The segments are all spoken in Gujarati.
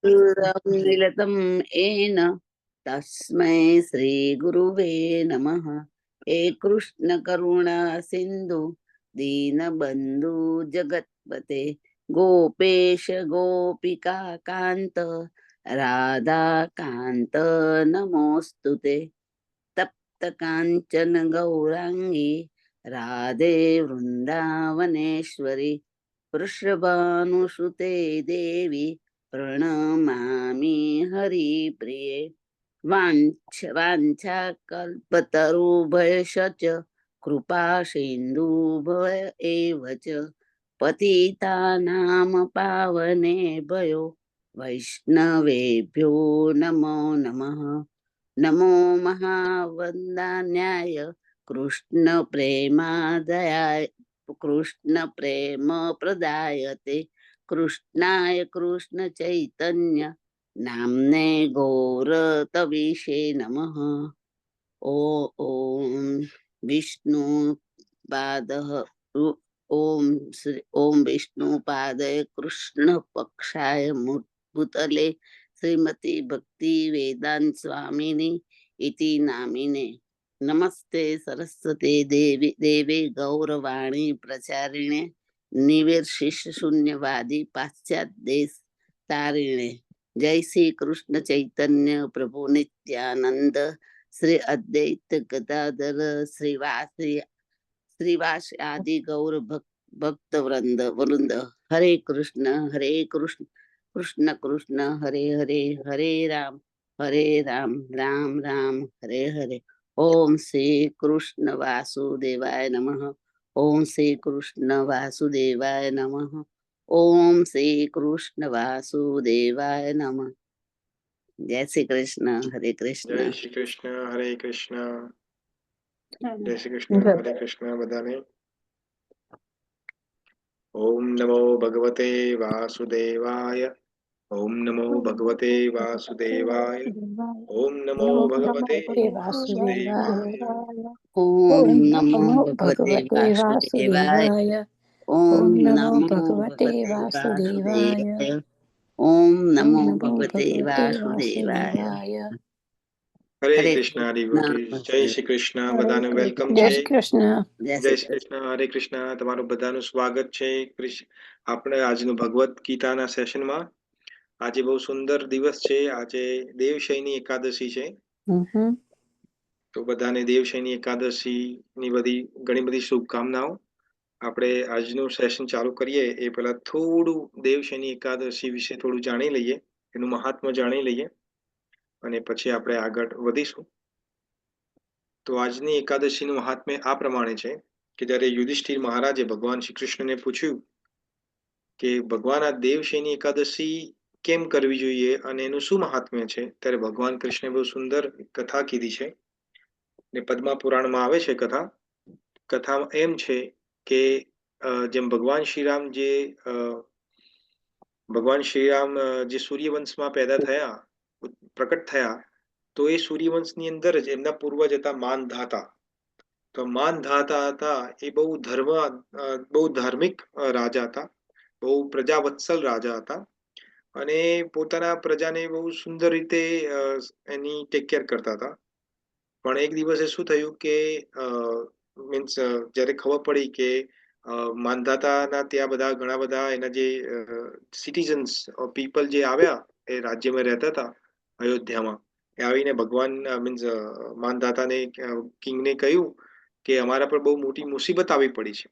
मिलितं येन तस्मै श्रीगुरुवे नमः। हे कृष्ण करुणा सिन्धु दीनबन्धु जगत्पते गोपेश गोपिका कान्त राधा कान्त नमोऽस्तुते। तप्त काञ्चन गौराङ्गी राधे वृन्दावनेश्वरी वृषभानुसुते देवी प्रणमामि हरिप्रिये। वाञ्छाकल्पतरुभयश्च कृपा सिन्धुभय एव च पतितानां पावनेभ्यो वैष्णवेभ्यो नमो नमः। नमो महावन्दान्याय कृष्णप्रेमादयाय कृष्णप्रेमप्रदायते कृष्णाय कृष्णचैतन्य नाम्ने गौरतविषे नमः। ॐ विष्णुपादः ॐ विष्णुपादय कृष्णपक्षाय भूतले श्रीमती भक्ति वेदांत स्वामिनी इति नामिने। नमस्ते सरस्वती देवी देवे गौरवाणी प्रचारिणे निवेशिष शून्यवादी पाश्चात देश तारिणे। जय श्री कृष्ण चैतन्य प्रभु नित्यानंद श्री अद्वैत गदाधर श्रीवास आदि गौर भक्त वृंद। हरे कृष्ण कृष्ण कृष्ण हरे हरे हरे राम राम राम हरे हरे। ओम श्री कृष्ण वासुदेवाय नमः। ओम श्री कृष्ण वासुदेवाय नमः। ओम श्री कृष्ण वासुदेवाय नमः। जय श्री कृष्ण हरे कृष्ण। जय श्री कृष्ण हरे कृष्ण। जय श्री कृष्ण हरे कृष्ण बधाने। ओम नमो भगवते वासुदेवाय। ओम नमो भगवते वासुदेवाय। ओम नमो भगवते वासुदेवाय। ओम ॐ नमो नमो भगवते भगवते वासुदेवाय। वासुदेवाय। ओम ॐ नमो नमो भगवते भगवते वासुदेवाय। वासुदेवाय। ओम ॐ नमो नमो भगवते भगवते वासुदेवाय। वासुदेवाय। हरे हरे कृष्णा कृष्ण डिवोटीज। जय श्री कृष्ण बधाने वेलकम जय छे। શ્રી કૃષ્ણ. जय जय श्री श्री कृष्ण। कृष्ण हरे कृष्ण। તમારું બધાનું સ્વાગત છે આપણે આજનું ભગવત ગીતાના સેશનમાં। આજે બહુ સુંદર દિવસ છે। આજે દેવશયની એકાદશી છે। તો બધાને દેવશયની એકાદશીની ઘણી બધી શુભકામનાઓ। આપણે આજનું સેશન ચાલુ કરીએ એ પહેલા થોડું દેવશયની એકાદશી વિશે થોડું જાણી લઈએ, એનું મહાત્મ્ય જાણી લઈએ અને પછી આપણે આગળ વધીશું। તો આજની એકાદશીનું મહાત્મ્ય આ પ્રમાણે છે કે જ્યારે યુધિષ્ઠિર મહારાજે ભગવાન શ્રી કૃષ્ણને પૂછ્યું કે ભગવાન આ દેવશયની એકાદશી કેમ કરવી જોઈએ અને એનું શું મહાત્મ્ય છે, ત્યારે ભગવાન કૃષ્ણે બહુ સુંદર કથા કીધી છે ને પદ્મા પુરાણમાં આવે છે કથા। કથા એમ છે કે જેમ ભગવાન શ્રીરામ જે સૂર્યવંશમાં પેદા થયા, પ્રકટ થયા, તો એ સૂર્યવંશની અંદર જ એમના પૂર્વજ હતા માનધાતા। તો માનધાતા હતા એ બહુ ધાર્મિક રાજા હતા, બહુ પ્રજાવત્સલ રાજા હતા અને પોતાના પ્રજાને બહુ સુંદર રીતે એની ટેક કેર કરતા હતા। પણ એક દિવસે શું થયું કે મીન્સ જ્યારે ખબર પડી કે માનધાતાના ત્યાં ઘણા બધા એના જે સિટીઝન્સ પીપલ જે આવ્યા એ રાજ્યમાં રહેતા હતા અયોધ્યામાં, એ આવીને ભગવાન મીન્સ માનધાતાને કિંગને કહ્યું કે અમારા પર બહુ મોટી મુસીબત આવી પડી છે।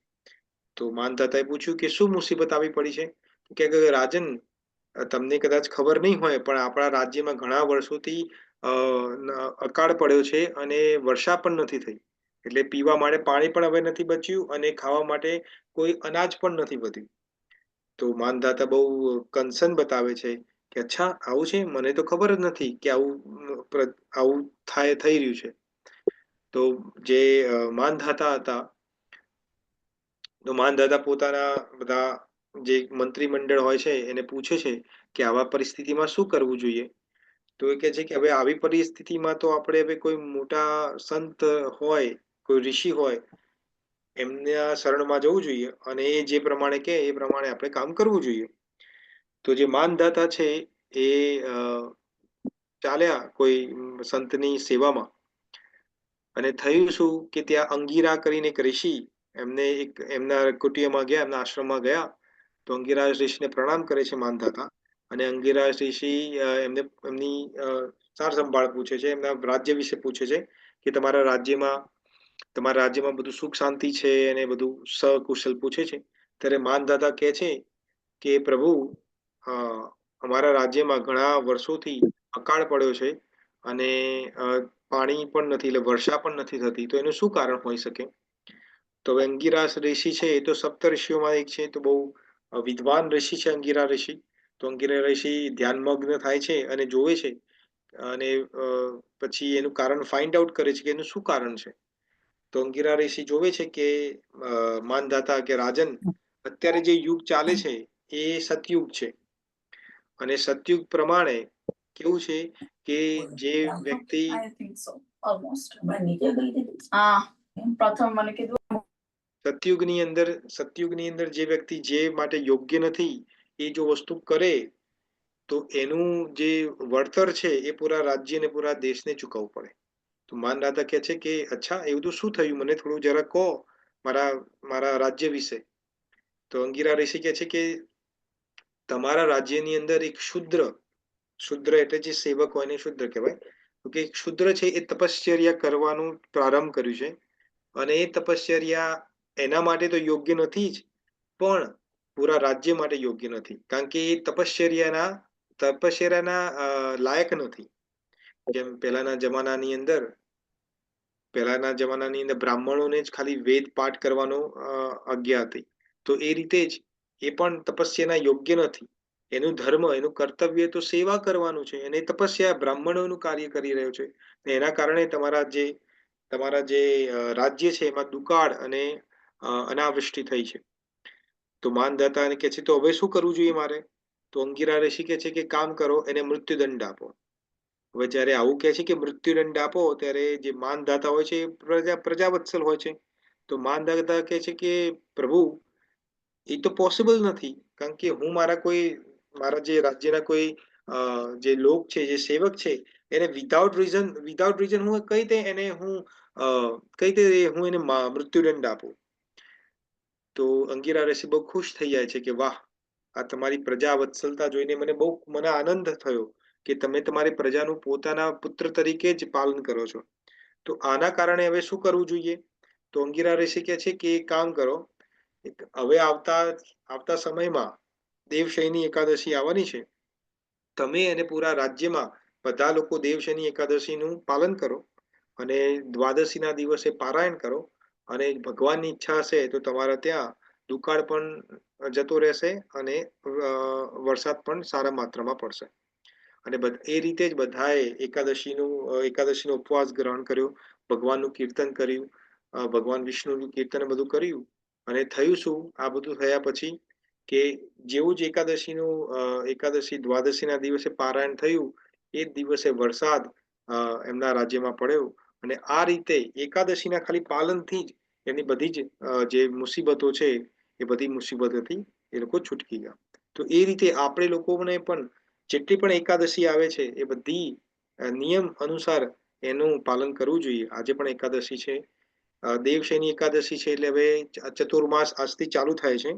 તો માનધાતાએ પૂછ્યું કે શું મુસીબત આવી પડી છે? કે રાજન, તમને કદાચ ખબર નહીં હોય પણ આપણા રાજ્યમાં ઘણા વર્ષોથી અકાળ પડ્યો છે અને વર્ષા પણ નથી થઈ, એટલે પીવા માટે પાણી પણ હવે નથી બચ્યું અને ખાવા માટે કોઈ અનાજ પણ નથી વધ્યું। તો માનધાતા બહુ કન્સર્ન બતાવે છે કે અચ્છા આવું છે, મને તો ખબર જ નથી કે આવું થઈ રહ્યું છે। તો જે માનધાતા હતા, તો માનધાતા પોતાના બધા જે મંત્રીમંડળ હોય છે એને પૂછે છે કે આવા પરિસ્થિતિમાં શું કરવું જોઈએ। તો એ કહે છે કે હવે આવી પરિસ્થિતિમાં તો આપણે હવે કોઈ મોટા સંત હોય, કોઈ ઋષિ હોય, એમના શરણમાં જવું જોઈએ અને એ જે પ્રમાણે કહે એ પ્રમાણે આપણે કામ કરવું જોઈએ। તો જે માનધાતા છે એ ચાલ્યા કોઈ સંતની સેવામાં, અને થયું શું કે ત્યાં અંગીરા કરીને એક ઋષિ એમને એક એમના કુટિયામાં ગયા, એમના આશ્રમમાં ગયા. તો અંગીરા ઋષિને પ્રણામ કરે છે માંધાતા, અને અંગીરા ઋષિ એમને એમની સાર સંભાળ પૂછે છે, એમના રાજ્ય વિશે પૂછે છે કે તમારા રાજ્યમાં બધું સુખ શાંતિ છે અને બધું સકુશલ પૂછે છે. ત્યારે માંધાતા કહે છે કે પ્રભુ, અ, અમારા રાજ્યમાં ઘણા વર્ષોથી અકાળ પડ્યો છે, અને પાણી પણ નથી, એટલે વર્ષા પણ નથી થતી, તો એનું શું કારણ હોઈ શકે? તો હવે અંગિરા ઋષિ છે એ તો સપ્ત ઋષિઓમાં એક છે, તો બહુ વિદ્વાન ઋષિ છે અંગિરા ઋષિ. તો અંગિરા ઋષિ ધ્યાનમગ્ન થાય છે અને જોવે છે, અને પછી એનું કારણ ફાઇન્ડ આઉટ કરે છે કે એનું શું કારણ છે. તો અંગિરા ઋષિ જોવે છે કે માનધાતા કે રાજન, અત્યારે જે યુગ ચાલે છે એ સતયુગ છે, અને સતયુગ પ્રમાણે કેવું છે કે જે વ્યક્તિ સતયુગની અંદર જે વ્યક્તિ જે માટે યોગ્ય નથી એ જો વસ્તુ કરે, તો એનું જે વળતર છે એ પૂરા રાજ્યને પૂરા દેશને ચૂકવવું પડે. તો માનદાતા કહે છે કે અચ્છા, એવું તો શું થયું, મને થોડું જરા કહો મારા મારા રાજ્ય વિશે. તો અંગિરા ઋષિ કહે છે કે તમારા રાજ્યની અંદર એક શુદ્ર એટલે જે સેવક હોય એને શુદ્ર કહેવાય. તો કે શુદ્ર છે એ તપશ્ચર્યા કરવાનું પ્રારંભ કર્યું છે, અને એ તપશ્ચર્યા એના માટે તો યોગ્ય નથી જ, પણ પૂરા રાજ્ય માટે યોગ્ય નથી, કારણ કે એ તપશ્ચર્યાના લાયક નથી. જેમ પહેલાના જમાનાની અંદર બ્રાહ્મણોને જ ખાલી વેદ પાઠ કરવાનો આજ્ઞા હતી. તો એ રીતે જ એ પણ તપસ્યાના યોગ્ય નથી. એનું ધર્મ, એનું કર્તવ્ય તો સેવા કરવાનું છે, અને તપસ્યા બ્રાહ્મણોનું કાર્ય કરી રહ્યો છે. એના કારણે તમારા જે રાજ્ય છે એમાં દુકાળ અને અનાવૃષ્ટિ થઈ છે. તો માનધાતા કહે છે તો હવે શું કરવું જોઈએ મારે? તો અંગિરા ઋષિ કહે છે કે કામ કરો, એને મૃત્યુદંડ આપો. હવે જયારે આવું કહે છે કે મૃત્યુદંડ આપો, ત્યારે જે માનધાતા હોય છે એ પ્રજાવત્સલ હોય છે. તો માનધાતા કહે છે કે પ્રભુ, એ તો પોસિબલ નથી, કારણ કે હું મારા જે રાજ્યના કોઈ જે લોક છે, જે સેવક છે, એને વિધાઉટ રીઝન હું કઈ રીતે હું એને મૃત્યુદંડ આપું? તો અંગિરા ઋષિ બહુ ખુશ થઈ જાય છે કે વાહ, આ તમારી પ્રજા વત્સલતા જોઈને મને આનંદ થયો કે તમે તમારી પ્રજાનું પોતાના પુત્ર તરીકે જ પાલન કરો છો. તો આના કારણે હવે શું કરવું જોઈએ? તો અંગિરા ઋષિ કહે છે કે એક કામ કરો, હવે આવતા સમયમાં દેવશયની એકાદશી આવવાની છે. તમે અને પૂરા રાજ્યમાં બધા લોકો દેવશયની એકાદશીનું પાલન કરો, અને દ્વાદશીના દિવસે પારાયણ કરો, અને ભગવાનની ઈચ્છા હશે તો તમારા ત્યાં દુકાળ પણ જતો રહેશે, અને વરસાદ પણ સારા માત્રામાં પડશે. અને એ રીતે જ બધાએ એકાદશીનો ઉપવાસ ગ્રહણ કર્યો, ભગવાનનું કીર્તન કર્યું, ભગવાન વિષ્ણુનું કીર્તન બધું કર્યું. અને થયું શું આ બધું થયા પછી કે જેવું જ એકાદશી દ્વાદશીના દિવસે પારાયણ થયું, એ જ દિવસે વરસાદ એમના રાજ્યમાં પડ્યો. અને આ રીતે એકાદશીના ખાલી પાલનથી જ એમની બધી જ જે મુસીબતો છે એ બધી મુસીબતોથી એ લોકો છૂટકી ગયા. તો એ રીતે આપણે લોકોને પણ જેટલી પણ એકાદશી આવે છે એ બધી નિયમ અનુસાર એનું પાલન કરવું જોઈએ. આજે પણ એકાદશી છે, દેવશયની એકાદશી છે, એટલે હવે ચતુર્માસ આજથી ચાલુ થાય છે.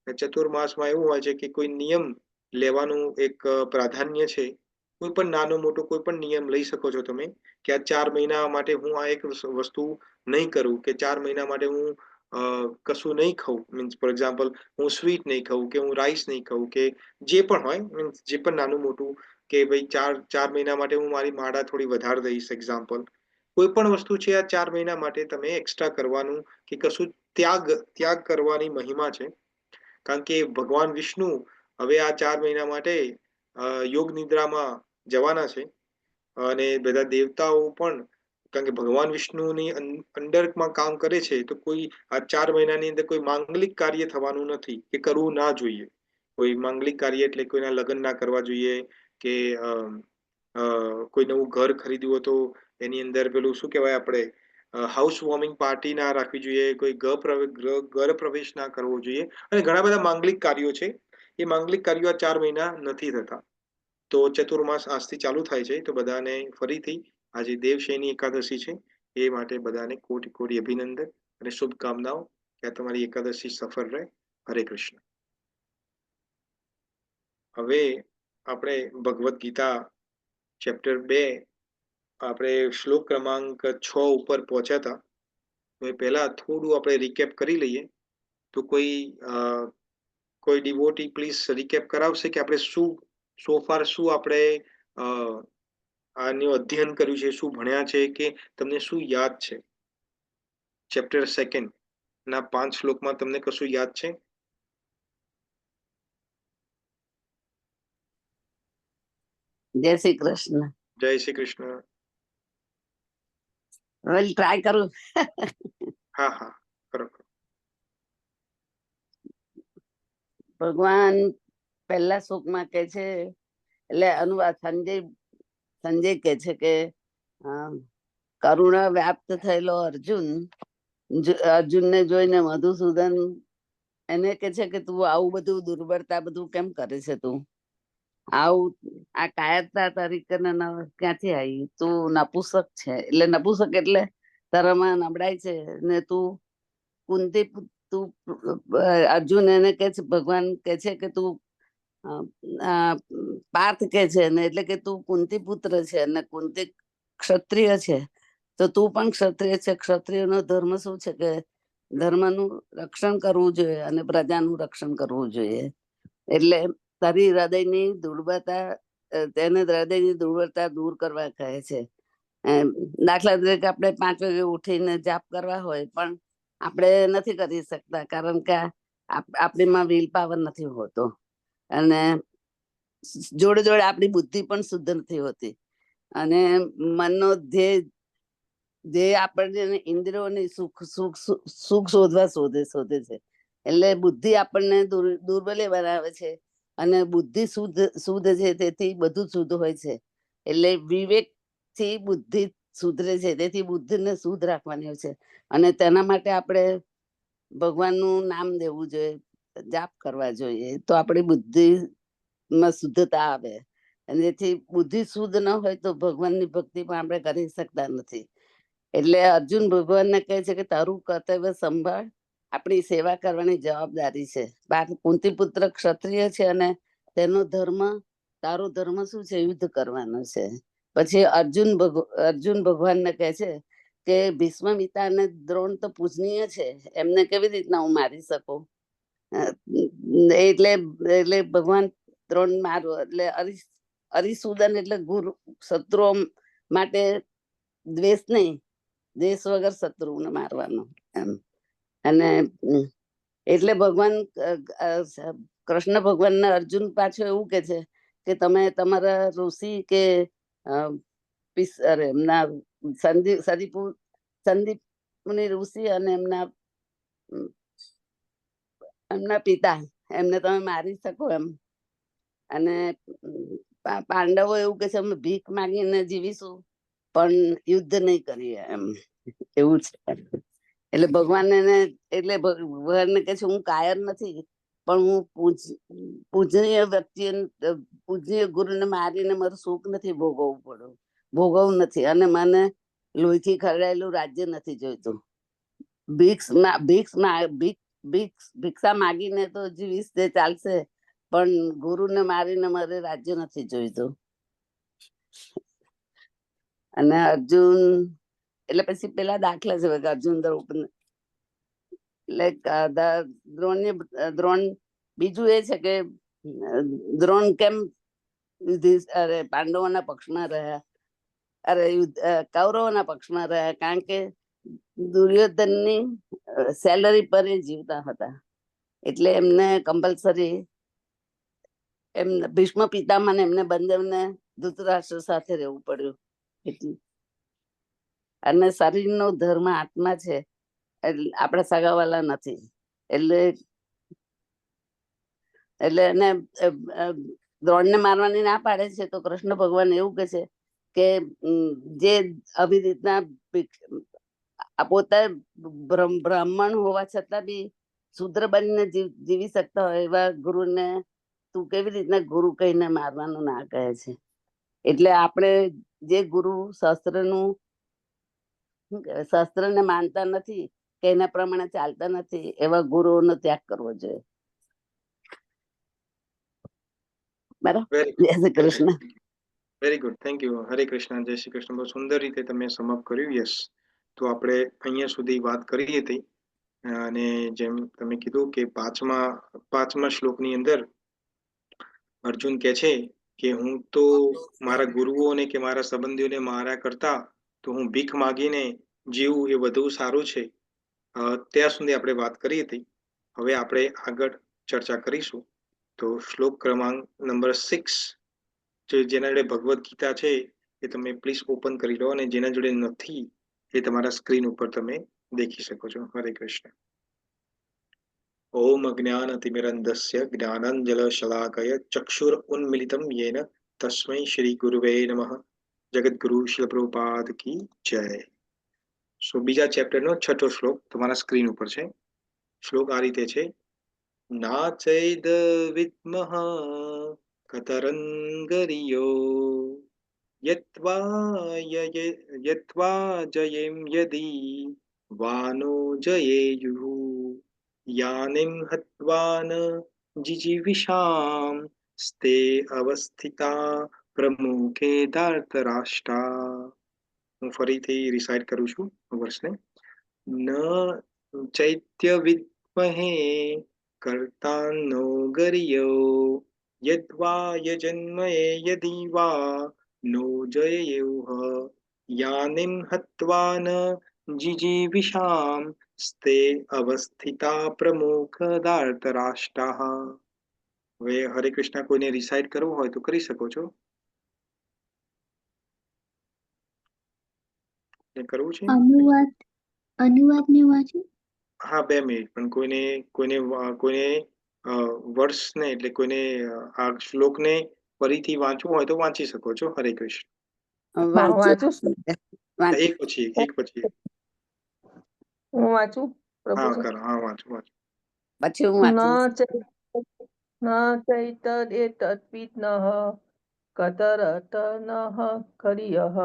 ચતુર્માસમાં એવું હોય છે કે કોઈ નિયમ લેવાનું એક પ્રાધાન્ય છે. કોઈ પણ નાનો મોટો કોઈ પણ નિયમ લઈ શકો છો તમે, કે આ 4 મહિના માટે હું આ એક વસ્તુ નહીં કરું, કે 4 મહિના માટે હું કશું નહીં ખાઉં. મીન્સ ફોર એક્ઝામ્પલ, હું સ્વીટ નહીં ખાઉં, કે હું રાઈસ નહીં ખાઉં, કે જે પણ હોય, મીન્સ જે પણ નાનું મોટું, કે ભાઈ 4 મહિના માટે હું મારી માળા થોડી વધારે દઈશ. એક્ઝામ્પલ, કોઈ પણ વસ્તુ છે આ 4 મહિના માટે તમે એક્સ્ટ્રા કરવાનું, કે કશું ત્યાગ કરવાની મહિમા છે. કારણ કે ભગવાન વિષ્ણુ હવે આ 4 મહિના માટે યોગ નિદ્રામાં જવાના છે, અને બધા દેવતાઓ પણ, કારણ કે ભગવાન વિષ્ણુની અંડરમાં કામ કરે છે, તો કોઈ આ 4 મહિનાની અંદર કોઈ માંગલિક કાર્ય થવાનું નથી, કે કરવું ના જોઈએ. કોઈ માંગલિક કાર્ય એટલે કોઈના લગ્ન ના કરવા જોઈએ, કે કોઈ નવું ઘર ખરીદ્યું તો એની અંદર પેલું શું કહેવાય, આપણે હાઉસ વોર્મિંગ પાર્ટી ના રાખવી જોઈએ, કોઈ ઘર પ્રવેશ ના કરવો જોઈએ, અને ઘણા બધા માંગલિક કાર્યો છે. એ માંગલિક કાર્યો આ 4 મહિના નથી થતા. તો ચતુર્માસ આજથી ચાલુ થાય છે, તો બધાને ફરીથી આજે દેવશયની એકાદશી છે, એ માટે બધાને કોટી કોટી અભિનંદન અને શુભકામનાઓ કે આ તમારી એકાદશી સફળ રહે. હરે કૃષ્ણ. હવે આપણે ભગવદ્ ગીતા ચેપ્ટર 2 આપણે શ્લોક ક્રમાંક 6 ઉપર પહોંચ્યા હતા. તો એ પહેલા થોડું આપણે રિકેપ કરી લઈએ. તો કોઈ ડિવોટી પ્લીઝ રિકેપ કરાવશે કે આપણે શું સો ફાર શું આપણે આનું અધ્યયન કર્યું છે, શું ભણ્યા છે, કે તમને શું યાદ છે? ચેપ્ટર 2 ના 5 શ્લોકમાં તમને કશું યાદ છે? જય શ્રી કૃષ્ણ. જય શ્રી કૃષ્ણ. વેલ ટ્રાય કરું. હા હા, કરો. ભગવાન પહેલા શ્લોકમાં કે છે, એટલે અનુવાદ સંજય કે છે કે કરુણા વ્યાપ્ત થયેલો અર્જુનને જોઈને મધુસૂદન એને કે છે કે તું આવું બધું દુર્બળતા બધું કેમ કરે છે? તું આવું આ કાયરતા તરીકે ક્યાંથી આવી? તું નપુસક છે. એટલે નપુસક એટલે તારામાં નબળાઈ છે ને તું કુંતી તું અર્જુન એને કે છે, ભગવાન કે છે કે તું પાર્થ કે છે ને, એટલે કે તું કુંતી પુત્ર છે અને કુંતી ક્ષત્રિય છે, તો તું પણ ક્ષત્રિય છે. ક્ષત્રિયનો ધર્મ શું છે કે ધર્મનું રક્ષણ કરવું જોઈએ અને પ્રજાનું રક્ષણ કરવું જોઈએ. એટલે તારી હૃદયની દુર્બળતા, તેને હૃદયની દુર્બળતા દૂર કરવા કહે છે. દાખલા તરીકે આપણે 5 વાગે ઉઠીને જાપ કરવા હોય, પણ આપણે નથી કરી શકતા, કારણ કે આપણીમાં વિલ પાવર નથી હોતો અને જોડે જોડે આપણી બુદ્ધિ પણ શુદ્ધ નથી હોતી અને મનનો ધ્યેય આપણને ઇન્દ્રિયોની સુખ શોધવા શોધે છે. એટલે બુદ્ધિ આપણને દુર્બલે બનાવે છે અને બુદ્ધિ શુદ્ધ છે, તેથી બધું શુદ્ધ હોય છે. એટલે વિવેક થી બુદ્ધિ સુધરે છે, તેથી બુદ્ધિને શુદ્ધ રાખવાની હોય છે અને તેના માટે આપણે ભગવાનનું નામ દેવું જોઈએ, જાપ કરવા જોઈએ, તો આપણી બુદ્ધિમાં શુદ્ધતા આવે. અને જેથી બુદ્ધિ શુદ્ધ ન હોય તો ભગવાનની ભક્તિ પણ આપણે કરી શકતા નથી. એટલે અર્જુન ભગવાનને કહે છે કે તારું કર્તવ્ય સંભાળ, આપણી સેવા કરવાની જવાબદારી છે. કુંતી પુત્ર ક્ષત્રિય છે અને તેનો ધર્મ, તારો ધર્મ શું છે? યુદ્ધ કરવાનો છે. પછી અર્જુન ભગવાનને કહે છે કે ભીષ્મ પિતા અને દ્રોણ તો પૂજનીય છે, એમને કેવી રીતના હું મારી શકું? એટલે ભગવાન દ્રોણ મારું એટલે અરિસૂદન એટલે ગુરુ, શત્રુઓ માટે દ્વેષ નહીં, દ્વેષ વગર શત્રુને મારવાનો એમ. અને એટલે ભગવાન કૃષ્ણ ભગવાનને અર્જુન પાછો એવું કે છે કે તમે તમારા ઋષિ કે એમના સંદીપ મુનિ ઋષિ અને એમના પિતા, એમને તમે મારી શકો એમ. અને પાંડવો એવું કે છે અમે ભીખ માંગીને જીવીશું પણ યુદ્ધ નહીં કરીએ એમ, એવું છે. એટલે ભગવાન કે છે હું કાયર નથી, પણ હું પૂજનીય વ્યક્તિ, પૂજનીય ગુરુને મારીને મારું સુખ નથી ભોગવવું નથી, અને મને લોહીથી ખરડાયેલું રાજ્ય નથી જોઈતું. ભિક્ષા માગીને તો જીવીશ, તે ચાલશે, પણ ગુરુને મારીને મારે રાજ્ય નથી જોઈતું. અને અર્જુન એટલે પછી પેલા દાખલા છે અર્જુન એટલે દ્રોણ બીજું એ છે કે દ્રોણ કેમ પાંડવોના પક્ષમાં રહ્યા, કૌરવોના પક્ષમાં રહ્યા? કારણ કે દુર્યોધનની સેલરી પર જીવતા હતા, એટલે એમને કમ્પલસરી એમ ભીષ્મ પિતામહ એમને બંને ધૃતરાષ્ટ્ર સાથે રહેવું પડ્યું. અને શરીરનો ધર્મ આત્મા છે, આપણે સગાવાલા નથી. એટલે એને દ્રોણને મારવાની ના પાડે છે, તો કૃષ્ણ ભગવાન એવું કે છે કે જે આવી રીતના પોતે બ્રાહ્મણ હોવા છતાં બી શૂદ્ર બનીને જીવી શકતા હોય એવા ગુરુને તું કેવી રીતના ગુરુ કહીને મારવાનું ના કહે છે? એટલે આપણે જે ગુરુ શાસ્ત્રનું શું કહેવાય, શાસ્ત્રને માનતા નથી કે એના પ્રમાણે ચાલતા નથી, એવા ગુરુઓનો ત્યાગ કરવો જોઈએ. બરાબર. વેરી જય Shri Krishna. Very good, thank you. હરે કૃષ્ણ, જય શ્રી કૃષ્ણ. બહુ સુંદર રીતે તમે સમઅપ કર્યું. યસ, તો આપણે અહીંયા સુધી વાત કરી હતી અને જેમ તમે કીધું કે પાંચમા શ્લોકની અંદર અર્જુન કહે છે કે હું તો મારા ગુરુઓને કે મારા સંબંધીઓને મારા કરતા તો હું ભીખ માગીને જીવું એ વધુ સારું છે. ત્યાં સુધી આપણે વાત કરી હતી. હવે આપણે આગળ ચર્ચા કરીશું. તો શ્લોક ક્રમાંક નંબર 6, જેના જોડે ભગવદ્ ગીતા છે એ તમે પ્લીઝ ઓપન કરી લો, અને જેના જોડે નથી એ તમારા સ્ક્રીન ઉપર તમે દેખી શકો છો. હરે કૃષ્ણ. ઓમ અજ્ઞાનતિમિરન્ધસ્ય જ્ઞાનાંજનશલાકયા ચક્ષુર ઉન્મિલિતમ યેન તસ્મૈ શ્રી ગુરુવે નમઃ. જગદ્ગુરુ શ્રીલ પ્રભુપાદ કી જય. સો બીજા ચેપ્ટરનો 6થો શ્લોક તમારા સ્ક્રીન ઉપર છે. શ્લોક આ રીતે છે: નાચૈદ વિદ્મઃ કતરંગરિયો યત્વા જયેમ યદી વાનો જયેયુઃ યાનિમ હત્વાન જીજીવિષામ સ્તે અવસ્થિતા પ્રમુખે ધાર્તરાષ્ટ્રા. હું ફરીથી રિસાઇટ કરું છું વર્ષને. ન ચૈત્ય વિદ્મહે કર્તાનો ગર્યો યદ્વા યજન્મયે યદી વા નો જયેયુઃ યાનિમ હત્વાન જીજીવિષામ સ્તે અવસ્થિતા પ્રમુખ ધાર્તરાષ્ટ્રાઃ. હવે હરે કૃષ્ણ, કોઈને રિસાઇટ કરવું હોય તો કરી શકો છો. કરવું છે? અનુવાદ ને વાંચું? હા, 2 મિનિટ. પણ કોઈને વર્ષને એટલે કોઈને આ શ્લોકને ફરીથી વાંચવું હોય તો વાંચી શકો છો. હરે કૃષ્ણ. વાંચો. એક પછી એક. હું વાંચું હા, પ્રભુજી? કરો. હા, વાંચો. પછી હું ન વાંચું. ચૈતદ્વિતનઃ કતરતનઃ કર્યઃ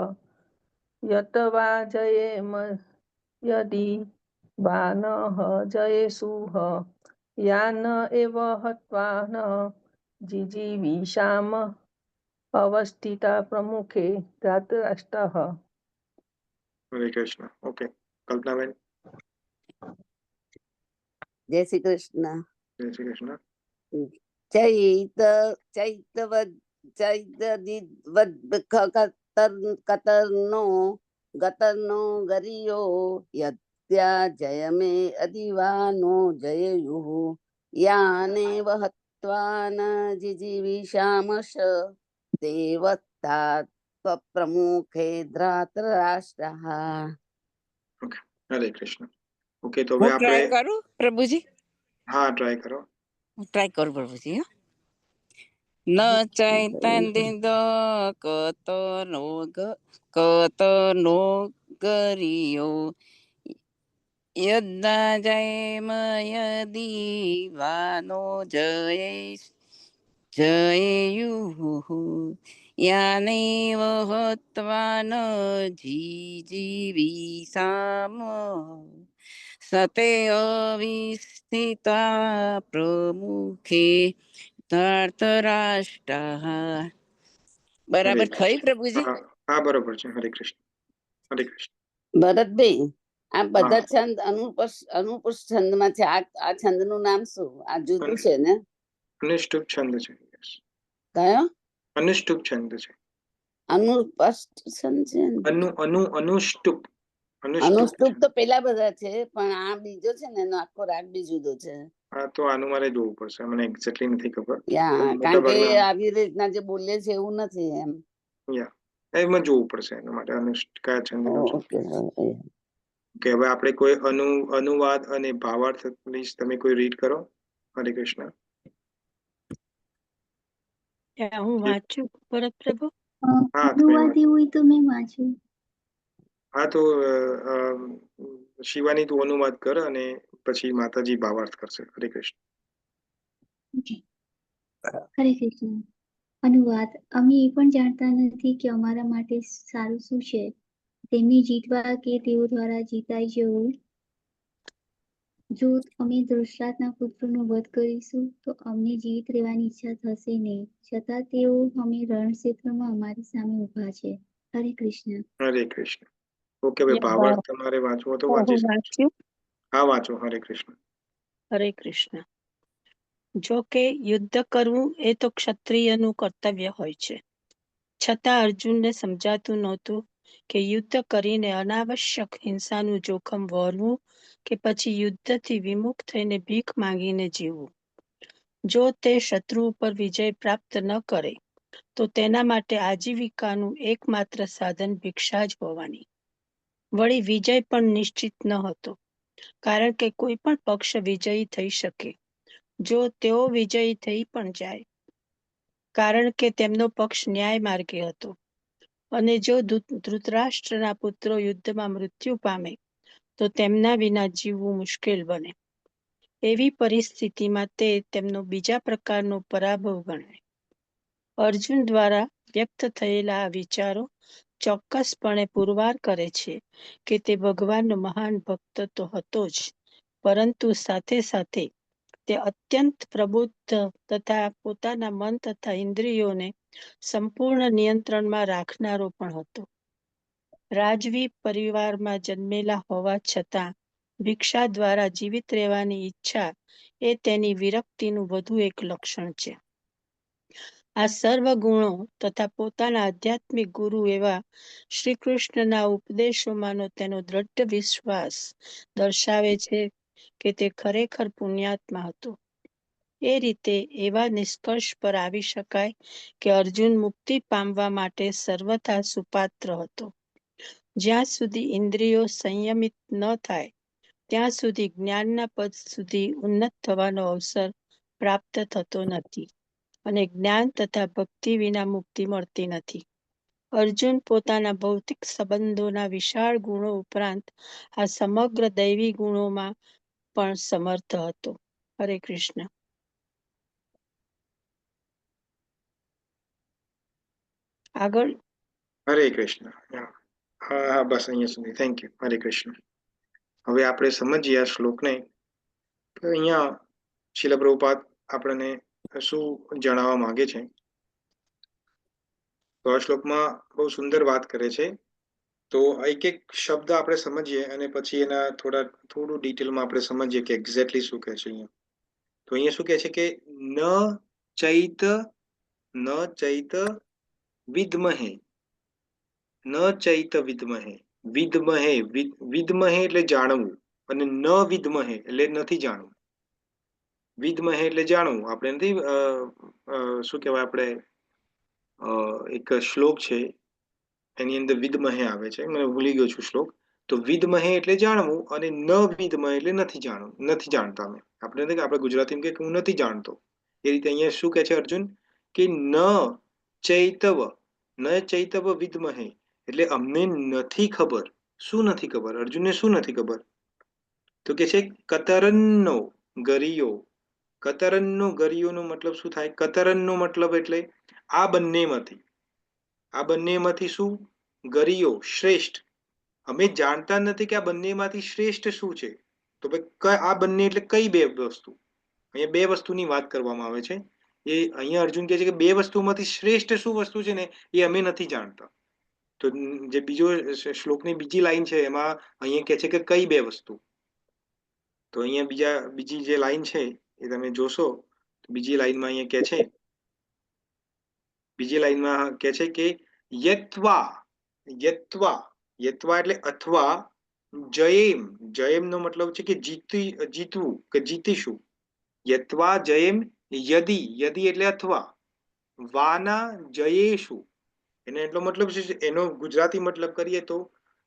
યત વા જયેમ યદી વાનઃ જયેસુઃ યાન એવ હત્વાન જીજીવિષામ અવસ્થિતા પ્રમુખે ધાર્તરાષ્ટ્રઃ. હરે કૃષ્ણ. ઓકે, કલ્પનાબેન. જય શ્રી કૃષ્ણ. જય શ્રી કૃષ્ણ. કતરનો ગરિયો યત્યા જયમે અદિવાનો જયેયુઃ યાને વહત્વાન જીજીવિષામશ દેવતા પ્રમુખે ધૃતરાષ્ટ્રઃ. ઓકે, હરે કૃષ્ણ. ઓકે, તો હવે હું આપણે ટ્રાય કરું પ્રભુજી? હા, ટ્રાય કરો. હું ટ્રાય કરું પ્રભુજી. ન ચૈતન્યદ કતનો ગરિયો યદ્દા જયમ યદીવાનો જયેયુઃ યાનેવ હત્વાન જીજીવિષામ સતે અવિસ્થિતા પ્રમુખે ધાર્તરાષ્ટ્રઃ. હરે બરાબર થઈ કૃષ્ણ. પ્રભુજી? હા, બરોબર છે. હરે કૃષ્ણ. હરે કૃષ્ણ. ભરતભાઈ, આ બધા હા, છંદ અનુપુષ છંદમાં છે. આ છંદનું નામ શું? આ જુદું છે ને? અનુષ્ટુપ છંદ છે. Yes. કયો? અનુષ્ટુપ છંદ છે. અનુપષ્ટ છંદ છે ને? અનુષ્ટુપ. અનુષ્ટુપ તો પેલા બધા છે, પણ આ બીજો છે ને, એનો આખો રાગ બી જુદો છે. હા, તો આનું મારે જોવું પડશે. મને એક્ઝેક્ટલી નથી ખબર. કારણ કે આવી રીતના જે બોલે છે એવું નથી એમ. એમાં જોવું પડશે એના માટે કયા છંદનું છે. ઓકે. કે હવે આપણે કોઈ અનુવાદ અને ભાવાર્થ પ્લીઝ તમે કોઈ રીડ કરો. હરે કૃષ્ણ. હું વાંચું ભરત પ્રભુ? હા, અનુવાદી હોય તો મેં વાંચ્યું. હા, તો શિવાની તું અનુવાદ કર અને પછી માતાજી ભાવાર્થ કરશે. હરે કૃષ્ણ. હરે કૃષ્ણ. અનુવાદ. અમે એ પણ જાણતા નથી કે અમારા માટે સારું શું છે. તેમને જીતવા કે તેઓ દ્વારા જીતાઈ જવું. જો અમે ધૃતરાષ્ટ્રના પુત્રનો વધ કરીશું તો અમને જીવિત રહેવાની ઈચ્છા થશે નહીં. છતાં તેઓ અમે રણક્ષેત્રમાં અમારી સામે ઊભા છે. હરે કૃષ્ણ. હરે કૃષ્ણ. ઓકે ભાઈ, ભાવાર્થ તમારે વાંચવો તો વાંચી હું શકો. વાંચ્યું. હા, વાંચો. હરે કૃષ્ણ. હરે કૃષ્ણ. જો કે યુદ્ધ કરવું એ તો ક્ષત્રિયનું કર્તવ્ય હોય છે. છતાં અર્જુનને સમજાતું નહોતું કે યુદ્ધ કરીને અનાવશ્યક હિંસાનું જોખમ વહોરવું કે પછી યુદ્ધથી વિમુખ થઈને ભીખ માંગીને જીવવું. જો તે શત્રુ ઉપર વિજય પ્રાપ્ત ન કરે તો તેના માટે આજીવિકાનું એકમાત્ર સાધન ભિક્ષા જ હોવાની. વળી વિજય પણ નિશ્ચિત ન હતો, કારણ કે કોઈ પણ પક્ષ વિજયી થઈ શકે જો તેઓ વિજયી થઈ પણ જાય, કારણ કે તેમનો પક્ષ ન્યાય માર્ગે હતો. અને જો ધૃતરાષ્ટ્રના પુત્રો યુદ્ધમાં મૃત્યુ પામે તો તેમના વિના જીવવું મુશ્કેલ બને. એવી પરિસ્થિતિમાં તે તેમનો બીજા પ્રકારનો પરાભવ ગણાય. અર્જુન દ્વારા વ્યક્ત થયેલા આ વિચારો ચોક્કસપણે પુરવાર કરે છે કે તે ભગવાનનો મહાન ભક્ત તો હતો જ, પરંતુ સાથે સાથે તે અત્યંત પ્રબુદ્ધ તથા પોતાના મન તથા ઇન્દ્રિયોને સંપૂર્ણ નિયંત્રણમાં રાખનારો પણ હતો. રાજવી પરિવારમાં જન્મેલા હોવા છતાં ભિક્ષા દ્વારા જીવિત રહેવાની ઈચ્છા એ તેની વિરક્તિનું વધુ એક લક્ષણ છે. આ સર્વ ગુણો તથા પોતાના આધ્યાત્મિક ગુરુ એવા શ્રી કૃષ્ણના ઉપદેશોમાંનો તેનો દ્રઢ વિશ્વાસ દર્શાવે છે કે તે ખરેખર પુણ્યાત્મા હતો. એ રીતે એવા નિષ્કર્ષ પર આવી શકાય કે અર્જુન મુક્તિ પામવા માટે સર્વથા સુપાત્ર હતો. જ્યાં સુધી ઇન્દ્રિયો સંયમિત ન થાય ત્યાં સુધી જ્ઞાનના પદ સુધી ઉન્નત થવાનો અવસર પ્રાપ્ત થતો નથી, અને જ્ઞાન તથા ભક્તિ વિના મુક્તિ મળતી નથી. અર્જુન પોતાના ભૌતિક સંબંધોના વિશાળ ગુણો ઉપરાંત આ સમગ્ર દૈવી ગુણોમાં પણ સમર્થ હતો. હરે કૃષ્ણ. આગળ. હરે કૃષ્ણ. હા, બસ અહીંયા સુધી. Thank you. હરે કૃષ્ણ. હવે આપણે સમજીએ આ શ્લોકને. તો અહીંયા શીલ પ્રભુપાદ આપણને શું જણાવવા માંગે છે. તો આ શ્લોકમાં બહુ સુંદર વાત કરે છે. તો એક એક શબ્દ આપણે સમજીએ અને પછી એના થોડું ડિટેલમાં આપણે સમજીએ કે એક્ઝેક્ટલી શું કહે છે અહીંયા. તો અહીંયા શું કહે છે કે ન ચૈત વિદ્મહે, ન ચૈત વિદ્મહે. વિદ્મહે એટલે જાણવું, અને ન વિદ્મહે એટલે નથી જાણવું. વિદ્મહે એટલે જાણવું. આપણે નથી શું કહેવાય, આપણે એક શ્લોક છે એની અંદર વિદ્મહે આવે છે, મને ભૂલી ગયો છું શ્લોક. તો વિદ્મહે એટલે જાણવું, અને ન વિદ્મહે એટલે નથી જાણવું, નથી જાણતા. આપણે નથી કે આપણે ગુજરાતીમાં કે હું નથી જાણતો, એ રીતે અહીંયા શું કહે છે અર્જુન કે ન ચૈતવ વિદ્મહે એટલે અમને નથી ખબર. શું નથી ખબર? અર્જુનને શું નથી ખબર? તો કે છે કતરન્નો ગરિયો. કતરન્નો ગરિયોનો મતલબ શું થાય? કતરનનો મતલબ એટલે આ બંનેમાંથી. આ બંનેમાંથી શું? ગરિયો, શ્રેષ્ઠ. અમે જાણતા નથી કે આ બંનેમાંથી શ્રેષ્ઠ શું છે. તો ભાઈ આ બંને એટલે કઈ બે વસ્તુ? અહીંયા બે વસ્તુની વાત કરવામાં આવે છે. એ અહીંયા અર્જુન કહે છે કે બે વસ્તુમાંથી શ્રેષ્ઠ શું વસ્તુ છે ને એ અમે નથી જાણતા. તો જે બીજો શ્લોકની બીજી લાઈન છે એમાં અહીંયા કહે છે કે કઈ બે વસ્તુ. તો અહીંયા બીજી જે લાઈન છે એ તમે જોશો, બીજી લાઈનમાં અહીંયા કહે છે, બીજી લાઈનમાં કહે છે કે યત્વા એટલે અથવા, જયેમ નો મતલબ છે કે જીતવું કે જીતીશું. યત્વા જયેમ યદી એટલે અથવા, વાના જયેશુ એનો એટલો મતલબ છે. એનો ગુજરાતી મતલબ કરીએ તો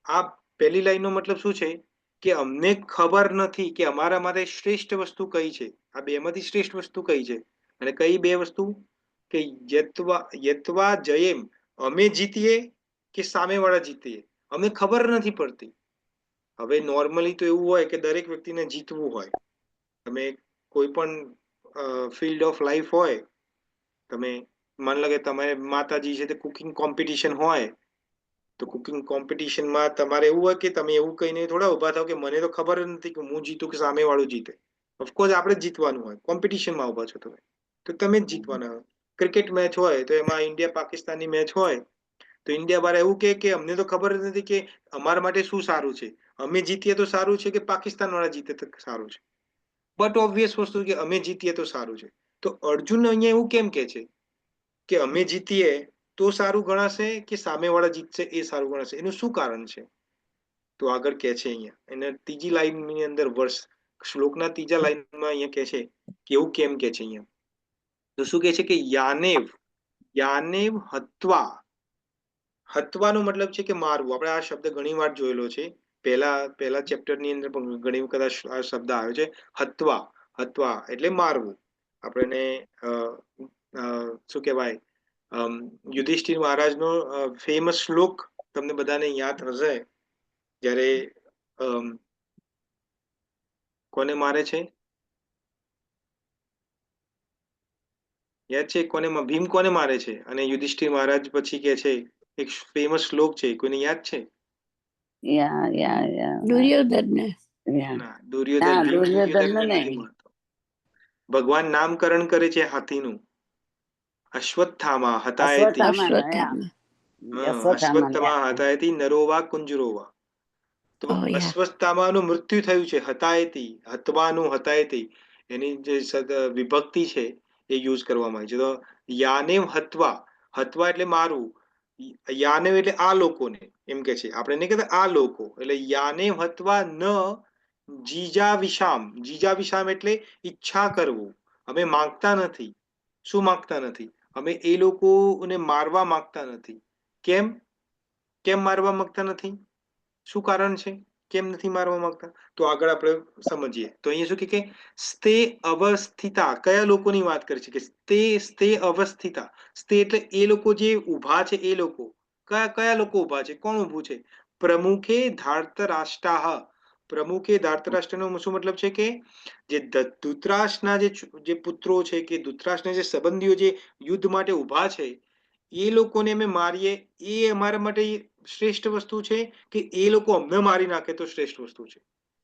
આ પહેલી લાઈનનો મતલબ શું છે કે અમને ખબર નથી કે અમારા માટે શ્રેષ્ઠ વસ્તુ કઈ છે. આ બેમાંથી શ્રેષ્ઠ વસ્તુ કઈ છે? અને કઈ બે વસ્તુ? કે યત્વા જયેમ, અમે જીતીએ કે સામેવાળા જીતીએ, અમને ખબર નથી પડતી. હવે નોર્મલી તો એવું હોય કે દરેક વ્યક્તિને જીતવું હોય. તમે કોઈ પણ ફિલ્ડ ઓફ લાઈફ હોય તમે માની લો કે તમારે માતાજી છે તે કુકિંગ કોમ્પિટિશન હોય, તો કુકિંગ કોમ્પિટિશનમાં તમારે એવું હોય કે તમે એવું કહીને થોડા ઊભા થાવ કે મને તો ખબર જ નથી કે હું જીતું કે સામે વાળું જીતે. ઓફકોર્સ આપણે જ જીતવાનું હોય, કોમ્પિટિશનમાં ઊભા છો તમે, તો તમે જ જીતવાના હોય. ક્રિકેટ મેચ હોય તો એમાં ઇન્ડિયા પાકિસ્તાનની મેચ હોય તો ઇન્ડિયા વાળા એવું કે અમને તો ખબર જ નથી કે અમારા માટે શું સારું છે, અમે જીતીએ તો સારું છે કે પાકિસ્તાન વાળા જીતે તો સારું છે. બટ ઓબ્વિયસ વસ્તુ કે અમે જીતીએ તો સારું છે. તો અર્જુન અહીંયા એવું કેમ કે છે કે અમે જીતીએ તો સારું ગણાશે કે સામેવાળા જીતશે એ સારું ગણાશે? એનું શું કારણ છે? તો આગળ કે છે અહીંયા, એને ત્રીજી લાઈનની અંદર શ્લોકના ત્રીજા લાઈનમાં અહીંયા કે છે કે એવું કેમ કે છે અહીંયા, તો શું કે છે કે યાનેવ હત્વા. હત્વાનો મતલબ છે કે મારવું. આપણે આ શબ્દ ઘણી વાર જોયેલો છે, પહેલા ચેપ્ટરની અંદર પણ ઘણી વખત આ શબ્દ આવ્યો છે, હત્વા. હત્વા એટલે મારવું. આપણે શું કહેવાય, યુધિષ્ઠિર મહારાજનો ફેમસ શ્લોક તમને બધાને યાદ હશે, જ્યારે કોને મારે છે? યાદ છે કોને? ભીમ કોને મારે છે અને યુધિષ્ઠિર મહારાજ પછી કે છે એક ફેમસ શ્લોક છે, કોઈને યાદ છે? દુર્યોધનને ના, દુર્યોધન. ભીમ દુર્યોધનને દુર્યોધનને નથી નહીં. મારતો. ભગવાન નામકરણ કરે છે હાથીનું. અશ્વત્થામા હતાયતી. અશ્વત્થામા હતાયતી નરોવા કુંજરોવા. તો અશ્વત્થામાનું મૃત્યુ થયું છે. હતાયતી, હતવાનું, હતાયતી એની જે વિભક્તિ છે એ યુઝ કરવામાં આવી છે. તો યાનેવ હત્વા, હત્વા એટલે મારવું, યાનેવ એટલે આ લોકોને, એમ કે છે. આપણે નહીં કહેતા આ લોકો, એટલે યાનેવ હત્વા ન જીજાવિષામ. જીજાવિષામ એટલે ઈચ્છા કરવું. અમે માંગતા નથી. શું માંગતા નથી? અમે એ લોકોને મારવા માંગતા નથી. કેમ? કેમ મારવા માંગતા નથી? શું કારણ છે કેમ નથી મારવા માંગતા? તો આગળ આપણે સમજીએ. તો અહીંયા શું કે સ્તે અવસ્થિતા, કયા લોકોની વાત કરે છે? કે સ્તે અવસ્થિતા. સ્તે એટલે એ લોકો જે ઊભા છે એ લોકો. કયા લોકો ઊભા છે? કોણ ઊભું છે? પ્રમુખે ધાર્તરાષ્ટ્રાહ. પ્રમુખે ધાર્તરાષ્ટ્રનો શું મતલબ છે? કે જે ધૃતરાષ્ટ્રના જે પુત્રો છે કે ધૃતરાષ્ટ્રના જે સંબંધીઓ જે યુદ્ધ માટે ઊભા છે એ લોકોને અમે મારીએ એ અમારા માટે શ્રેષ્ઠ વસ્તુ છે કે એ લોકો અમને મારી નાખે તો શ્રેષ્ઠ વસ્તુ છે?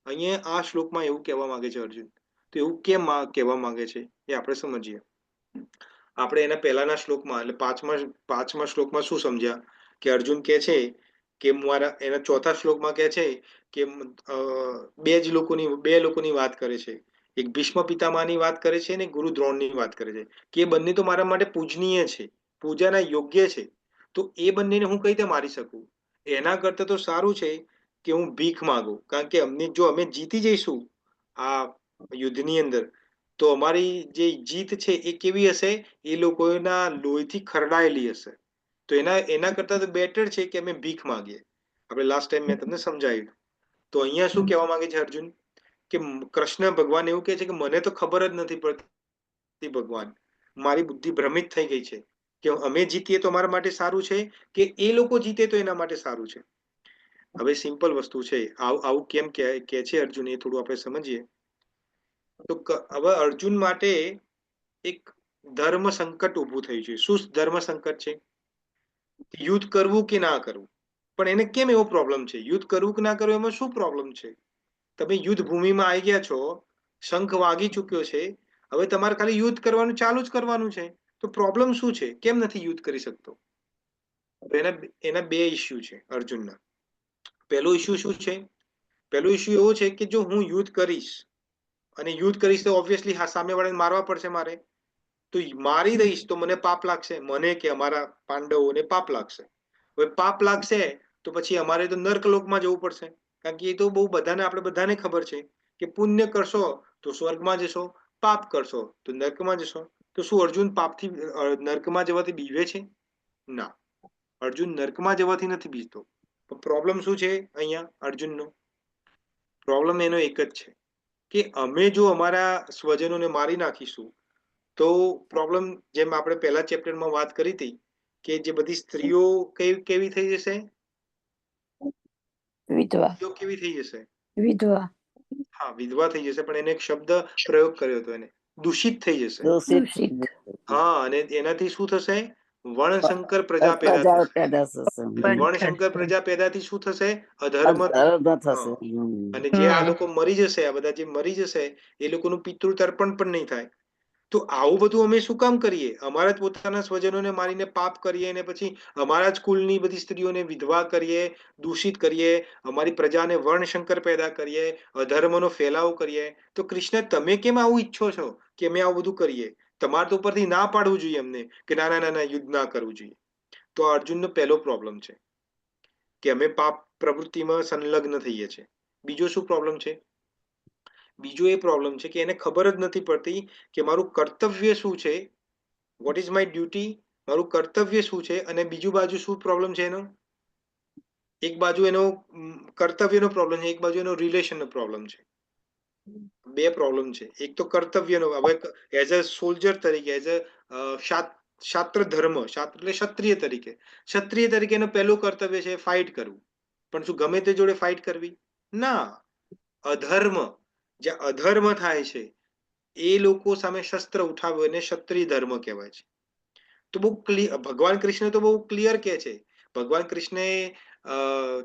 અહીંયા આ શ્લોકમાં એવું કહેવા માંગે છે અર્જુન. તો એવું કેમ કહેવા માંગે છે એ આપણે સમજીએ. આપણે એના પહેલાના શ્લોકમાં એટલે પાંચમા શ્લોકમાં શું સમજ્યા કે અર્જુન કહે છે કે એના ચોથા શ્લોકમાં કહે છે કે બે લોકોની વાત કરે છે. એક ભીષ્મ પિતામહની વાત કરે છે અને ગુરુ દ્રોણની વાત કરે છે કે એ બંને તો મારા માટે પૂજનીય છે, પૂજાના યોગ્ય છે. તો એ બંનેને હું કઈ રીતે મારી શકું? એના કરતા તો સારું છે કે હું ભીખ માંગુ. કારણ કે જો અમે જીતી જઈશું આ યુદ્ધની અંદર તો અમારી જે જીત છે એ કેવી હશે? એ લોકોના લોહીથી ખરડાયેલી હશે. તો એના કરતા તો બેટર છે કે અમે ભીખ માંગીએ. આપણે લાસ્ટ ટાઈમ મેં તમને સમજાવ્યું. તો અહીંયા શું કહેવા માંગે છે અર્જુન? કે કૃષ્ણ ભગવાન એવું કહે છે કે મને તો ખબર જ નથી પડતી ભગવાન, મારી બુદ્ધિ ભ્રમિત થઈ ગઈ છે કે અમે જીતીએ તો અમારા માટે સારું છે કે એ લોકો જીતે તો એના માટે સારું છે. હવે સિમ્પલ વસ્તુ છે. આવું કેમ કે છે અર્જુન, એ થોડું આપણે સમજીએ. તો હવે અર્જુન માટે એક ધર્મ સંકટ ઊભું થયું છે. શું ધર્મ સંકટ છે? યુદ્ધ કરવું કે ના કરવું. પણ એને કેમ એવો પ્રોબ્લેમ છે? યુદ્ધ કરવું કે ના કરવું એમાં શું પ્રોબ્લેમ છે? તમે યુદ્ધ ભૂમિમાં આવી ગયા છો, શંખ વાગી ચૂક્યો છે, હવે તમારે ખાલી યુદ્ધ કરવાનું ચાલુ જ કરવાનું છે. તો પ્રોબ્લેમ શું છે? કેમ નથી યુદ્ધ કરી શકતો? એના બે ઇસ્યુ છે અર્જુનના. પહેલો ઇસ્યુ શું છે? પહેલો ઇસ્યુ એવો છે કે જો હું યુદ્ધ કરીશ અને યુદ્ધ કરીશ તો ઓબ્વિયસલી સામેવાળાને મારવા પડશે મારે. તો મારી દઈશ તો મને પાપ લાગશે, મને કે અમારા પાંડવોને પાપ લાગશે. હવે પાપ લાગશે તો પછી અમારે તો નર્કલોકમાં જવું પડશે. કારણ કે એ તો બહુ આપણે બધાને ખબર છે કે પુણ્ય કરશો તો સ્વર્ગમાં જશો, પાપ કરશો તો નર્કમાં જશો. તો શું અર્જુન પાપથી નર્કમાં જવાથી બીવે છે? ના, અર્જુન નર્કમાં જવાથી નથી બીજતો. પ્રોબ્લેમ શું છે અહીંયા અર્જુનનો? પ્રોબ્લેમ એનો એક જ છે કે અમે જો અમારા સ્વજનોને મારી નાખીશું તો પ્રોબ્લેમ, જેમ આપણે પહેલા ચેપ્ટરમાં વાત કરી હતી કે જે બધી સ્ત્રીઓ કેવી થઈ જશે? વિધવા. સ્ત્રીઓ કેવી થઈ જશે? વિધવા. હા, વિધવા થઈ જશે. પણ એને એક શબ્દ પ્રયોગ કર્યો હતો એને, દૂષિત થઈ જશે. દૂષિત હા, અને એનાથી શું થશે? વર્ણશંકર પ્રજા પેદા પ્રજાઓ થશે. પેદા થશે. અને વર્ણશંકર પ્રજા પેદાથી શું થશે? અધર્મ. અધર્મ થશે. હા. અને જે આ લોકો મરી જશે, આ બધા જે મરી જશે, એ લોકોનું પિતૃ તર્પણ પણ નહીં થાય. તો આવું બધું અમે શું કામ કરીએ? અમારા જ પોતાના સ્વજનોને મારીને પાપ કરીએ, અને પછી અમારા જ કુળની બધી સ્ત્રીઓને વિધવા કરીએ, દૂષિત કરીએ, અમારી પ્રજાને વર્ણશંકર પેદા કરીએ, અધર્મનો ફેલાવો કરીએ. તો કૃષ્ણ, તમે કેમ આવું ઈચ્છો છો કે અમે આવું બધું કરીએ? તમારે તો ઉપરથી ના પાડવું જોઈએ અમને કે ના ના ના ના, યુદ્ધ ના કરવું જોઈએ. તો અર્જુનનો પહેલો પ્રોબ્લેમ છે કે અમે પાપ પ્રવૃત્તિમાં સંલગ્ન થઈએ છીએ. બીજો શું પ્રોબ્લેમ છે? બીજો એ પ્રોબ્લેમ છે કે એને ખબર જ નથી પડતી કે મારું કર્તવ્ય શું છે, વોટ ઇઝ માય ડ્યુટી, મારું કર્તવ્ય શું છે, અને બીજું બાજુ શું પ્રોબ્લેમ છે એનો? એક બાજુ એનો કર્તવ્યનો પ્રોબ્લેમ છે, એક બાજુ એનો રિલેશનનો પ્રોબ્લેમ છે. બે પ્રોબ્લેમ છે. એક તો કર્તવ્યનો, હવે એઝ અ સોલ્જર તરીકે, એઝ અ શાસ્ત્ર ધર્મ, શાસ્ત્ર એટલે ક્ષત્રિય તરીકે એનું પહેલું કર્તવ્ય છે ફાઇટ કરવું. પણ શું ગમે તે જોડે ફાઇટ કરવી? ના. અધર્મ, જ્યાં અધર્મ થાય છે એ લોકો સામે શસ્ત્ર ઉઠાવવું એને ક્ષત્રિય ધર્મ કહેવાય છે. તો બહુ ક્લિયર ભગવાન કૃષ્ણ તો બહુ ક્લિયર કહે છે. ભગવાન કૃષ્ણે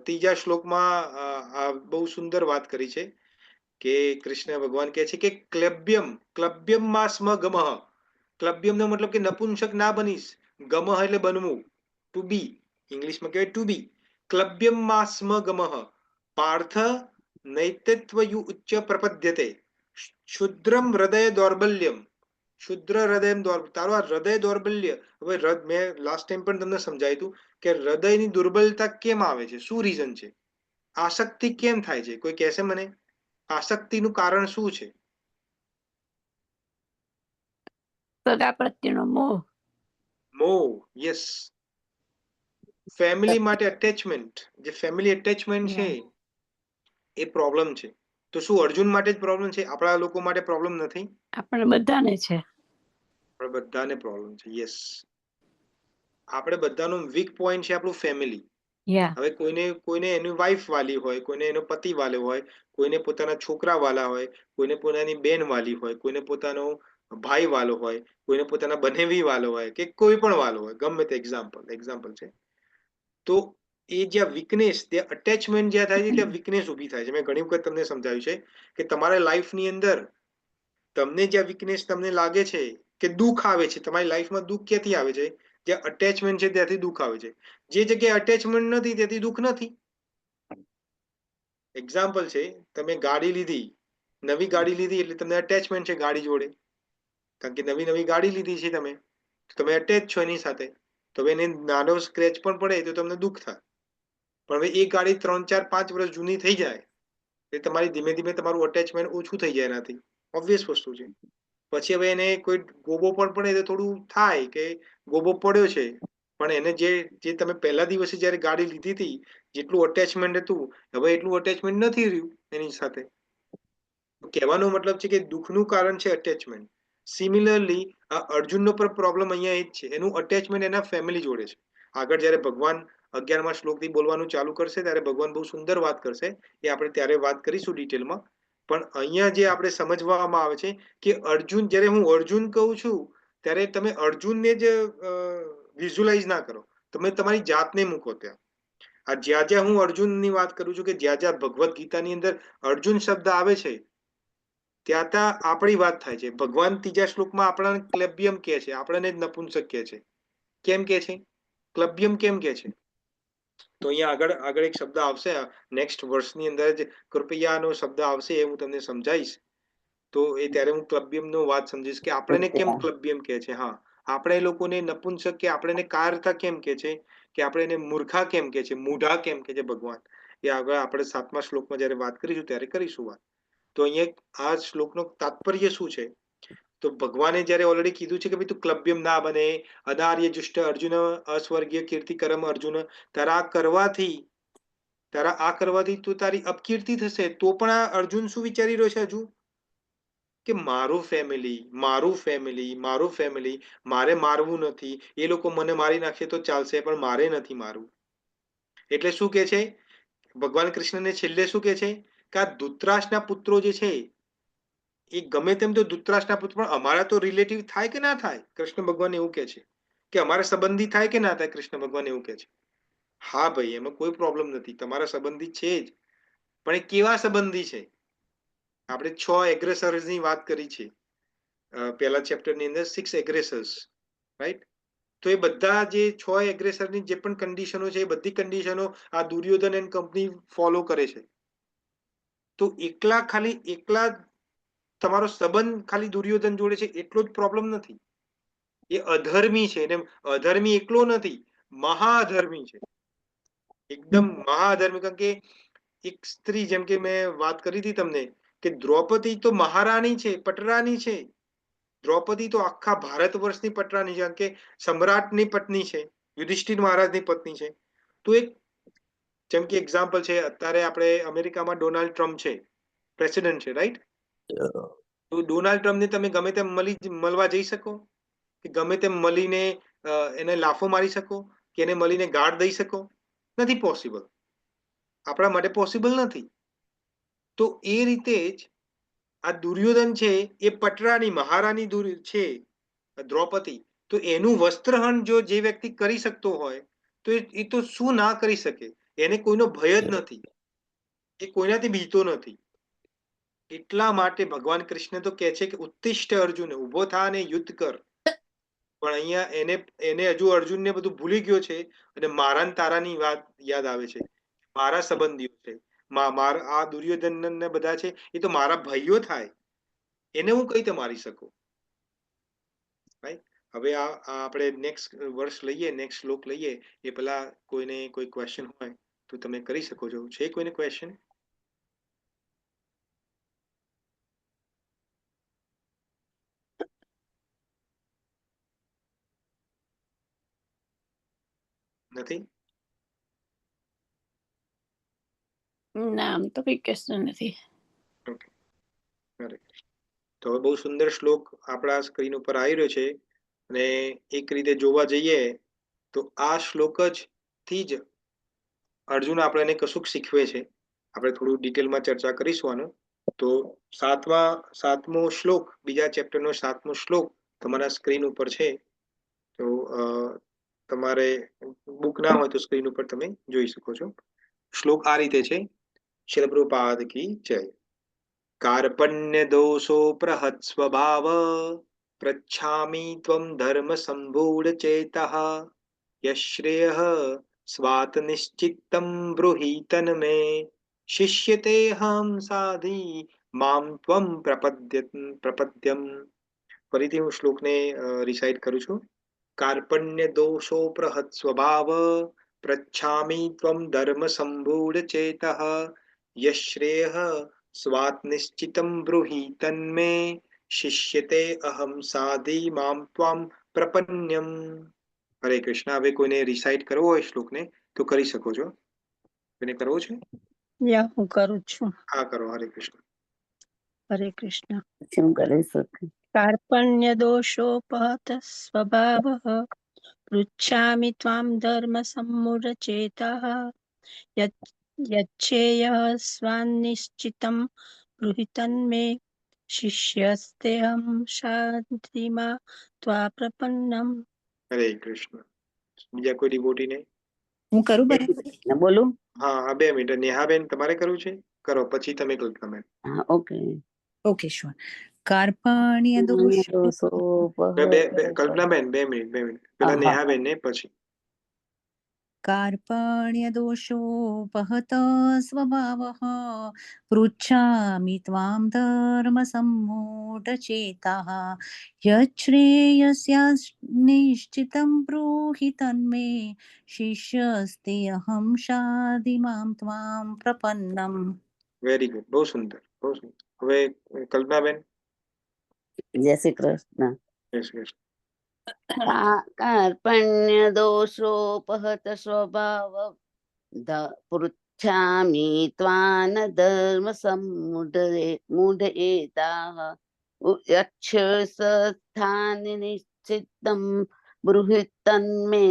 ત્રીજા શ્લોકમાં બહુ સુંદર વાત કરી છે કે કૃષ્ણ ભગવાન કહે છે કે ક્લબ્યમ માં સ્મ ગમઃ. ક્લબ્યમનો મતલબ કે નપુંસક ના બનીશ. ગમઃ એટલે બનવું, ટુ બી, ઇંગ્લિશમાં કહેવાય ટુ બી. ક્લબ્યમ માં સ્મ ગમઃ પાર્થ નૈતત્વયુ ઉચ્ચ પ્રપદ્યતે ક્ષુદ્રમ હૃદય દૌર્બલ્યમ. ક્ષુદ્ર હૃદય, તારું આ હૃદય દૌર્બલ્ય. હવે મેં લાસ્ટ ટાઈમ પણ તમને સમજાવ્યું હતું કે હૃદયની દુર્બલતા કેમ આવે છે, શું રીઝન છે, આસક્તિ કેમ થાય છે? કોઈ કહેશે મને આસક્તિનું કારણ શું છે? સગા પ્રત્યેનો મોહ. મોહ, યસ. ફેમિલી માટે એટેચમેન્ટ, જે ફેમિલી એટેચમેન્ટ છે એ પ્રોબ્લેમ છે. તો શું અર્જુન માટે જ પ્રોબ્લેમ છે? આપણા લોકો માટે પ્રોબ્લેમ નથી? આપણે બધાને છે. આપણે બધાને પ્રોબ્લેમ છે, યસ. આપણે બધાનું વીક પોઈન્ટ છે આપણું ફેમિલી. હવે કોઈને એની વાઈફ વાલી હોય, કોઈને એનો પતિ વાલો હોય, કોઈને પોતાના છોકરા વાલા હોય, કોઈને પોતાની બેન વાલી હોય, કોઈને પોતાનો ભાઈ વાલો હોય, કોઈને પોતાના બનેવી વાલો હોય, કે કોઈ પણ વાલો હોય, ગમે તે એક્ઝામ્પલ છે. તો એ જ્યાં વીકનેસ, ત્યાં અટેચમેન્ટ જ્યાં થાય છે ત્યાં વીકનેસ ઊભી થાય છે. મેં ઘણી વખત તમને સમજાવ્યું છે કે તમારા લાઈફની અંદર તમને જ્યાં વીકનેસ તમને લાગે છે કે દુઃખ આવે છે, તમારી લાઈફમાં દુઃખ ક્યાંથી આવે છે? જ્યાં અટેચમેન્ટ છે ત્યાંથી દુઃખ આવે છે. જે જગ્યાએ અટેચમેન્ટ નથી ત્યાંથી દુઃખ નથી. એક્ઝામ્પલ છે, તમે ગાડી લીધી, નવી ગાડી લીધી એટલે તમને અટેચમેન્ટ છે ગાડી જોડે, કારણ કે નવી નવી ગાડી લીધી છે તમે અટેચ છો એની સાથે. તો એને નાનો સ્ક્રેચ પણ પડે તો તમને દુઃખ થાય. પણ હવે એ ગાડી 3, 4, 5 વર્ષ જૂની થઈ જાય એટલે તમારી ધીમે ધીમે તમારું અટેચમેન્ટ ઓછું થઈ જાય એનાથી. ઓબ્વિયસ વસ્તુ છે. પછી હવે એને કોઈ ગોબો પણ પડે તો થોડું થાય કે ગોબો પડ્યો છે, પણ એને જે તમે પહેલા દિવસે જ્યારે ગાડી લીધી હતી જેટલું અટેચમેન્ટ હતું, હવે એટલું અટેચમેન્ટ નથી રહ્યું એની સાથે. કહેવાનો મતલબ છે કે દુઃખનું કારણ છે અટેચમેન્ટ. સિમિલરલી આ અર્જુનનો પણ પ્રોબ્લેમ અહીંયા એ જ છે, એનું અટેચમેન્ટ એના ફેમિલી જોડે છે. આગળ જ્યારે ભગવાન 11મા શ્લોકથી બોલવાનું ચાલુ કરશે ત્યારે ભગવાન બહુ સુંદર વાત કરશે, એ આપણે ત્યારે વાત કરીશું ડિટેલમાં. પણ અહીંયા જે આપણે સમજવામાં આવે છે કે અર્જુન, જ્યારે હું અર્જુન કહું છું ત્યારે તમે અર્જુનને જ વિઝ્યુલાઇઝ ના કરો, તમે તમારી જાતને મૂકો ત્યાં. આ જ્યાં જ્યાં હું અર્જુનની વાત કરું છું કે જ્યાં જ્યાં ભગવદ્ ગીતાની અંદર અર્જુન શબ્દ આવે છે ત્યાં ત્યાં આપણી વાત થાય છે. ભગવાન ત્રીજા શ્લોકમાં આપણને ક્લબ્યમ કહે છે, આપણને જ નપુંસક કહે છે. કેમ કહે છે? ક્લબ્યમ કેમ કહે છે? તો અહીંયા આગળ એક શબ્દ આવશે, નેક્સ્ટ વર્ષની અંદર જ કૃપયાનો શબ્દ આવશે, એ હું તમને સમજાવીશ. તો એ ત્યારે હું ક્લબ્યમનો વાત સમજીશ કે આપણને કેમ ક્લબ્યમ કહે છે. હા, આપણે લોકોને નપુંસક કે આપણને કાયરતા કેમ કહે છે, કે આપણે એને મૂર્ખા કેમ કહે છે, મૂઢા કેમ કહે છે ભગવાન, એ આગળ આપણે 7મા શ્લોકમાં જ્યારે વાત કરીશું ત્યારે કરીશું વાત. તો અહીંયા આ શ્લોકનો તાત્પર્ય શું છે? તો ભગવાને જ્યારે ઓલરેડી કીધું છે કે ભાઈ તું ક્લબ્યમ ના બને, અનાર્ય જુષ્ટ અર્જુન અસ્વર્ગીય કીર્તિકરમ અર્જુન, તારા આ કરવાથી તું તારી અપકીર્તિ થશે. તો પણ આ અર્જુન શું વિચારી રહ્યો છે હજુ? કે મારું ફેમિલી, મારે મારવું નથી. એ લોકો મને મારી નાખશે તો ચાલશે, પણ મારે નથી મારવું. એટલે શું કે છે ભગવાન કૃષ્ણને છેલ્લે શું કે છે કે આ ધૃતરાષ્ટ્રના પુત્રો જે છે એ ગમે તેમ તો ધૃતરાષ્ટ્રના પુત્ર પણ અમારા તો રિલેટિવ થાય કે ના થાય? કૃષ્ણ ભગવાન એવું કહે છે કે અમારા સંબંધી થાય કે ના થાય? કૃષ્ણ ભગવાન એવું કહે છે. હા ભાઈ, એમાં કોઈ પ્રોબ્લેમ નથી, તમારા સંબંધી છે જ, પણ એ કેવા સંબંધી છે? આપણે 6 એગ્રેસર્સ ની વાત કરી છે પહેલા ચેપ્ટરની અંદર, 6 એગ્રેસર્સ, રાઈટ? તો એ બધા જે 6 એગ્રેસરની જે પણ કન્ડિશનો છે એ બધી કન્ડિશનો આ દુર્યોધન એન્ડ કંપની ફોલો કરે છે. તો એકલા તમારો સંબંધ ખાલી દુર્યોધન જોડે છે એટલો જ પ્રોબ્લેમ નથી. એ અધર્મી છે, અને અધર્મી એકલો નથી, મહાધર્મી છે, એકદમ મહાધર્મી. કારણ કે એક સ્ત્રી, જેમ કે મેં વાત કરી હતી તમને, કે દ્રૌપદી તો મહારાણી છે, પટરાણી છે. દ્રૌપદી તો આખા ભારત વર્ષની પટરાણી છે, કારણ કે સમ્રાટની પત્ની છે, યુધિષ્ઠિર મહારાજની પત્ની છે. તો એક, જેમ કે એક્ઝામ્પલ છે, અત્યારે આપણે અમેરિકામાં ડોનાલ્ડ ટ્રમ્પ છે, પ્રેસિડેન્ટ છે, રાઈટ? તો ડોનાલ્ડ ટ્રમ્પને તમે ગમે તેમ મળવા જઈ શકો, કે ગમે તેમ મળીને એને લાફો મારી શકો, કે એને મળીને ગાળ દઈ શકો? નથી પોસિબલ, આપણા માટે પોસિબલ નથી. તો એ રીતે જ આ દુર્યોધન છે એ પટરાની મહારાની છે દ્રૌપદી, તો એનું વસ્ત્રહરણ જો જે વ્યક્તિ કરી શકતો હોય તો એ તો શું ના કરી શકે? એને કોઈનો ભય જ નથી, એ કોઈનાથી બીતો નથી. એટલા માટે ભગવાન કૃષ્ણ તો કહે છે કે ઉત્તિષ્ઠ અર્જુન, ઉભો થા અને યુદ્ધ કર. પણ અહીંયા એને હજુ અર્જુનને બધું ભૂલી ગયો છે, અને મારા ને તારાની વાત યાદ આવે છે. મારા સંબંધીઓ છે, આ દુર્યોધન ને બધા છે, એ તો મારા ભાઈઓ થાય, એને હું કઈ રીતે મારી શકું? રાઈટ? હવે આપણે નેક્સ્ટ વર્ષ લઈએ, નેક્સ્ટ શ્લોક લઈએ એ પેલા કોઈને કોઈ ક્વેશ્ચન હોય તો તમે કરી શકો છો. છે કોઈને ક્વેશ્ચન? નથી? ના, આમ તો કઈ કશું નથી. ઓકે, તો હવે બહુ સુંદર શ્લોક આપણા સ્ક્રીન ઉપર આવી રહ્યો છે, અને એક રીતે જોવા જઈએ તો આ શ્લોક થી જ અર્જુન આપણને કશુંક શીખવે છે. આપણે થોડું ડિટેલમાં ચર્ચા કરીશું આનું. તો સાતમો શ્લોક, બીજા ચેપ્ટરનો 7મો શ્લોક તમારા સ્ક્રીન ઉપર છે. તો તમારે બુક ના હોય તો સ્ક્રીન ઉપર તમે જોઈ શકો છો. શ્લોક આ રીતે છે. શિલ પ્રભુપાદ કી જય. કાર્પણ્ય દોષો પ્રહત સ્વભાવ, પૃચ્છામિ ત્વં ધર્મ સંભૂઢ ચેતઃ, યશ્રેયઃ સ્વાત નિશ્ચિત્તં બ્રૂહિ તન્મે, શિષ્યતેહં સાધી મામ ત્વં પ્રપદ્યમ. ફરીથી હું શ્લોકને રિસાઇટ કરું છું. કાર્પણ્ય દોષો પ્રહત સ્વભાવ, પૃચ્છામિ ત્વં ધર્મ સંભૂઢ ચેતઃ, યશ્રેયઃ સ્વાત નિશ્ચિતં બ્રૂહિ તન્મે, શિષ્યતે અહમ સાધી મામ ત્વામ પ્રપન્યમ. હરે કૃષ્ણ. હવે કોઈને રિસાઇટ કરવો હોય શ્લોકને તો કરી શકો છો. કોઈને કરવો છે? હું કરું છું. હા, કરો. હરે કૃષ્ણ. હરે કૃષ્ણ. શું કરી શકે? કાર્પણ્ય દોષોપહત સ્વભાવ, પૃચ્છામિ ત્વામ ધર્મ સંમૂઢચેતઃ, યચ્છેયઃ સ્વાનિશ્ચિતં બ્રૂહિ તન્મે, શિષ્યસ્તેહં શાન્તિમા ત્વા પ્રપન્નમ. હરે કૃષ્ણ. બીજા કોઈ ડિવોટીને? હું કરું બેન? બોલું? હા, 2 મિનિટ. નેહાબેન, તમારે કરવું છે? કરો, પછી તમે કલ્પનાબેન. હા, ઓકે. Okay, sure. કાર્પણ્ય દોષો કલ્પનાબેન 2 મિનિટ, 2 મિનિટ. પેલા નેહાબેન ને પછી. કાર્પણ્ય દોષોપહત સ્વભાવઃ, પૃચ્છામિ ત્વામ ધર્મ સંમૂઢચેતાઃ, યચ્છ્રેયસ્યાનિશ્ચિतं બ્રૂહિ તન્મે, શિષ્યસ્તેહં શાધિ મામ ત્વામ પ્રપન્નમ. Very good. બહુ સુંદર, બહુ સુંદર. હવે કલ્પનાબેન. જય શ્રી કૃષ્ણ. જય શ્રી કૃષ્ણ. કાર્પણ્ય દોષોપહત સ્વભાવ, પૃચ્છામિ ત્વાન ધર્મ મૂઢએતાઃ, યક્ષસ્થાનિ નિશ્ચિતં બ્રૂહિ તન્મે,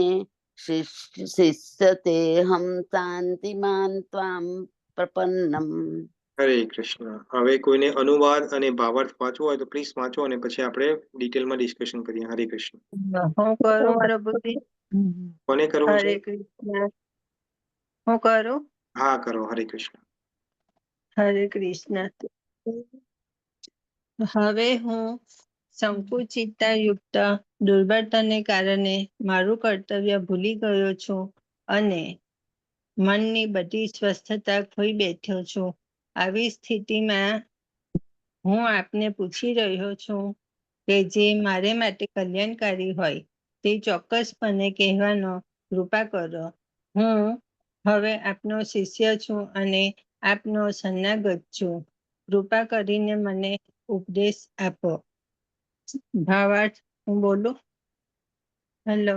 શિષ્યતેહં શાન્તિમાન ત્વામ પ્રપન્નમ. હરે કૃષ્ણ. હવે કોઈને અનુવાદ અને ભાવાર્થ વાંચવો હોય તો પ્લીઝ વાંચો અને પછી આપણે ડિટેલમાં ડિસ્કશન કરીએ. હરે કૃષ્ણ. હું કરું પ્રભુજી? કોને કરવું છે? હરે કૃષ્ણ. હું કરું? હા કરો. હરે કૃષ્ણ. હરે કૃષ્ણ. હવે હું સંકુચિતતા યુક્ત દુર્બળતાને કારણે મારું કર્તવ્ય ભૂલી ગયો છું અને મનની બધી સ્વસ્થતા ખોઈ બેઠો છું. આવી સ્થિતિમાં હું આપને પૂછી રહ્યો છું કે જે મારે માટે કલ્યાણકારી હોય તે ચોક્કસપણે કહેવાનો કૃપા કરો. હું હવે આપનો શિષ્ય છું અને આપનો શરણાગત છું. કૃપા કરીને મને ઉપદેશ આપો. ભાવાર્થ હું બોલું? હેલો.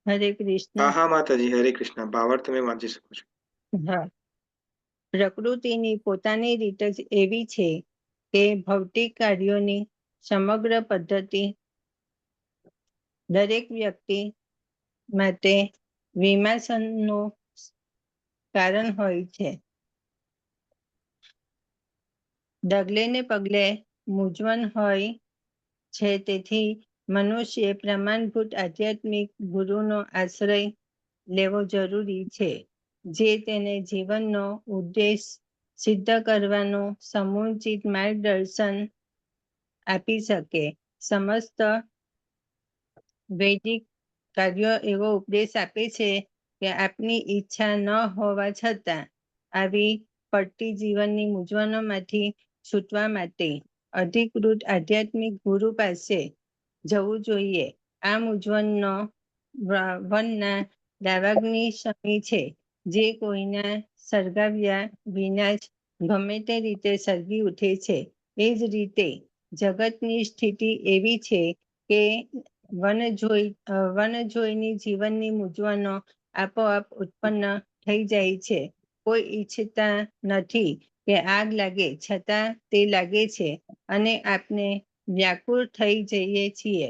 હરે કૃષ્ણ. હા હા માતાજી. હરે કૃષ્ણ. ભાવાર્થ તમે વાંચી શકો છો. હા. પ્રકૃતિની પોતાની રીત જ એવી છે કે ભૌતિક કાર્યોની સમગ્ર પદ્ધતિ દરેક વ્યક્તિ માટે વિમાસનનું કારણ હોય છે. ડગલે ને પગલે મૂંઝવણ હોય છે. તેથી મનુષ્ય પ્રમાણભૂત આધ્યાત્મિક ગુરુનો આશ્રય લેવો જરૂરી છે, જે તેને જીવનનો ઉદ્દેશ સિદ્ધ કરવાનું સમુચિત માર્ગદર્શન આપી શકે. સમસ્ત વૈદિક કાર્યો એવો ઉપદેશ આપે છે કે આપની ઈચ્છા ન હોવા છતાં આવી પડતી જીવનની મૂંઝવણોમાંથી છૂટવા માટે અધિકૃત આધ્યાત્મિક ગુરુ પાસે જવું જોઈએ. આ મૂંઝવણનો વનના દાવાગ્નિ સમી છે, જે કોઈના સળગાવ્યા વિના જ ગમે તે રીતે સળગી ઉઠે છે. એ જ રીતે જગતની સ્થિતિ એવી છે કે વનજોઈની જીવનની મૂંઝવણો આપોઆપ ઉત્પન્ન થઈ જાય છે. કોઈ ઈચ્છતા નથી કે આગ લાગે, છતાં તે લાગે છે અને આપણે વ્યાકુળ થઈ જઈએ છીએ.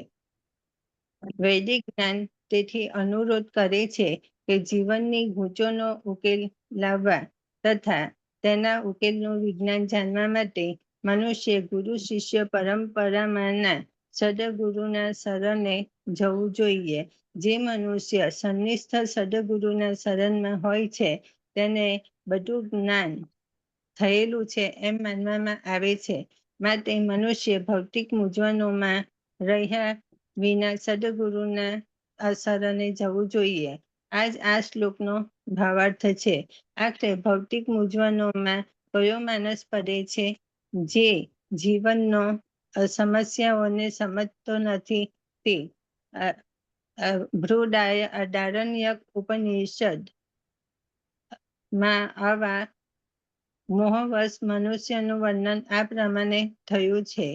વૈદિક જ્ઞાન તેથી અનુરોધ કરે છે કે જીવનની ગૂંચોનો ઉકેલ લાવવા તથા તેના ઉકેલનું વિજ્ઞાન જાણવા માટે મનુષ્ય ગુરુ શિષ્ય પરંપરામાંના સદગુરુના શરણે જવું જોઈએ. જે મનુષ્ય સન્નિષ્ઠ સદગુરુના શરણમાં હોય છે તેને બધું જ્ઞાન થયેલું છે એમ માનવામાં આવે છે. માટે મનુષ્ય ભૌતિક મૂંઝવણોમાં રહ્યા વિના સદગુરુના શરણે જવું જોઈએ. આ શ્લોકનો ભાવાર્થ છે. આખરે ભૌતિક મૂંઝવણોમાં કયો માણસ પડે છે? જે જીવનનો સમસ્યાઓને સમજતો નથી તે. બૃહદારણ્યક ઉપનિષદ માં આવા મોહવશ મનુષ્યનું વર્ણન આ પ્રમાણે થયું છે.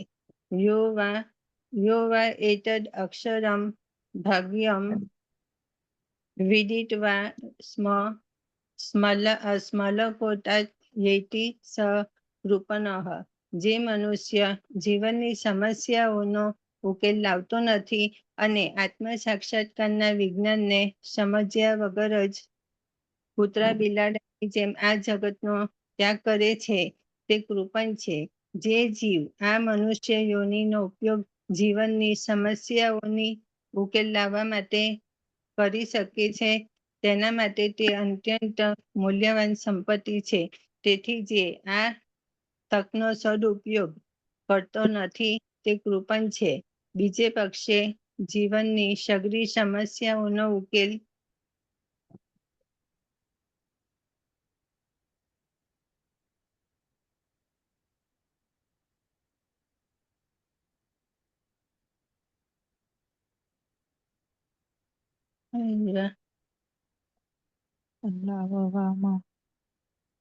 યો વા એતદ અક્ષરમ ભાગ્યમ વિદિત્વા સ્મલકોટાત યેતિ સ કૃપનઃ. જે મનુષ્ય જીવનની સમસ્યાઓનો ઉકેલ લાવતો નથી અને આત્મ સાક્ષાત્કારના વિજ્ઞાનને સમજ્યા વગર જ કૂતરા બિલાડાની જેમ આ જગતનો ત્યાગ કરે છે તે કૃપણ છે. જે જીવ આ મનુષ્ય યોનિનો ઉપયોગ જીવનની સમસ્યાઓની ઉકેલ લાવવા માટે કરી શકે છે તેના માટે તે અત્યંત મૂલ્યવાન સંપત્તિ છે. તેથી જે આ તકનો સદુપયોગ કરતો નથી તે કૃપણ છે. બીજે પક્ષે જીવનની સઘળી સમસ્યાઓનો ઉકેલ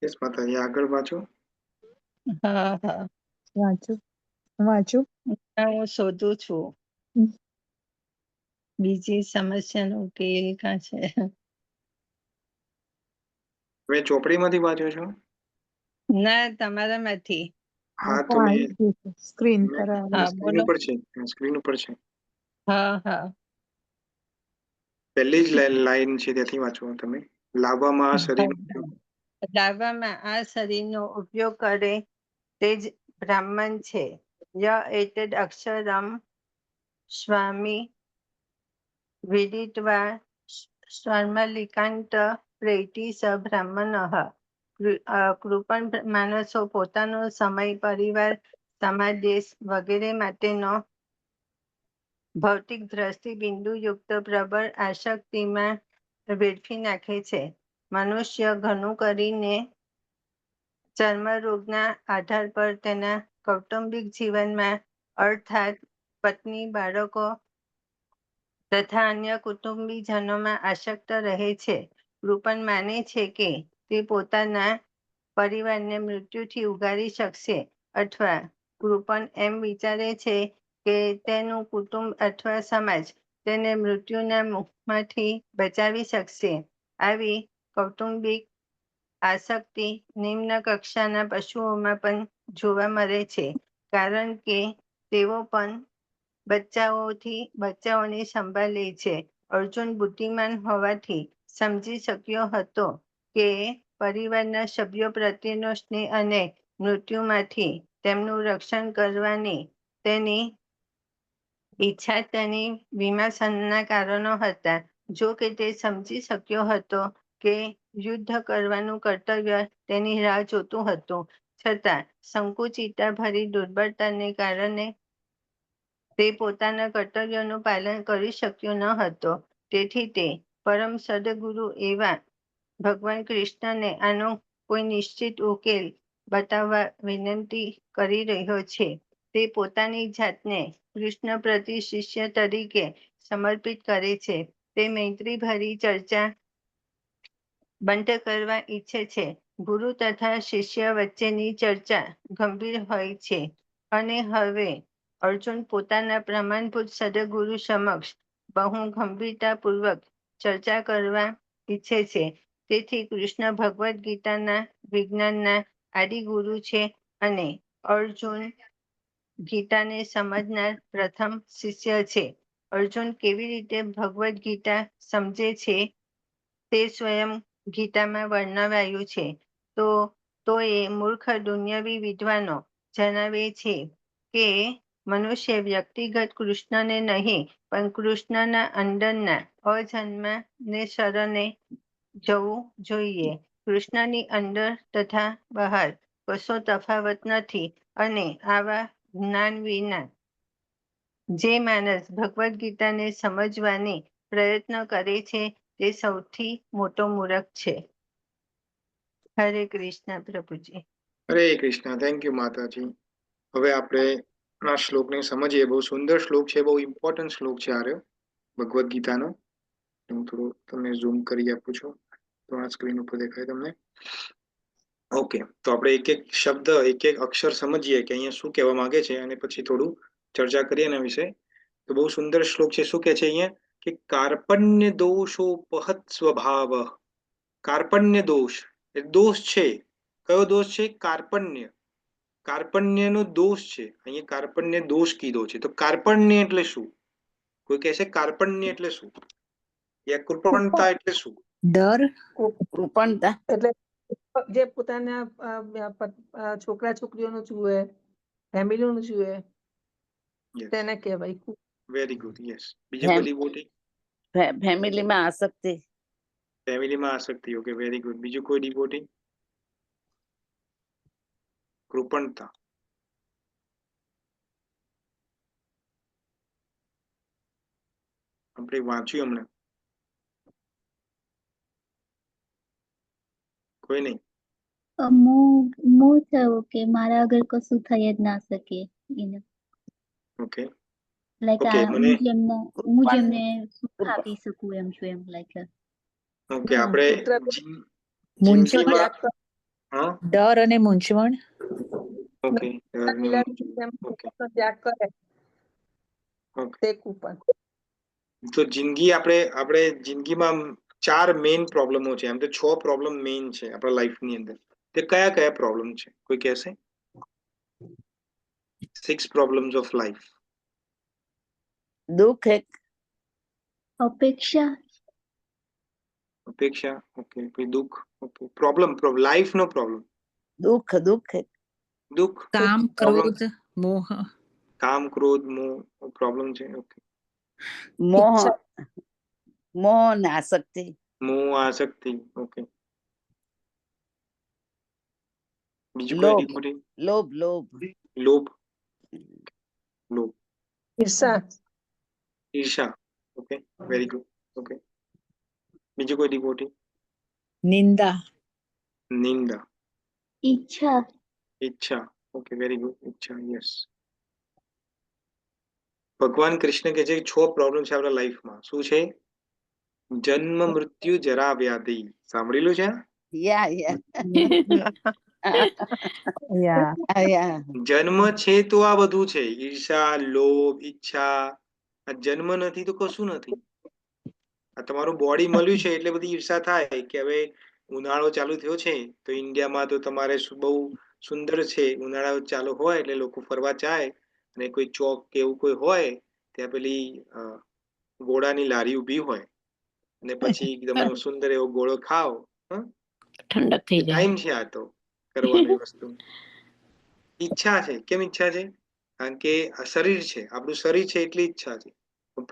યસ માતાજી. આગળ વાંચો. હા. વાંચું. હું શોધું છું બીજી સમસ્યાનો ઉકેલ કાં છે. તમે ચોપડીમાંથી વાંચો છો? ના, તમારામાંથી. હા તો મેં સ્ક્રીન પર હા, સ્ક્રીન બોલો. ઉપર છે. સ્ક્રીન ઉપર છે. હા. પહેલી જ લાઈન છે ત્યાંથી વાંચો તમે. લાવવામાં શરીર લાવવામાં આ શરીરનો ઉપયોગ કરે તે જ બ્રાહ્મણ છે. ય એતદ અક્ષરમ સ્વામી વિદિત્વા સ્વર્મલિકાંત પ્રેતિ સ બ્રાહ્મણઃ. કૃપણ માણસો પોતાનો સમય, પરિવાર, સમાજ, દેશ વગેરે માટેનો ભૌતિક દ્રષ્ટિ બિંદુયુક્ત પ્રબળ આસક્તિમાં વેડફી નાખે છે. મનુષ્ય ઘણું કરીને ચર્મરોગના આધાર પર તેના કૌટુંબિક જીવનમાં અર્થાત પત્ની, બાળકો તથા અન્ય કુટુંબીજનોમાં આસક્ત રહે છે. કૃપણ માને છે કે તે પોતાના પરિવારને મૃત્યુથી ઉગારી શકશે, અથવા કૃપણ એમ વિચારે છે કે તેનું કુટુંબ અથવા સમાજ તેને મૃત્યુના મુખમાંથી બચાવી શકશે. આવી કૌટુંબિક આસક્તિ નિમ્ન કક્ષાના પશુઓમાં પણ જોવા મળે છે, કારણ કે તેઓ પણ બચ્ચાઓની સંભાળ લે છે. અર્જુન બુદ્ધિમાન હોવાથી સમજી શક્યો હતો કે પરિવારના સભ્યો પ્રત્યેનો સ્નેહ અને મૃત્યુમાંથી તેમનું રક્ષણ કરવાની તેની ઈચ્છા તેની વિમર્શનના કારણો હતા. જો કે તે સમજી શક્યો હતો કે યુદ્ધ કરવાનું કર્તવ્ય તેની રાહ જોતું હતું, છતાં સંકુચિતાભરી દુર્બળતાને કારણે તે પોતાના કર્તવ્યોનું પાલન કરી શક્યો ન હતો. તેથી તે પરમ સદગુરુ એવા ભગવાન કૃષ્ણને આનો કોઈ નિશ્ચિત ઉકેલ બતાવવા વિનંતી કરી રહ્યો છે. તે પોતાની જાતને કૃષ્ણ પ્રતિ શિષ્ય તરીકે સમર્પિત કરે છે. તે મૈત્રીભરી ચર્ચા બંધ કરવા ઈચ્છે છે. ગુરુ તથા શિષ્ય વચ્ચેની ચર્ચા ગંભીર હોય છે, અને હવે અર્જુન પોતાના પ્રમાણભૂત સદગુરુ સમક્ષ બહુ ગંભીરતાપૂર્વક ચર્ચા કરવા ઈચ્છે છે. તેથી કૃષ્ણ ભગવદ્ ગીતાના વિજ્ઞાનના આદિગુરુ છે, અને અર્જુન ગીતાને સમજનાર પ્રથમ શિષ્ય છે. અર્જુન કેવી રીતે ભગવદ્ ગીતા સમજે છે તે સ્વયં ગીતામાં વર્ણવાયું છે. તો એ મૂર્ખ દુન્યવી વિદ્વાનો જણાવે છે કે મનુષ્ય વ્યક્તિગત કૃષ્ણને નહીં, પણ કૃષ્ણના અંદરના અજન્માને શરણે જવું જોઈએ. કૃષ્ણની અંદર તથા બહાર કશો તફાવત નથી, અને આવા જ્ઞાન વિના જે માણસ ભગવદ્ ગીતાને સમજવાની પ્રયત્ન કરે છે તે સૌથી મોટો મૂર્ખ છે. હરે કૃષ્ણ પ્રભુજી. હરે કૃષ્ણ. થેન્ક યુ માતાજી. હવે આપણે આ શ્લોકને સમજીએ. બહુ સુંદર શ્લોક છે, બહુ ઇમ્પોર્ટન્ટ શ્લોક છે આ રહ્યો ભગવદ્ ગીતાનો. હું થોડું તમને ઝૂમ કરી આપું છું તો આ સ્ક્રીન ઉપર દેખાય તમને. ઓકે, તો આપણે એક એક શબ્દ, એક એક અક્ષર સમજીએ કે અહીંયા શું કહેવા માંગે છે, અને પછી થોડું ચર્ચા કરીએ એના વિશે. તો બહુ સુંદર શ્લોક છે. શું કહે છે અહીંયા કે કાર્પણ્ય દોષોપહત સ્વભાવ. કાર્પણ્ય દોષ એ દોષ છે. કયો દોષ છે? કાર્પણ્ય. કાર્પણ્યનો દોષ છે. અહીંયા કાર્પણ્ય દોષ કીધો છે. તો કાર્પણ્ય એટલે શું? કોઈ કહે છે કાર્પણ્ય એટલે શું, યા કૃપણતા એટલે શું? ડર, કૃપણતા એટલે જે પોતાના છોકરા છોકરીઓનું જુએ, ફેમિલીનું જુએ, તેને કહેવાય. Very good. યસ. બીજું કોઈ ડિવોટી? ફેમિલીમાં આસક્તિ. ફેમિલીમાં આસક્તિ. Okay, very good. બીજું કોઈ ડિવોટી? કૃપણતા. આપણે વાંચ્યું હમણાં? કોઈ નહીં? મોહ થયો કે મારા આગળ કશું થઈ જ ના શકે એને. ઓકે લાઈક ઓકે, મને હું જેમને સુખ આપી શકું એમ છું, એમ લાઈક. ઓકે, આપણે મૂંઝવણ, જિંદગીમાં હા ડર અને મૂંઝવણ. ઓકે ઓકે ત્યાગ કરે ઓકે. તે કૃપણ. તો આપણે જિંદગીમાં 4 મેઇન પ્રોબ્લેમો છે. એમ તો 6 પ્રોબ્લેમ મેઇન છે આપણા લાઈફની અંદર. તે કયા કયા પ્રોબ્લેમ છે? કોઈ કહેશે? 6 પ્રોબ્લેમ્સ ઓફ લાઈફ. દુઃખ એક, અપેક્ષા, અપેક્ષા, ઓકે. પછી દુઃખ, ઓકે. પ્રોબ્લેમ, લાઈફ નો પ્રોબ્લેમ, દુઃખ દુઃખ દુઃખ, કામ, પ્રોબ્લેમ, ક્રોધ, મોહ, કામ, ક્રોધ, મોહ પ્રોબ્લેમ છે. ઓકે. મોહ મોહ ને આસક્તિ. મોહ, આસક્તિ, ઓકે. બીજું કોઈ લોભ ડિકોટી? લોભ લોભ લોભ, લોભ, ઈર્ષા, ઈર્ષા, ઓકે. Very good, okay. બીજું કોઈ ડિકોટી? નિંદા, નિંદા, ઈચ્છા, ઈચ્છા, ઓકે. વેરી ગુડ, ઈચ્છા, યસ. ભગવાન કૃષ્ણ કે છે 6 પ્રોબ્લેમ છે આપણા લાઈફમાં. શું છે? જન્મ, મૃત્યુ, જરા, વ્યાધિ. સાંભળેલું છે? યા યા જન્મ છે તો આ બધું છે. ઈર્ષા, લોભ, ઈચ્છા. આ જન્મ નથી તો કશું નથી. આ તમારું બોડી મળ્યું છે એટલે બધી ઈર્ષા થાય કે હવે ઉનાળો ચાલુ થયો છે તો ઇન્ડિયામાં તો તમારે બહુ સુંદર છે. ઉનાળો ચાલુ હોય એટલે લોકો ફરવા જાય અને કોઈ ચોક કે એવું કોઈ હોય ત્યાં પેલી ગોળાની લારી ઊભી હોય અને પછી તમે સુંદર એવો ગોળો ખાઓ. ઠંડક થઈ જાય. ટાઈમ છે આ તો કરવાની વસ્તુ. ઈચ્છા છે. કેમ ઈચ્છા છે? કારણ કે આ શરીર છે, આપણું શરીર છે એટલી ઈચ્છા છે.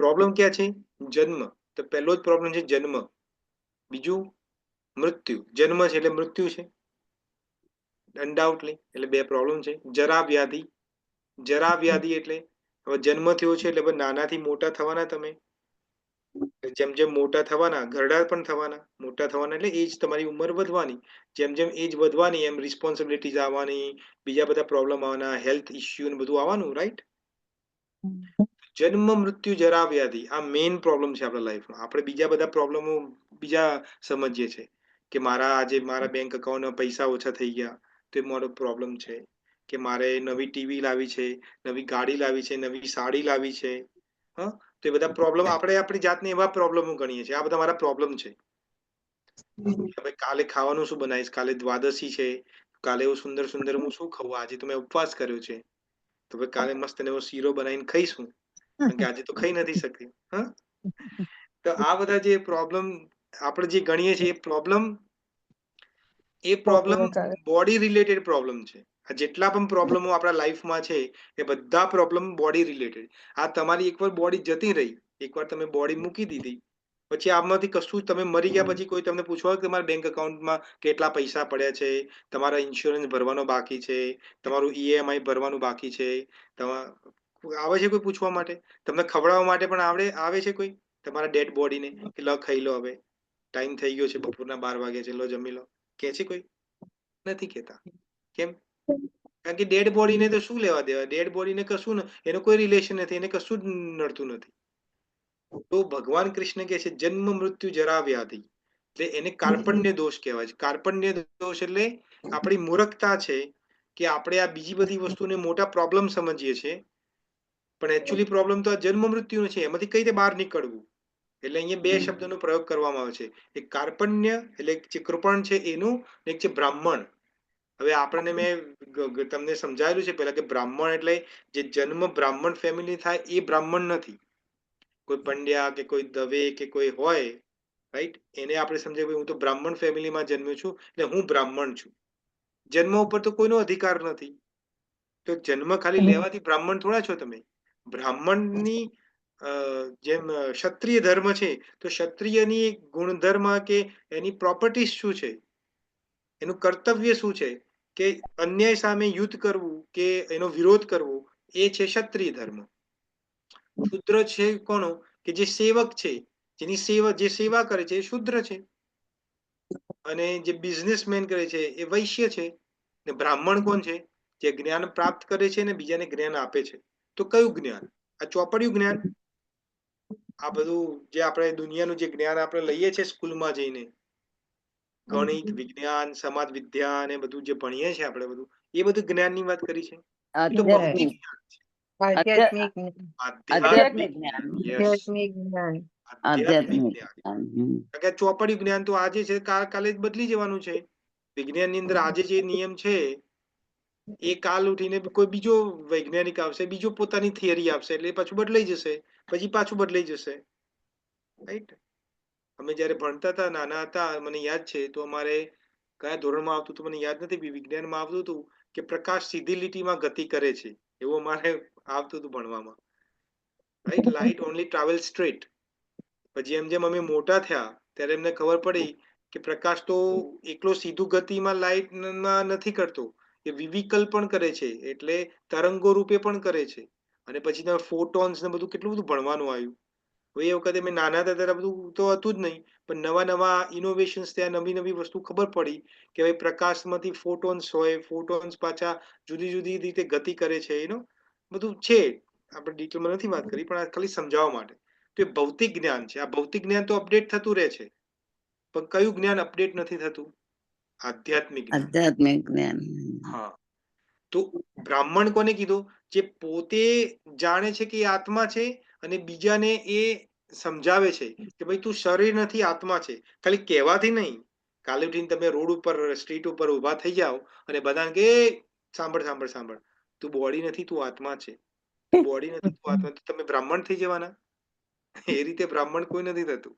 પ્રોબ્લેમ ક્યાં છે? જન્મ. તો પહેલો જ પ્રોબ્લેમ છે જન્મ. બીજું મૃત્યુ. જન્મ છે એટલે મૃત્યુ છે અનડાઉટલી, એટલે 2 પ્રોબ્લેમ છે. જરા, વ્યાધિ. જરા, વ્યાધિ એટલે હવે જન્મ થયો છે એટલે નાનાથી મોટા થવાના તમે. જેમ જેમ મોટા થવાના, ઘરડા પણ થવાના. મોટા થવાના એટલે એજ તમારી ઉંમર વધવાની. જેમ જેમ એજ વધવાની એમ રિસ્પોન્સિબિલિટીઝ આવવાની, બીજા બધા પ્રોબ્લેમ આવવાના, હેલ્થ ઇશ્યુ ને બધું આવવાનું, રાઈટ? જન્મ, મૃત્યુ, જરા, વ્યાધિ આ મેઇન પ્રોબ્લેમ છે આપણા લાઈફમાં. આપણે બીજા બધા પ્રોબ્લેમો બીજા સમજીએ છીએ કે આજે મારા બેંક એકાઉન્ટમાં પૈસા ઓછા થઈ ગયા તો એ મારો પ્રોબ્લેમ છે, કે મારે નવી ટીવી લાવી છે, નવી ગાડી લાવી છે, નવી સાડી લાવી છે. તો એ બધા પ્રોબ્લેમ આપણે આપણી જાતને એવા પ્રોબ્લેમો ગણીએ છીએ. આ બધા મારા પ્રોબ્લેમ છે. હવે કાલે ખાવાનું શું બનાવીશ? કાલે દ્વાદશી છે, કાલે એવું સુંદર સુંદર હું શું ખાવું? આજે તો મેં ઉપવાસ કર્યો છે તો હવે કાલે મસ્ત એવો શીરો બનાવીને ખાઈશું, કારણ કે આજે તો ખાઈ નથી શક્યું. તો આ બધા જે પ્રોબ્લેમ આપણે જે ગણીએ છીએ એ પ્રોબ્લેમ બોડી રિલેટેડ પ્રોબ્લેમ છે. આ જેટલા પણ પ્રોબ્લેમો આપણા લાઈફમાં છે એ બધા પ્રોબ્લેમ બોડી રિલેટેડ. આ તમારી એકવાર બોડી જતી રહી, એકવાર તમે બોડી મૂકી દીધી પછી આમાંથી કશું તમે મરી ગયા પછી કોઈ તમને પૂછવા કે તમારા બેંક એકાઉન્ટમાં કેટલા પૈસા પડ્યા છે, તમારા ઇન્સ્યોરન્સ ભરવાનો બાકી છે, તમારું ઈએમઆઈ ભરવાનું બાકી છે, આવે છે કોઈ પૂછવા માટે? તમને ખવડાવવા માટે પણ આવે છે કોઈ તમારા ડેડ બોડીને કે લો ખાઈ લો, હવે ટાઈમ થઈ ગયો છે, બપોરના 12 વાગ્યા છે, લો જમી લો? કે છે કોઈ? નથી કહેતા. કેમ? કારણ કે ડેડ બોડીને તો શું લેવા દેવા? ડેડ બોડીને કશું એનો કોઈ રિલેશન નથી, એને કશું જ નડતું નથી. તો ભગવાન કૃષ્ણ કહે છે જન્મ, મૃત્યુ, જરા, વ્યાધિ. એટલે એને કાર્પણ્ય દોષ કહેવાય છે. કાર્પણ્ય દોષ એટલે આપણી મૂર્ખતા છે કે આપણે આ બીજી બધી વસ્તુને મોટા પ્રોબ્લેમ સમજીએ છીએ, પણ એકચ્યુઅલી પ્રોબ્લેમ તો આ જન્મ મૃત્યુનો છે. એમાંથી કઈ રીતે બહાર નીકળવું? એટલે અહીંયા 2 શબ્દનો પ્રયોગ કરવામાં આવે છે. એક કાર્પણ્ય એટલે જે કૃપણ છે એનું, એક છે બ્રાહ્મણ. હવે આપણને મેં તમને સમજાવેલું છે પહેલા કે બ્રાહ્મણ એટલે જે જન્મ બ્રાહ્મણ ફેમિલી થાય એ બ્રાહ્મણ નથી. કોઈ પંડ્યા કે કોઈ દવે કે કોઈ હોય, રાઈટ, એને આપણે સમજાય હું તો બ્રાહ્મણ ફેમિલીમાં જન્મ્યો છું એટલે હું બ્રાહ્મણ છું. જન્મ ઉપર તો કોઈનો અધિકાર નથી. તો જન્મ ખાલી લેવાથી બ્રાહ્મણ થોડા છો તમે. બ્રાહ્મણની જેમ ક્ષત્રિય ધર્મ છે તો ક્ષત્રિયની ગુણધર્મ કે એની પ્રોપર્ટીઝ શું છે, એનું કર્તવ્ય શું છે કે અન્યાય સામે યુદ્ધ કરવું કે એનો વિરોધ કરવો, એ છે ક્ષત્રિય ધર્મ. શુદ્ર છે કોનો? કે જે સેવક છે, જે સેવા કરે છે એ શુદ્ર છે, અને જે બિઝનેસમેન કરે છે એ વૈશ્ય છે. ને બ્રાહ્મણ કોણ છે? જે જ્ઞાન પ્રાપ્ત કરે છે ને બીજાને જ્ઞાન આપે છે. તો કયું જ્ઞાન? આ ચોપડિયું જ્ઞાન? આ બધું જે આપણે દુનિયાનું જે જ્ઞાન આપણે લઈએ છીએ સ્કૂલમાં જઈને, ગણિત, વિજ્ઞાન, સમાજ વિદ્યા અને બધું જે ભણીએ છીએ આપણે બધું, એ બધું જ્ઞાનની વાત કરી છે. એ તો ભૌતિક જ્ઞાન છે. આધ્યાત્મિક આધ્યાત્મિક જ્ઞાન. યસ, આધ્યાત્મિક જ્ઞાન. આધ્યાત્મિક આધ્યાત્મિક જ્ઞાન. જ્ઞાન. કારણ કે ચોપડી જ્ઞાન તો આજે છે, કાલે જ બદલી જવાનું છે. વિજ્ઞાનની અંદર આજે જે નિયમ છે એ કાલ ઉઠીને કોઈ બીજો વૈજ્ઞાનિક આવશે, બીજો પોતાની થિયરી આપશે, એટલે પાછું બદલાઈ જશે, પછી પાછું બદલાઈ જશે, રાઈટ? અમે જ્યારે ભણતા હતા, નાના હતા, મને યાદ છે, તો અમારે કયા ધોરણમાં આવતું હતું મને યાદ નથી, વિજ્ઞાનમાં આવતું હતું કે પ્રકાશ સીધી લીટીમાં ગતિ કરે છે, એવું અમારે આવતું હતું ભણવામાં, right? Light only travel straight. પછી જેમ જેમ અમે મોટા થયા ત્યારે અમને ખબર પડી કે પ્રકાશ તો એકલો સીધું ગતિમાં લાઇટમાં નથી કરતો, એ વિવિકલ પણ કરે છે, એટલે તરંગો રૂપે પણ કરે છે. અને પછી તમે ફોટોન્સ ને બધું કેટલું બધું ભણવાનું આવ્યું. હવે એ વખતે મેં નાના હતા ત્યારે બધું તો હતું જ નહીં, પણ નવા નવા ઇનોવેશન્સ થયા, નવી નવી વસ્તુ ખબર પડી કે ભાઈ પ્રકાશમાંથી ફોટોન્સ હોય, ફોટોન્સ પાછા જુદી જુદી રીતે ગતિ કરે છે, એનો બધું છે. આપણે ડિટેલમાં નથી વાત કરી, પણ આ ખાલી સમજાવવા માટે. તો એ ભૌતિક જ્ઞાન છે. આ ભૌતિક જ્ઞાન તો અપડેટ થતું રહે છે, પણ કયું જ્ઞાન અપડેટ નથી થતું? આધ્યાત્મિક જ્ઞાન. આધ્યાત્મિક જ્ઞાન. હા, તો બ્રાહ્મણ કોને કીધો? જે પોતે જાણે છે કે એ આત્મા છે અને બીજાને એ સમજાવે છે કે ભાઈ તું શરીર નથી, આત્મા છે. ખાલી કહેવાથી નહીં. કાલે ઉઠીને તમે રોડ ઉપર, સ્ટ્રીટ ઉપર ઊભા થઈ જાઓ અને બધાને કે સાંભળ સાંભળ સાંભળ, તું બોડી નથી, તું આત્મા છે. તું બોડી નથી, તું આત્મા, તો તમે બ્રાહ્મણ થઈ જવાના? એ રીતે બ્રાહ્મણ કોઈ નથી થતું.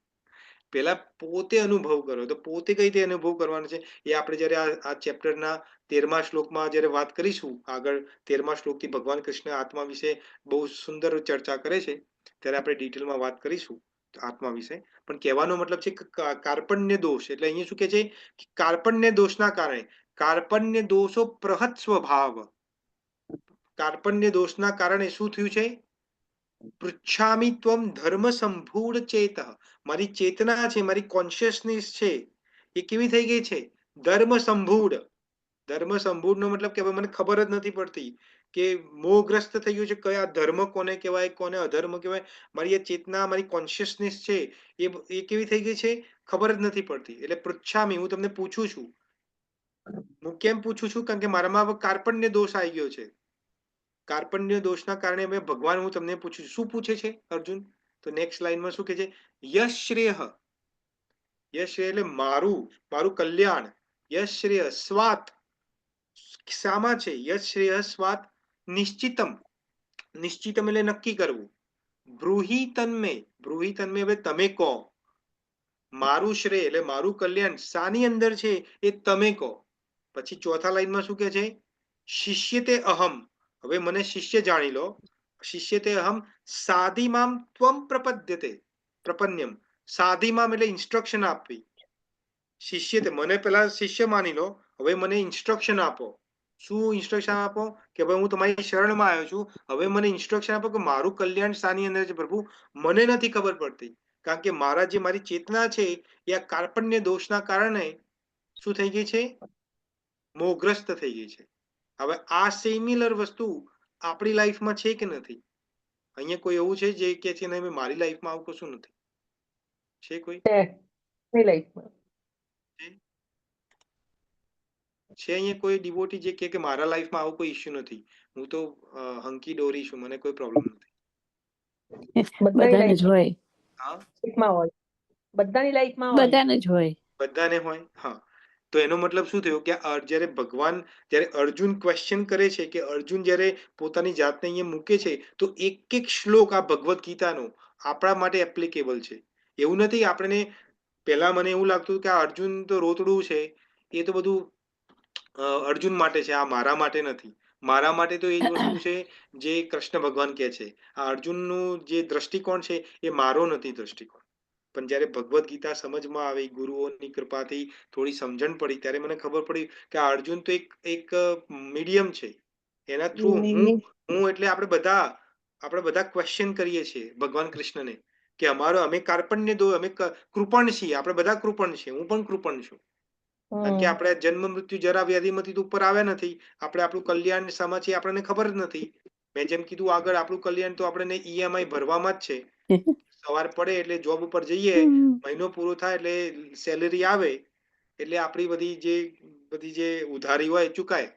પહેલા પોતે અનુભવ કરો. તો પોતે કઈ રીતે અનુભવ કરવાનો છે એ આપણે જ્યારે આ ચેપ્ટરના 13મા શ્લોકમાં જ્યારે વાત કરીશું, આગળ 13મા શ્લોકથી ભગવાન કૃષ્ણ આત્મા વિશે બહુ સુંદર ચર્ચા કરે છે, ત્યારે આપણે ડિટેલમાં વાત કરીશું આત્મા વિશે. પણ કહેવાનો મતલબ છે કે કાર્પણ્ય દોષ, એટલે અહીંયા શું કહે છે કે કાર્પણ્ય દોષના કારણે, કાર્પણ્ય દોષો પ્રહત સ્વભાવ, કાર્પણ્ય દોષના કારણે શું થયું છે? પૃચ્છામિ ત્વમ ધર્મ સંભૂઢ ચેતઃ, મારી ચેતના છે, મારી કોન્શિયસનેસ છે, એ કેવી થઈ ગઈ છે? ધર્મ સંભૂઢ. ધર્મ સંભૂઢ નો મતલબ કે હવે મને ખબર જ નથી પડતી કે મોહગ્રસ્ત થઈ ગયું છે, કયા ધર્મ કોને કહેવાય, કોને અધર્મ કહેવાય. મારી એ ચેતના, મારી કોન્શિયસનેસ છે, એ કેવી થઈ ગઈ છે? ખબર જ નથી પડતી. એટલે પૃચ્છામિ, હું તમને પૂછું છું. હું કેમ પૂછું છું? કારણ કે મારામાં હવે કાર્પણ્ય દોષ આવી ગયો છે. કાર્પણ્ય દોષના કારણે મેં ભગવાન, હું તમને પૂછું છું. શું પૂછે છે અર્જુન? તો નેક્સ્ટ લાઈનમાં શું કહે છે? યશ શ્રેય, યશ શ્રેય એટલે મારું, મારું કલ્યાણ. યશ શ્રેય સ્વાત, શામાં છે? યશ શ્રેય સ્વાત નિશ્ચિતમ, નિશ્ચિતમ એટલે નક્કી કરવું. બ્રૂહી તન્મે, બ્રૂહી તન્મે એટલે તમે કહો. મારું શ્રેય એટલે મારું કલ્યાણ શાની અંદર છે એ તમે કહો. પછી ચોથા લાઈનમાં શું કહે છે? શિષ્યતે અહમ, હવે મને શિષ્ય જાણી લો. શિષ્યતે અહમ સાધિમામ ત્વમ પ્રપદ્યતે, પ્રપન્યમ. સાધિમામ એટલે ઇન્સ્ટ્રક્શન આપવી. શિષ્યતે, મને પેલા શિષ્ય માની લો, હવે મને ઇન્સ્ટ્રક્શન આપો. શું ઇન્સ્ટ્રક્શન આપો? કે ભાઈ હું તમારી શરણમાં આવ્યો છું, હવે મને ઇન્સ્ટ્રક્શન આપો કે મારું કલ્યાણ શાની અંદર છે પ્રભુ, મને નથી ખબર પડતી. કારણ કે મારી ચેતના છે એ આ કાર્પણ્ય દોષના કારણે શું થઈ ગઈ છે? મોહગ્રસ્ત થઈ ગઈ છે. હવે આ સિમિલર વસ્તુ આપણી લાઈફમાં છે કે નથી? અહીંયા કોઈ એવું છે જે કે છે નહીં, મારી લાઈફમાં આવું કશું નથી? છે કોઈ? છે લાઈફમાં. છે અહીંયા કોઈ ડિવોટી જે કે મારા લાઈફમાં આવો કોઈ ઇશ્યુ નથી, હું તો હંકી ડોરી છું, મને કોઈ પ્રોબ્લેમ નથી? બધાને જ હોય, હા, લાઈફમાં હોય, બધાની લાઈફમાં હોય. બધાને જ હોય. બધાને હોય. હા, તો એનો મતલબ શું થયો કે જ્યારે ભગવાન, જ્યારે અર્જુન ક્વેશ્ચન કરે છે, કે અર્જુન જ્યારે પોતાની જાતને અહીંયા મૂકે છે, તો એક એક શ્લોક આ ભગવદ્ ગીતાનો આપણા માટે એપ્લિકેબલ છે. એવું નથી આપણને, પહેલા મને એવું લાગતું કે આ અર્જુન તો રોતડું છે, એ તો બધું અર્જુન માટે છે, આ મારા માટે નથી. મારા માટે તો એ જ વસ્તુ છે જે કૃષ્ણ ભગવાન કહે છે. આ અર્જુનનું જે દ્રષ્ટિકોણ છે એ મારો નથી દ્રષ્ટિકોણ. પણ જ્યારે ભગવદ્ ગીતા સમજમાં આવી, ગુરુઓની કૃપાથી થોડી સમજણ પડી, ત્યારે મને ખબર પડી કે આ અર્જુન તો એક મીડિયમ છે. એના થ્રુ હું એટલે આપણે બધા ક્વેશ્ચન કરીએ છીએ ભગવાન કૃષ્ણને કે અમે કાર્પણ્ય અમે કૃપણ છીએ, આપણે બધા કૃપણ છીએ, હું પણ કૃપણ છું. કારણ કે આપણે જન્મ મૃત્યુ જરા વ્યાધિમાંથી તો ઉપર આવ્યા નથી. આપણે આપણું કલ્યાણ શામાં છે આપણને ખબર જ નથી. મેં જેમ કીધું આગળ, આપણું કલ્યાણ તો આપણને ઈએમઆઈ ભરવામાં જ છે. સવાર પડે એટલે જોબ ઉપર જઈએ, મહિનો પૂરો થાય એટલે સેલેરી આવે, એટલે આપણી બધી જે ઉધારી હોય ચુકાય.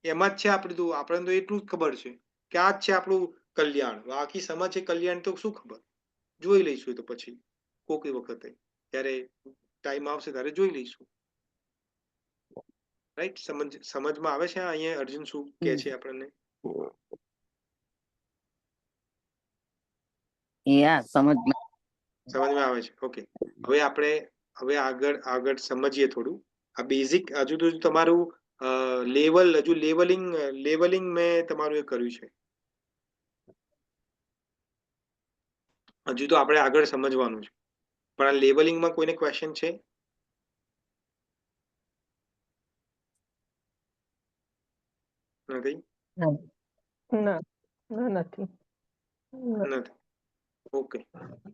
એમાં જ છે આપણે તો, આપણને તો એટલું જ ખબર છે કે આ જ છે આપણું કલ્યાણ. બાકી સમાજ છે કલ્યાણ તો શું ખબર? જોઈ લઈશું તો પછી કોઈક વખતે જ્યારે ટાઈમ આવશે ત્યારે જોઈ લઈશું. રાઈટ? સમજમાં આવે છે અહીંયા અર્જુન શું કે છે આપણને? સમજમાં સમજમાં આવે છે? ઓકે. હવે આપણે આગળ આગળ સમજીએ થોડું. આ બેઝિક હજુ તો તમારું લેવલિંગ મેં તમારું એ કર્યું છે. હજુ તો આપણે આગળ સમજવાનું છે. પણ આ લેવલિંગમાં કોઈને ક્વેશ્ચન છે? નથી? ના ના નથી. નથી. ઓકે.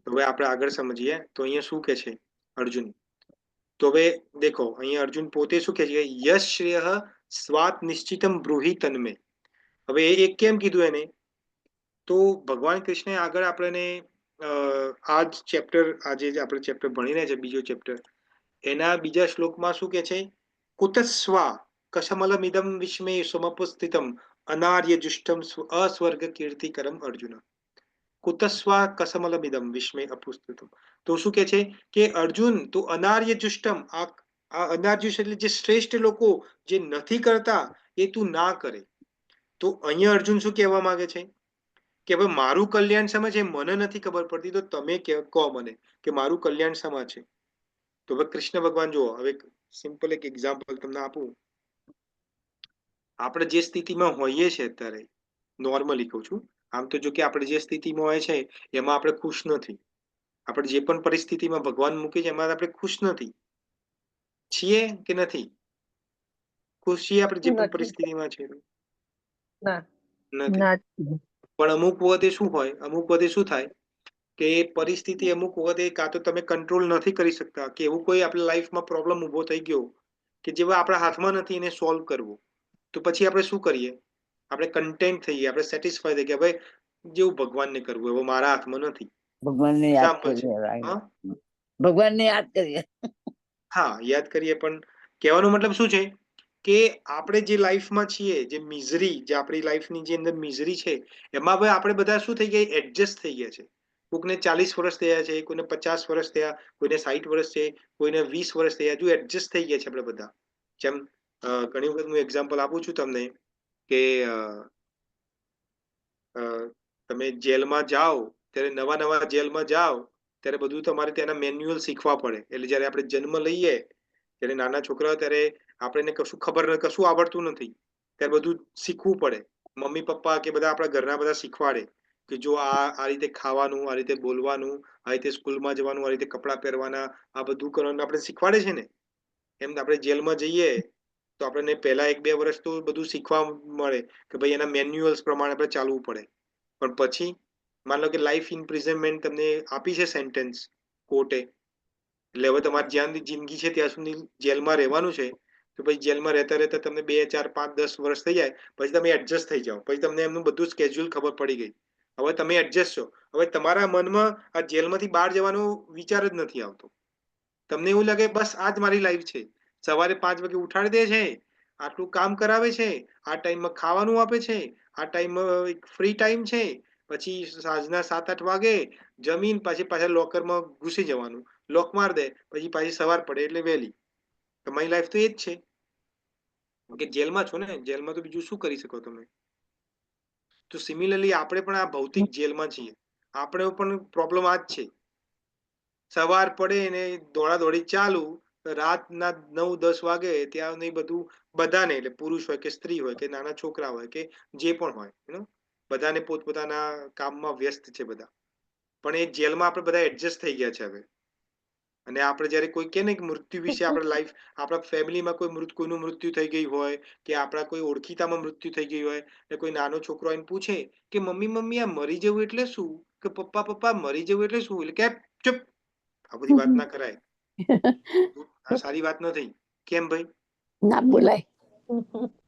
તો હવે આપણે આગળ સમજીએ. તો અહીંયા શું કે છે અર્જુન? તો હવે દેખો અહીંયા અર્જુન પોતે શું કહે છે? યશ શ્રેય સ્વાત નિશ્ચિતમ બ્રૂહિ તન્મે. હવે એ કેમ કીધું એને? તો ભગવાન કૃષ્ણે આગળ આપણને આ જ ચેપ્ટર આજે જે આપણે ચેપ્ટર ભણી રહ્યા છે બીજો ચેપ્ટર એના બીજા શ્લોકમાં શું કે છે? કુતસ્વા કશમલમિદમ વિસ્મે સમપસ્થિતમ અનાર્ય જુષ્ટમ અસ્વર્ગ કીર્તિકરમ અર્જુન. કુતસ્વા કસમલમિદમ વિસ્મે અપુસ્તૃતમ. તો શું કે છે કે અર્જુન તું અનાર્ય જુષ્ટમ આ અનાર્ય એટલે જે શ્રેષ્ઠ લોકો જે નથી કરતા એ તું ના કરે. તો અહીંયા અર્જુન શું કહેવા માંગે છે કે હવે મારું કલ્યાણ શામાં છે મને નથી ખબર પડતી, તો તમે કહો મને કે મારું કલ્યાણ શામાં છે. તો હવે કૃષ્ણ ભગવાન જુઓ, હવે સિમ્પલ એક એક્ઝામ્પલ તમને આપું. આપણે જે સ્થિતિમાં હોઈએ છીએ અત્યારે, નોર્મલી કહું છું, આમ તો જો કે આપણે જે સ્થિતિમાં હોય છે એમાં આપણે ખુશ નથી. આપણે જે પણ પરિસ્થિતિમાં ભગવાન મૂકે છે એમાં આપણે ખુશ નથી. છીએ કે નથી ખુશ? છીએ આપણે જે પણ નથી. પરિસ્થિતિમાં છે ના નથી. નથી. પણ અમુક વખતે શું હોય, અમુક વખતે શું થાય કે પરિસ્થિતિ અમુક વખતે કાં તો તમે કંટ્રોલ નથી કરી શકતા કે એવું કોઈ આપણી લાઈફમાં પ્રોબ્લેમ ઊભો થઈ ગયો કે જેવા આપણા હાથમાં નથી એને સોલ્વ કરવો. તો પછી આપણે શું કરીએ? આપણે કન્ટેન્ટ થઈએ, આપણે સેટિસ્ફાય થઈ ગયા, ભાઈ જેવું ભગવાનને કરવું હવે મારા હાથમાં નથી. ભગવાનને યાદ એક્ઝામ્પલ છે. કરીએ હા ભગવાનને યાદ કરીએ. હા યાદ કરીએ, પણ કહેવાનો મતલબ શું છે કે આપણે જે લાઈફમાં છીએ, જે મિઝરી, જે આપણી લાઈફની જે અંદર મિઝરી છે એમાં હવે આપણે બધા શું થઈ ગયા? એડજસ્ટ થઈ ગયા છે. કોઈને 40 વર્ષ થયા છે, કોઈને 50 વર્ષ થયા, કોઈને 60 વર્ષ છે, કોઈને 20 વર્ષ થયા, હજુ એડજસ્ટ થઈ ગયા છે આપણે બધા. જેમ ઘણી વખત હું એક્ઝામ્પલ આપું છું તમને કે તમે જેલમાં જાઓ ત્યારે નવા નવા જેલમાં જાઓ ત્યારે બધું તમારે ત્યાંના મેન્યુઅલ શીખવા પડે. એટલે જ્યારે આપણે જન્મ લઈએ ત્યારે નાના છોકરાઓ ત્યારે આપણને કશું આવડતું નથી, ત્યારે બધું શીખવું પડે. મમ્મી પપ્પા કે બધા આપણા ઘરના બધા શીખવાડે કે જો આ રીતે ખાવાનું, આ રીતે બોલવાનું, આ રીતે સ્કૂલમાં જવાનું, આ રીતે કપડાં પહેરવાના, આ બધું કરવાનું આપણે શીખવાડે છે ને. એમ આપણે જેલમાં જઈએ તો આપણને પહેલા 1-2 વર્ષ તો બધું શીખવા મળે કે ભાઈ એના મેન્યુઅલ્સ પ્રમાણે આપણે ચાલવું પડે. પણ પછી માન લો કે લાઈફ ઇમ્પ્રિઝનમેન્ટ તમને આપી છે સેન્ટેન્સ કોર્ટે, એટલે હવે તમારી જ્યાં જિંદગી છે ત્યાં સુધી જેલમાં રહેવાનું છે. તો પછી જેલમાં રહેતા રહેતા તમને 2, 4, 5, 10 વર્ષ થઈ જાય પછી તમે એડજસ્ટ થઈ જાઓ, પછી તમને એમનું બધું સ્કેડ્યુલ ખબર પડી ગઈ. હવે તમે એડજસ્ટ છો. હવે તમારા મનમાં આ જેલમાંથી બહાર જવાનો વિચાર જ નથી આવતો. તમને એવું લાગે બસ આ જ મારી લાઈફ છે. સવારે 5 વાગે ઉઠાડી દે છે, આટલું કામ કરાવે છે, આ ટાઈમમાં ખાવાનું આપે છે, આ ટાઈમમાં એક ફ્રી ટાઈમ છે, પછી સાંજના 7-8 વાગે જમીન પછી પાછા લોકરમાં ઘૂસી જવાનું, લોક માર દે પછી પાછી સવાર પડે એટલે વહેલી. તમારી લાઈફ તો એ જ છે કે જેલમાં છો ને, જેલમાં તો બીજું શું કરી શકો તમે? તો સિમિલરલી આપણે પણ આ ભૌતિક જેલમાં છીએ. આપણે પણ પ્રોબ્લેમ આ જ છે. સવાર પડે ને દોડાદોડી ચાલુ, રાતના 9-10 વાગે ત્યાં નહીં બધું બધાને, એટલે પુરુષ હોય કે સ્ત્રી હોય કે નાના છોકરા હોય કે જે પણ હોય, બધાને પોતપોતાના કામમાં વ્યસ્ત છે બધા. પણ એ જેલમાં આપણે બધા એડજસ્ટ થઈ ગયા છે હવે. અને આપણે જ્યારે કોઈ કહે ને કે મૃત્યુ વિશે આપણે લાઈફ, આપણા ફેમિલીમાં કોઈનું મૃત્યુ થઈ ગયું હોય કે આપણા કોઈ ઓળખીતામાં મૃત્યુ થઈ ગયું હોય એટલે કોઈ નાનો છોકરો આવીને પૂછે કે મમ્મી આ મરી જવું એટલે શું? કે પપ્પા મરી જવું એટલે શું? એટલે કે ચૂપ, આ બધી વાત ના કરાય, આ સારી વાત નથી. કેમ ભાઈ? ના બોલાય.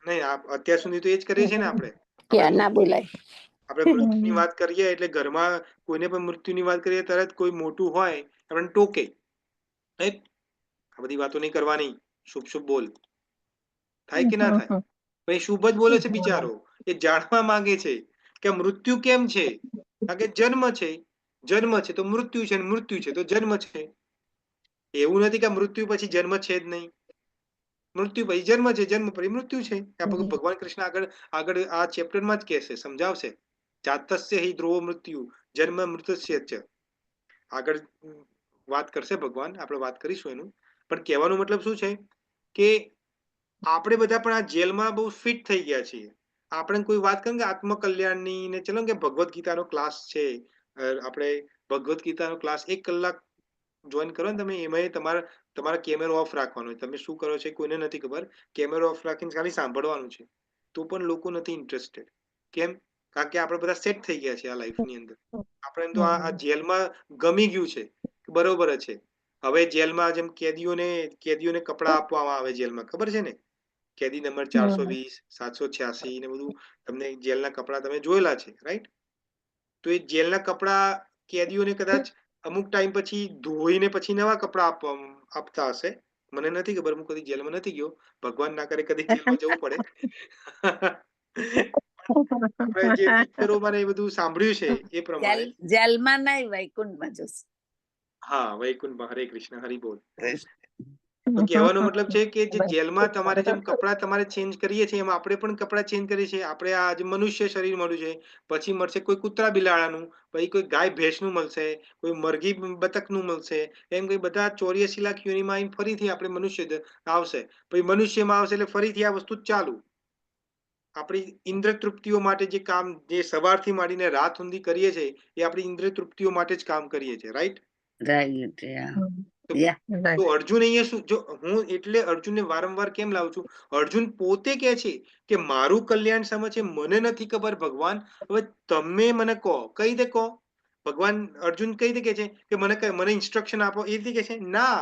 નહીં, અત્યાર સુધી તો એ જ કરીએ છીએ ને આપણે. ક્યાં ના બોલાય. આપણે મૃત્યુની વાત કરીએ એટલે ઘરમાં કોઈને પણ મૃત્યુની વાત કરીએ તરત કોઈ મોટું હોય આપણને ટોકે, આ બધી વાતો નહીં કરવાની, શુભ બોલ. થાય કે ના થાય? પણ એ શુભ જ બોલે છે બિચારો. એ જાણવા માંગે છે કે મૃત્યુ કેમ છે. કારણ કે જન્મ છે તો મૃત્યુ છે, મૃત્યુ છે તો જન્મ છે. એવું નથી કે મૃત્યુ પછી જન્મ છે જ નહીં. મૃત્યુ પછી જન્મ છે, જન્મ પછી મૃત્યુ છે. ભગવાન કૃષ્ણ આગળ આ ચેપ્ટરમાં જ કહેશે, સમજાવશે. જાતસ્ય હિ ધ્રુવો મૃત્યુ જન્મ મૃતસ્ય ચ. આગળ વાત કરશે ભગવાન, આપણે વાત કરીશું એનું. પણ કહેવાનો મતલબ શું છે કે આપણે બધા પણ આ જેલમાં બહુ ફિટ થઈ ગયા છીએ. આપણે કોઈ વાત કરીએ કે આત્મકલ્યાણની ને ચલો કે ભગવદ્ ગીતાનો ક્લાસ છે, આપણે ભગવદ્ ગીતાનો ક્લાસ 1 કલાક જોઈન કરો ને તમે, એમાં તમારા કેમેરો ઓફ રાખવાનો હોય. તમે શું કરો છો એ કોઈને નથી ખબર. કેમેરો ઓફ રાખીને ખાલી સાંભળવાનું છે. તો પણ લોકો નથી ઇન્ટરેસ્ટેડ. કેમ? કારણ કે આપણે બધા સેટ થઈ ગયા છે આ લાઈફની અંદર. આપણે તો આ જેલમાં ગમી ગયું છે, બરોબર છે. હવે જેલમાં જેમ કેદીઓને કપડાં આપવામાં આવે જેલમાં, ખબર છે ને? કેદી નંબર 420, 786 ને બધું તમને જેલના કપડાં તમે જોયેલા છે, રાઈટ? તો એ જેલના કપડાં કેદીઓને કદાચ અમુક ટાઈમ પછી ધોઈને પછી નવા કપડાં આપતા હશે. મને નથી ખબર, હું કદી જેલમાં નથી ગયો. ભગવાન ના કરે કદી જેલમાં જવું પડે. આપણે જે પિક્ચરોમાં ને એ બધું સાંભળ્યું છે એ પ્રમાણે. જેલમાં નહીં, વૈકુંઠમાં જશે. હા, વૈકુંઠમાં. હરે કૃષ્ણ, હરિ બોલ. કૃષ્ણ. તો કહેવાનો મતલબ છે કે જે જેલમાં તમારે જેમ કપડાં તમારે ચેન્જ કરીએ છીએ, એમ આપણે પણ કપડાં ચેન્જ કરીએ છીએ. આપણે આ જે મનુષ્ય શરીર મળ્યું છે, પછી મળશે કોઈ કૂતરા બિલાડાનું, પછી કોઈ ગાય ભેંસનું મળશે, કોઈ મરઘી બતકનું મળશે. એમ કોઈ બધા 84 લાખ યોનિમાં આવીને ફરીથી આપણે મનુષ્ય આવશે. પછી મનુષ્યમાં આવશે એટલે ફરીથી આ વસ્તુ ચાલુ. આપણી ઇન્દ્ર તૃપ્તિઓ માટે જે કામ, જે સવારથી માંડીને રાત સુધી કરીએ છીએ, એ આપણી ઇન્દ્ર તૃપ્તિઓ માટે જ કામ કરીએ છીએ, રાઈટ? રાઈટ. તો Right. તો અર્જુન અહીંયા શું, જો હું એટલે અર્જુનને વારંવાર કેમ લાવું છું, અર્જુન પોતે કહે છે કે મારું કલ્યાણ શેમાં છે મને નથી ખબર ભગવાન, હવે તમે મને કહો. કઈ રીતે કહો? ભગવાન અર્જુન કઈ રીતે કહે છે કે મને ઇન્સ્ટ્રક્શન આપો, એ રીતે કહે છે? ના,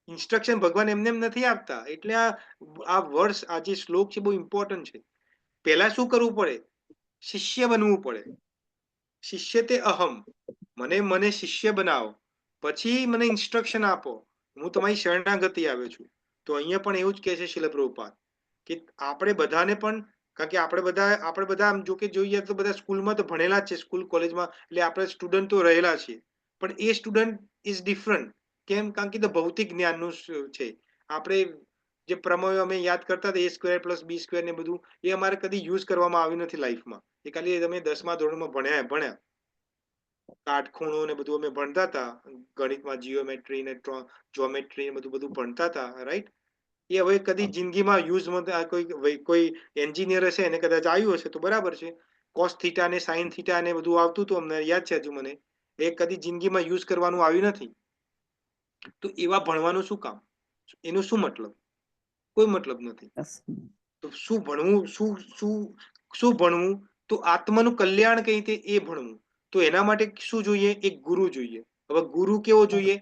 ઇન્સ્ટ્રક્શન ભગવાન એમને એમ નથી આપતા. એટલે આ વર્ષ, આ જે શ્લોક છે બહુ ઇમ્પોર્ટન્ટ છે. પહેલા શું કરવું પડે? શિષ્ય બનવું પડે. શિષ્ય તે અહમ, મને શિષ્ય બનાવો, પછી મને ઇન્સ્ટ્રક્શન આપો, હું તમારી શરણાગતિ આવ્યો છું. તો અહીંયા પણ એવું જ કહે છે શીલ પ્રભુપાદ કે આપણે બધાને પણ, કારણ કે આપણે બધા આમ જો કે જોઈએ તો બધા સ્કૂલમાં તો ભણેલા જ છે, સ્કૂલ કોલેજમાં, એટલે આપણે સ્ટુડન્ટ તો રહેલા છીએ. પણ એ સ્ટુડન્ટ ઇઝ ડિફરન્ટ. કેમ? કારણ કે ભૌતિક જ્ઞાનનું છે. આપણે જે પ્રમેયો અમે યાદ કરતા હતા, a² + b² ને બધું, એ અમારે કદી યુઝ કરવામાં આવ્યું નથી લાઈફમાં. એ ખાલી તમે 10મા ધોરણમાં ભણ્યા. કાટખૂણો ને બધું અમે ભણતા હતા, ગણિતમાં જીઓમેટ્રી ને જ્યોમેટ્રી ને બધું ભણતા હતા, રાઈટ? એ હવે કદી જિંદગીમાં યુઝ કોઈ એન્જિનિયર હશે એને કદાચ આવ્યું હશે તો બરાબર છે. કોસ થીટા ને સાઇન થીટા ને બધું આવતું હતું, અમને યાદ છે હજુ મને. એ કદી જિંદગીમાં યુઝ કરવાનું આવ્યું નથી. તો એવા ભણવાનું શું કામ? એનો શું મતલબ? કોઈ મતલબ નથી. તો શું ભણવું? શું ભણવું? તો આત્માનું કલ્યાણ કઈ રીતે એ ભણવું. તો એના માટે શું જોઈએ? એક ગુરુ જોઈએ. હવે ગુરુ કેવો જોઈએ?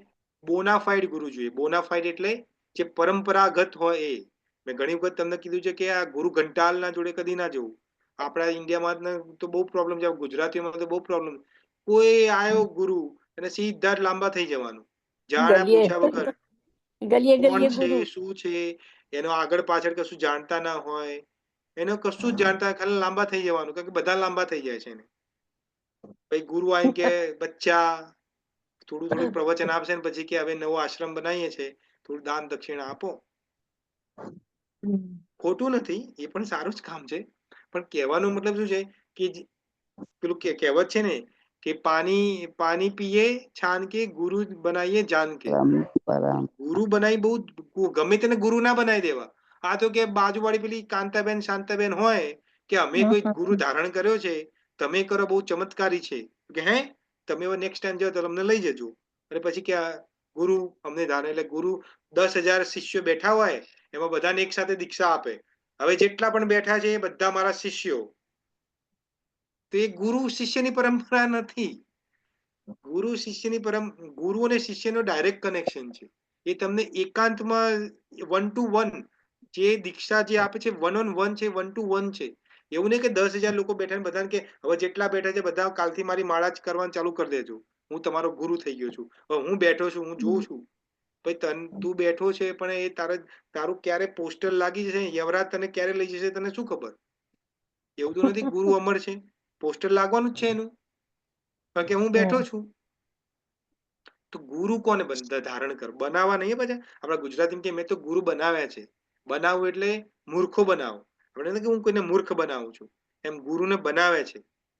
બોનાફાઇડ ગુરુ જોઈએ. બોનાફાઇડ એટલે જે પરંપરાગત હોય એ. મેં ઘણી વખત તમને કીધું છે કે આ ગુરુ ઘંટાલના જોડે કદી ના જવું. આપણા ઇન્ડિયામાં તો બહુ પ્રોબ્લેમ છે, ગુજરાતીઓમાં તો બહુ પ્રોબ્લેમ. કોઈ આવ્યો ગુરુ અને સીધા જ લાંબા થઈ જવાનું, જાણ્યા ગલીએ પૂછ્યા વગર. ગલીએ કોણ ગલીએ છે, ગુરુ. શું છે, એનો આગળ પાછળ કશું જાણતા ના હોય, એનો કશું જ જાણતા, ખાલી લાંબા થઈ જવાનું, કારણ કે બધા લાંબા થઈ જાય છે એને. પછી ગુરુ આવીને કે બચ્ચા, થોડું પ્રવચન આપશે ને પછી કે હવે નવો આશ્રમ બનાવીએ છે, થોડું દાન દક્ષિણા આપો. ખોટું નથી, એ પણ સારું જ કામ છે. પણ કહેવાનો મતલબ શું છે કે પેલું કહેવત છે ને કે પાણી પીએ છાન કે, ગુરુ બનાવીએ જાન કે. ગુરુ બનાવી બહુ ગમે તેને ગુરુ ના બનાવી દેવા. આ તો કે બાજુવાળી પેલી કાંતાબેન શાંતાબેન હોય કે અમે કોઈ ગુરુ ધારણ કર્યો છે, તમે કરો બહુ ચમત્કારી છે, કે હે તમે નેક્સ્ટ ટાઈમ જાઓ તો અમને લઈ જજો. અને પછી કે ગુરુ અમને ધારણ, એટલે ગુરુ 10,000 શિષ્યો બેઠા હોય, એમાં બધાને એક સાથે દીક્ષા આપે. હવે જેટલા પણ બેઠા છે એ બધા મારા શિષ્યો. તો એ ગુરુ શિષ્યની પરંપરા નથી. ગુરુ અને શિષ્યનો ડાયરેક્ટ કનેક્શન છે. એ તમને એકાંતમાં 1 to 1 જે દીક્ષા જે આપે છે, 1 on 1 છે, 1 to 1 છે. એવું નહીં કે 10,000 લોકો બેઠા ને બધાને કે હવે જેટલા બેઠા છે બધા કાલથી મારી માળા જ કરવાનું ચાલુ કરી દેજો, હું તમારો ગુરુ થઈ ગયો છું. હવે હું બેઠો છું, હું જોઉં છું. ભાઈ તું બેઠો છે, પણ એ તારું ક્યારે પોસ્ટર લાગી જશે, યવરાજ તને ક્યારે લઈ જશે તને શું ખબર? એવું તો નથી ગુરુ અમર છે, પોસ્ટર લાગવાનું જ છે એનું, કારણ કે હું બેઠો છું. તો ગુરુ કોને ધારણ કર, બનાવવા નહીં. પછી આપણા ગુજરાતીમાં કે મેં તો ગુરુ બનાવ્યા છે. બનાવવું એટલે મૂર્ખો બનાવો. આપણે નથી કે હું કોઈને મૂર્ખ બનાવું છું, એમ ગુરુને બનાવે છે.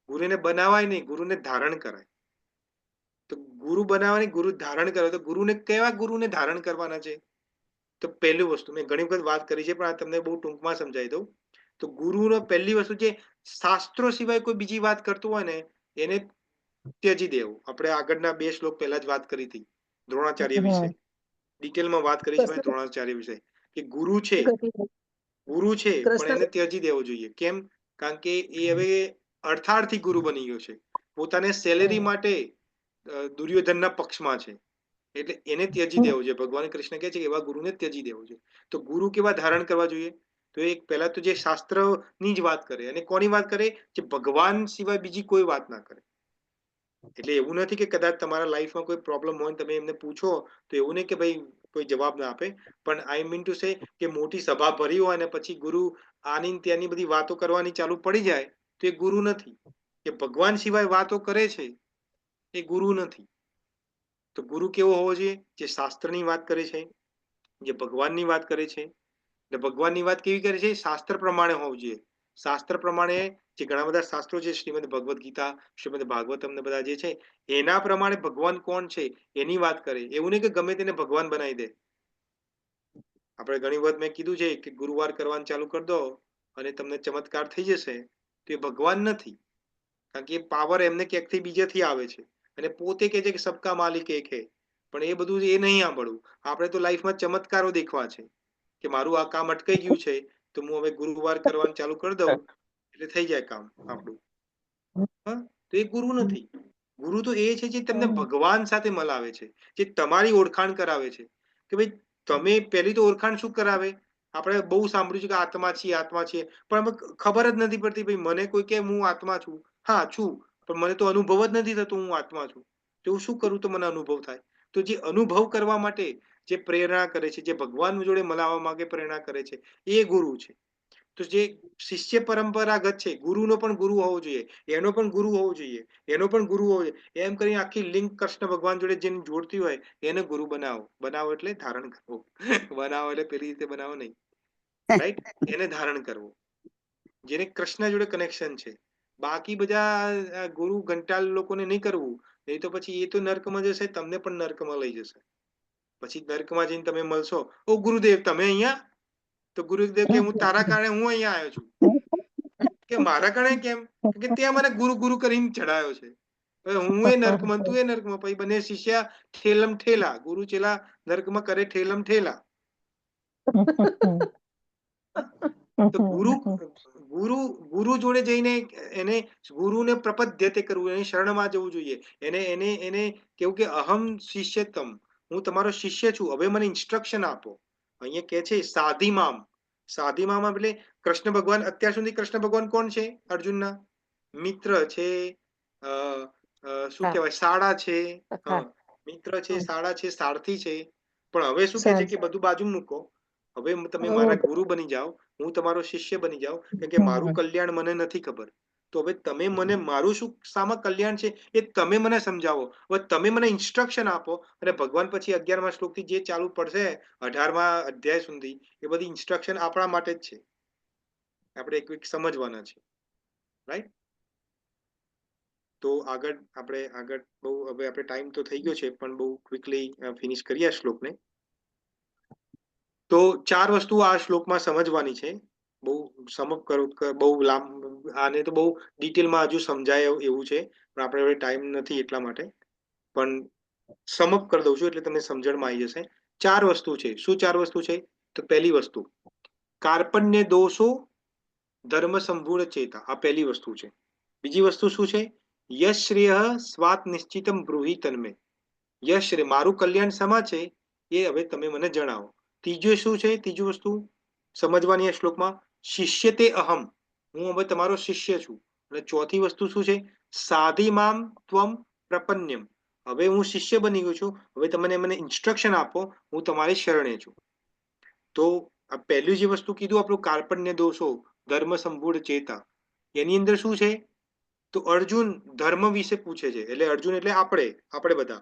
ગુરુને બનાવાય નહીં, ગુરુને ધારણ કરાય. તો ગુરુ બનાવવાની, ગુરુ ધારણ કરો, તો ગુરુને કેવા ગુરુને ધારણ કરવાના છે? તો પહેલી વસ્તુ મેં ઘણી વખત વાત કરી છે, પણ આ તમને બહુ ટૂંકમાં સમજાવી દઉં. તો ગુરુનો પહેલી વસ્તુ જે શાસ્ત્રો સિવાય કોઈ બીજી વાત કરતું હોય ને એને ત્યજી દેવું. આપણે આગળના 2 શ્લોક પહેલા જ વાત કરી હતી દ્રોણાચાર્ય વિશે. ડિટેલમાં વાત કરી છે ભાઈ દ્રોણાચાર્ય વિશે કે ગુરુ છે પણ એને ત્યજી દેવો જોઈએ. કેમ? કારણ કે એ હવે અર્થાર્થી ગુરુ બની ગયો છે, પોતાને સેલેરી માટે દુર્યોધનના પક્ષમાં છે, એટલે એને ત્યજી દેવો જોઈએ. ભગવાન કૃષ્ણ કહે છે કે એવા ગુરુને ત્યજી દેવો જોઈએ. તો ગુરુ કેવા ધારણ કરવા જોઈએ? તો એક પહેલા તો જે શાસ્ત્રની જ વાત કરે, અને કોની વાત કરે? જે ભગવાન સિવાય બીજી કોઈ વાત ના કરે. એટલે એવું નથી કે કદાચ તમારા લાઈફમાં કોઈ પ્રોબ્લેમ હોય તમે એમને પૂછો તો એવું નહીં કે ભાઈ કોઈ જવાબ ના આપે, પણ આઈ મીન ટુ સે કે મોટી સભા ભરી હોય અને પછી ગુરુ આની ત્યાંની બધી વાતો કરવાની ચાલુ પડી જાય તો એ ગુરુ નથી. કે ભગવાન સિવાય વાતો કરે છે એ ગુરુ નથી. તો ગુરુ કેવો હોવો જોઈએ? જે શાસ્ત્રની વાત કરે છે, જે ભગવાનની વાત કરે છે. એટલે ભગવાનની વાત કેવી કરે છે? શાસ્ત્ર પ્રમાણે હોવું જોઈએ. શાસ્ત્ર પ્રમાણે જે ઘણા બધા શાસ્ત્રો છે, શ્રીમદ ભગવદ્ ગીતા, શ્રીમદ ભાગવતમ ને બધા જે છે, એના પ્રમાણે ભગવાન કોણ છે એની વાત કરે. એવું નહીં કે ગમે તેને ભગવાન બનાવી દે. આપણે ઘણી વખત મેં કીધું છે કે ગુરુવાર કરવાનું ચાલુ કરી દો અને તમને ચમત્કાર થઈ જશે, તો એ ભગવાન નથી. કારણ કે એ પાવર એમને ક્યાંકથી બીજેથી આવે છે, અને પોતે કહે છે કે સબકા માલિક એક હે. પણ એ બધું એ નહીં સાંભળવું. આપણે તો લાઈફમાં ચમત્કારો દેખવા છે કે મારું આ કામ અટકાઈ ગયું છે તો હું હવે ગુરુવાર કરવાનું ચાલુ કરી દઉં એટલે થઈ જાય કામ આપણું. તો એ ગુરુ નથી. ગુરુ તો એ છે જે તમને ભગવાન સાથે મલાવે છે, જે તમારી ઓળખાણ કરાવે છે. કે ભાઈ તમે પહેલી તો ઓળખાણ શું કરાવે? આપણે બહુ સાંભળ્યું છે કે આત્મા છીએ, આત્મા છીએ, પણ અમે ખબર જ નથી પડતી. ભાઈ મને કોઈ કે હું આત્મા છું, હા છું, પણ મને તો અનુભવ જ નથી થતો હું આત્મા છું. તો હું શું કરું તો મને અનુભવ થાય? તો જે અનુભવ કરવા માટે જે પ્રેરણા કરે છે, જે ભગવાન જોડે મલાવવા માંગે પ્રેરણા કરે છે, એ ગુરુ છે. તો જે શિષ્ય પરંપરાગત છે, ગુરુનો પણ ગુરુ હોવો જોઈએ, એનો પણ ગુરુ હોવો જોઈએ, એનો પણ ગુરુ હોવો જોઈએ. એમ કરીને આખી લિંક કૃષ્ણ ભગવાન જોડે જેને જોડતી હોય એને ગુરુ બનાવો. બનાવો એટલે ધારણ કરવો. બનાવો એટલે પેલી રીતે બનાવો નહીં, રાઈટ? એને ધારણ કરવો, જેને કૃષ્ણ જોડે કનેક્શન છે. બાકી બધા ગુરુ ઘંટાલ લોકોને નહીં કરવું, નહીં તો પછી એ તો નર્કમાં જશે, તમને પણ નર્કમાં લઈ જશે. પછી નર્કમાં જઈને તમે મળશો, ઓ ગુરુદેવ તમે અહીંયા? તો ગુરુદેવ કે હું તારા કારણે હું અહીંયા આવ્યો છું. કે મારા કારણે કેમ? કે ત્યાં મને ગુરુ ગુરુ કરીને ચડાયો છે. હું એ નર્કમાં, તું એ નર્કમાં, પછી બંને શિષ્યા ઠેલમ ઠેલા. ગુરુ ચેલા નર્કમાં કરે ઠેલમ ઠેલા. તો ગુરુ ગુરુ ગુરુ જોડે જઈને એને ગુરુને પ્રપદ્યતે કરવું, એને શરણમાં જવું જોઈએ. એને એને એને કેવું કે અહમ શિષ્યતમ, હું તમારો શિષ્ય છું, હવે મને ઇન્સ્ટ્રક્શન આપો. અહીંયા કે છે સાધીમામ. સાધીમામ એટલે કૃષ્ણ ભગવાન. અત્યાર સુધી કૃષ્ણ ભગવાન કોણ છે? અર્જુનના મિત્ર છે, શું કહેવાય, શાળા છે, મિત્ર છે, શાળા છે, સારથી છે. પણ હવે શું કે છે કે બધું બાજુ મૂકો, હવે તમે મારા ગુરુ બની જાઓ, હું તમારો શિષ્ય બની જાઉં, કેમ કે મારું કલ્યાણ મને નથી ખબર. તો હવે તમે મને મારું શું શામાં કલ્યાણ છે એ તમે મને સમજાવો. હવે તમે મને ઇન્સ્ટ્રક્શન આપો. અને ભગવાન પછી 11મા શ્લોકથી જે ચાલુ પડશે 18મા અધ્યાય સુધી, એ બધી ઇન્સ્ટ્રક્શન આપણા માટે જ છે. આપણે એક સમજવાના છે, રાઈટ? તો આગળ બહુ હવે આપણે ટાઈમ તો થઈ ગયો છે, પણ બહુ ક્વિકલી ફિનિશ કરીએ આ શ્લોકને. તો 4 વસ્તુ આ શ્લોકમાં સમજવાની છે. બહુ બહુ આને તો બહુ ડિટેલમાં હજુ સમજાય એવું છે, પણ આપણે હવે ટાઈમ નથી એટલા માટે. પણ સમઅપ કરી દઉં છું એટલે તમને સમજણમાં આવી જશે. 4 વસ્તુ છે. શું 4 વસ્તુ છે? તો પહેલી વસ્તુ કાર્પણ્ય દોષો ધર્મ સંભૂળ ચેતા. આ પહેલી વસ્તુ છે. બીજી વસ્તુ શું છે? યશ્રેય સ્વાત નિશ્ચિતમ બ્રૂહિ તન્મે. યશ્રેય મારું કલ્યાણ શેમાં છે એ હવે તમે મને જણાવો. ત્રીજું શું છે? ત્રીજું વસ્તુ સમજવાની આ શ્લોકમાં શિષ્ય તે અહમ, હું હવે તમારો શિષ્ય છું. અને ચોથી વસ્તુ શું છે? સાધિમામ ત્વમ પ્રપન્યમ, હવે હું શિષ્ય બની ગયો છું, હવે તમે મને ઇન્સ્ટ્રક્શન આપો, હું તમારી શરણે છું. તો આ પહેલી જે વસ્તુ કીધું આપણું કાર્પણ્ય દોષો ધર્મ સંભૂળ ચેતા, એની અંદર શું છે? તો અર્જુન ધર્મ વિશે પૂછે છે. એટલે અર્જુન એટલે આપણે બધા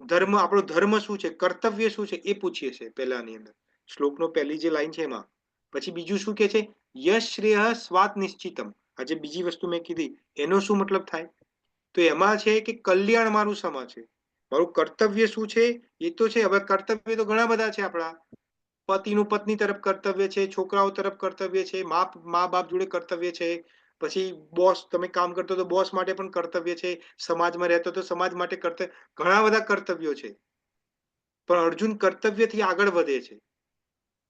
ધર્મ, આપણો ધર્મ શું છે, કર્તવ્ય શું છે એ પૂછીએ છીએ પહેલાની અંદર. શ્લોકનો પહેલી જે લાઈન છે એમાં. પછી બીજું શું કે છે? યશ શ્રેય સ્વાત નિશ્ચિતમ. આ જે બીજી વસ્તુ મેં કીધી એનો શું મતલબ થાય? તો તો એમાં છે કે કલ્યાણ મારું શેમાં છે, મારું કર્તવ્ય શું છે એ તો છે. હવે કર્તવ્ય તો ઘણા બધા છે આપણા. પતિનું પત્ની તરફ કર્તવ્ય છે, છોકરાઓ તરફ કર્તવ્ય છે, મા બાપ જોડે કર્તવ્ય છે, પછી બોસ, તમે કામ કરતો તો બોસ માટે પણ કર્તવ્ય છે, સમાજમાં રહેતો તો સમાજ માટે કર્તવ્ય, ઘણા બધા કર્તવ્યો છે. પણ અર્જુન કર્તવ્યથી આગળ વધે છે.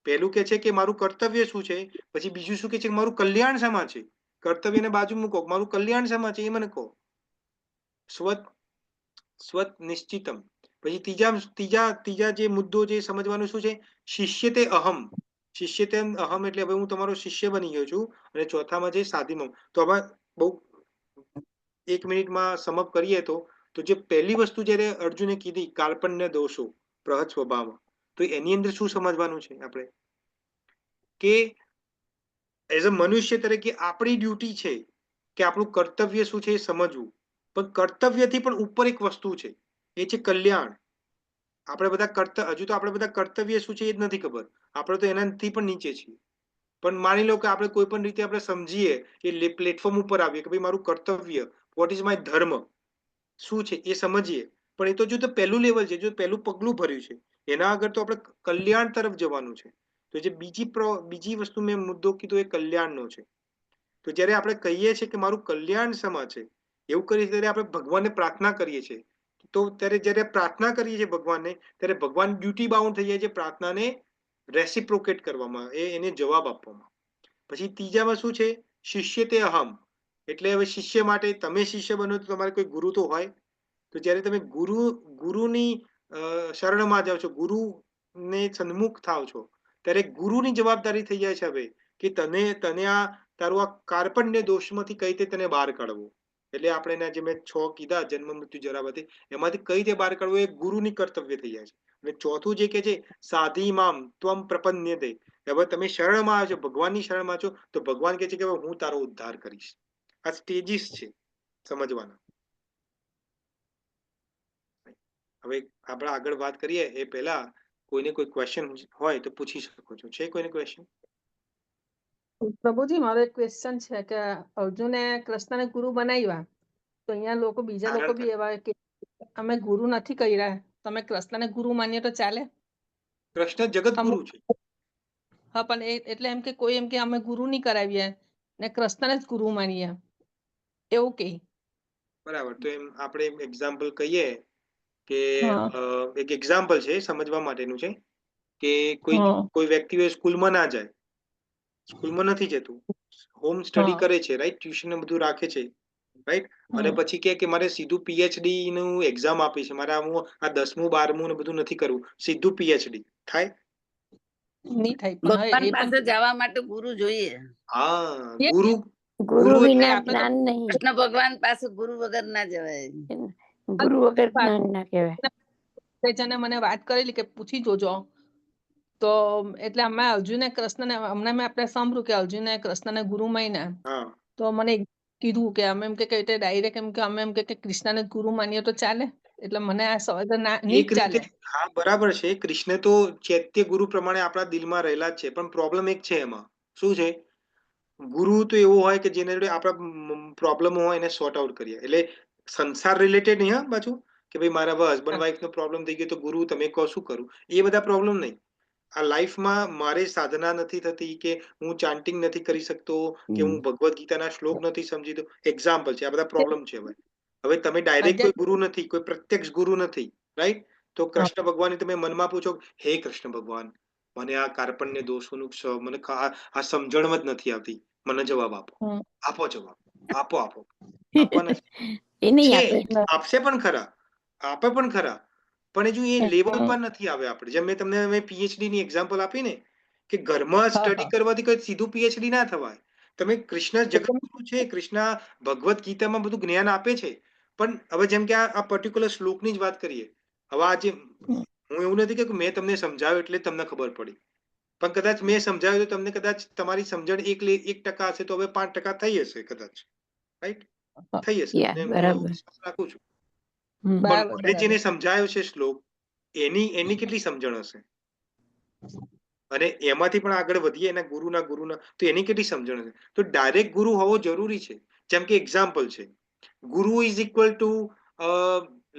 પહેલું કે છે કે મારું કર્તવ્ય શું છે, પછી બીજું શું કે છે કે મારું કલ્યાણ શેમાં છે. કર્તવ્યને બાજુ મૂકો, મારું કલ્યાણ શેમાં છે એ મને કહો. સ્વત નિશ્ચિતમ. પછી ત્રીજા જે મુદ્દો જે સમજવાનું શું છે, શિષ્યતે અહમ. શિષ્યતે અહમ એટલે હવે હું તમારો શિષ્ય બની ગયો છું. અને ચોથામાં છે સાધીમમ. તો આમાં બહુ 1 મિનિટમાં સમઅપ કરીએ તો જે પહેલી વસ્તુ જ્યારે અર્જુને કીધી, કાર્પણ્ય દોષો પ્રહત સ્વભાવ, તો એની અંદર શું સમજવાનું છે આપણે કે એઝ અ મનુષ્ય તરીકે આપણી ડ્યુટી છે કે આપણું કર્તવ્ય શું છે એ સમજવું. પણ કર્તવ્યથી પણ ઉપર એક વસ્તુ છે, એ છે કલ્યાણ. હજુ તો આપણે બધા કર્તવ્ય શું છે એ જ નથી ખબર. આપણે તો એનાથી પણ નીચે છીએ. પણ માની લો કે આપણે કોઈ પણ રીતે આપણે સમજીએ કે પ્લેટફોર્મ ઉપર આવીએ કે ભાઈ મારું કર્તવ્ય, વોટ ઇઝ માય ધર્મ શું છે એ સમજીએ. પણ એ તો જો તો પહેલું લેવલ છે, જો પહેલું પગલું ભર્યું છે. એના આગળ તો આપણે કલ્યાણ તરફ જવાનું છે. તો જે બીજી વસ્તુ મેં મુદ્દો કીધો એ કલ્યાણનો છે. તો જ્યારે આપણે કહીએ છીએ કે મારું કલ્યાણ શેમાં છે, એવું કરીએ ત્યારે આપણે ભગવાનને પ્રાર્થના કરીએ છીએ. તો ત્યારે જ્યારે પ્રાર્થના કરીએ છીએ ભગવાનને, ત્યારે ભગવાન ડ્યુટી બાઉન્ડ થઈ જાય છે પ્રાર્થનાને રેસિપ્રોકેટ કરવામાં, એને જવાબ આપવામાં. પછી ત્રીજામાં શું છે, શિષ્ય તે અહમ. એટલે હવે શિષ્ય માટે, તમે શિષ્ય બનો તો તમારે કોઈ ગુરુ તો હોય. તો જ્યારે તમે ગુરુની શરણમાં જાઓ છો, ગુરુને સન્મુખ થાવ છો, ત્યારે ગુરુની જવાબદારી થઈ જાય છે હવે કે તને આ તારું આ કાર્પણ્ય દોષમાંથી કઈ રીતે તને બહાર કાઢવો. એટલે આપણે એના જે મેં 6 કીધા, જન્મ મૃત્યુ જરાવતી, એમાંથી કઈ રીતે બહાર કાઢવું એ ગુરુની કર્તવ્ય થઈ જાય છે. અને ચોથું જે કે છે સાધી મામ ત્વમ પ્રપન્યતે, હવે તમે શરણમાં આવ્યો છો, ભગવાનની શરણમાં છો, તો ભગવાન કહે છે કે હું તારો ઉદ્ધાર કરીશ. આ સ્ટેજીસ છે સમજવાના. હવે આપણે આગળ વાત કરીએ એ પહેલા કોઈને કોઈ ક્વેશ્ચન હોય તો પૂછી શકો છો. છે કોઈને ક્વેશ્ચન? પ્રભુજી, મારો એક ક્વેશ્ચન છે કે અર્જુને કૃષ્ણને ગુરુ બનાવ્યા, તો અહીંયા લોકો, બીજા લોકો બી એવા કે અમે ગુરુ નથી કર્યા, તમે કૃષ્ણને ગુરુ માનીએ તો ચાલે? કૃષ્ણ જગત ગુરુ છે. હા, પણ એટલે એમ કે કોઈ એમ કે અમે ગુરુ નહીં કરાવીએ ને કૃષ્ણને જ ગુરુ માનીએ, એવું કે. બરાબર. તો એમ આપણે એક્ઝામ્પલ કહીએ કે હા. એક એક્ઝામ્પલ છે સમજવા માટેનું છે કે હા. કોઈ વ્યક્તિ સ્કૂલમાં ના જાય, સ્કૂલમાં નથી જતું, હોમ સ્ટડી હા. કરે છે, રાઈટ, ટ્યુશન ને બધું રાખે છે, રાઈટ, અને હમ. પછી કે મારે સીધું પીએચડી નું એક્ઝામ આપી છે, મારે હું આ 10મું 12મું ને બધું નથી કરવું, સીધું પીએચડી થાય? નહીં થાય. પણ ભગવાન એ પાસે પણ જવા માટે ગુરુ જોઈએ. હા, એ ગુરુ. ગુરુ ગુરુ વિના આપણે તો જ્ઞાન નહીં. કૃષ્ણ ભગવાન પાસે ગુરુ વગર ના જવાય. ગુરુ વગર જ્ઞાન ના કહેવાય. જણે મને વાત કરેલી કે પૂછી જોજો, તો એટલે અમે અર્જુને કૃષ્ણને, હમણાં મેં આપણે સાંભળ્યું કે અર્જુને કૃષ્ણને ગુરુ માન્યા, હા, તો મને કીધું કે અમે એમ કે ડાયરેક્ટ એમ કે અમે એમ કે કૃષ્ણને ગુરુ માનીએ તો ચાલે? એટલે મને આ સવાલ નહીં એક જ રીતે ચાલે. હા બરાબર છે. કૃષ્ણ તો ચૈત્ય ગુરુ પ્રમાણે આપણા દિલમાં રહેલા જ છે. પણ પ્રોબ્લેમ એક છે, એમાં શું છે, ગુરુ તો એવો હોય કે જેને જોડે આપણા પ્રોબ્લેમ હોય એને સોર્ટ આઉટ કરીએ. એટલે સંસાર રિલેટેડ નહીં, હા, પાછું કે ભાઈ મારા હસબન્ડ વાઈફ નો પ્રોબ્લેમ થઈ ગયો તો ગુરુ તમે કહો શું કરું, એ બધા પ્રોબ્લેમ નહીં. આ લાઈફમાં મારે સાધના નથી થતી, કે હું ચાન્ટિંગ નથી કરી શકતો, કે હું ભગવદ્ ગીતાના શ્લોક નથી સમજીતો, એક્ઝામ્પલ છે. આ બધા પ્રોબ્લેમ છે. હવે તમે ડાયરેક્ટ કોઈ ગુરુ નથી, કોઈ પ્રત્યક્ષ ગુરુ નથી, રાઈટ. તો કૃષ્ણ ભગવાન તમે મનમાં પૂછો, હે કૃષ્ણ ભગવાન, મને આ કાર્પણ્ય દોષોનું મને આ સમજણ જ નથી આવતી, મને જવાબ આપો. આપો જવાબ, આપો. આપવાના એ નહીં છે, આપે. આપશે પણ ખરા, આપે પણ ખરા, પણ હજુ એ લેવલ પર નથી આવે. આપણે જેમ મેં તમને પીએચડી ની એક્ઝામ્પલ આપી ને, કે ઘરમાં સ્ટડી કરવાથી કોઈ સીધું પીએચડી ના થવાય. તમે કૃષ્ણ જગતગુરુ છે, કૃષ્ણ ભગવદ્ ગીતામાં બધું જ્ઞાન આપે છે. પણ હવે જેમ કે આ પર્ટિક્યુલર શ્લોકની જ વાત કરીએ, હવે આજે હું એવું નથી કે મેં તમને સમજાવ્યું એટલે તમને ખબર પડી, પણ કદાચ મેં સમજાવ્યું તો તમને કદાચ તમારી સમજણ 1% હશે, તો હવે 5% થઈ હશે કદાચ, રાઈટ, થઈ હશે. હું વિશ્વાસ રાખું છું. પણ મને જેને સમજાયો છે શ્લોક, એની કેટલી સમજણ હશે, અને એમાંથી પણ આગળ વધીએ એના ગુરુના તો એની કેટલી સમજણ હશે. તો ડાયરેક્ટ ગુરુ હોવો જરૂરી છે. જેમ કે એક્ઝામ્પલ છે, ગુરુ ઇઝ ઇક્વલ ટુ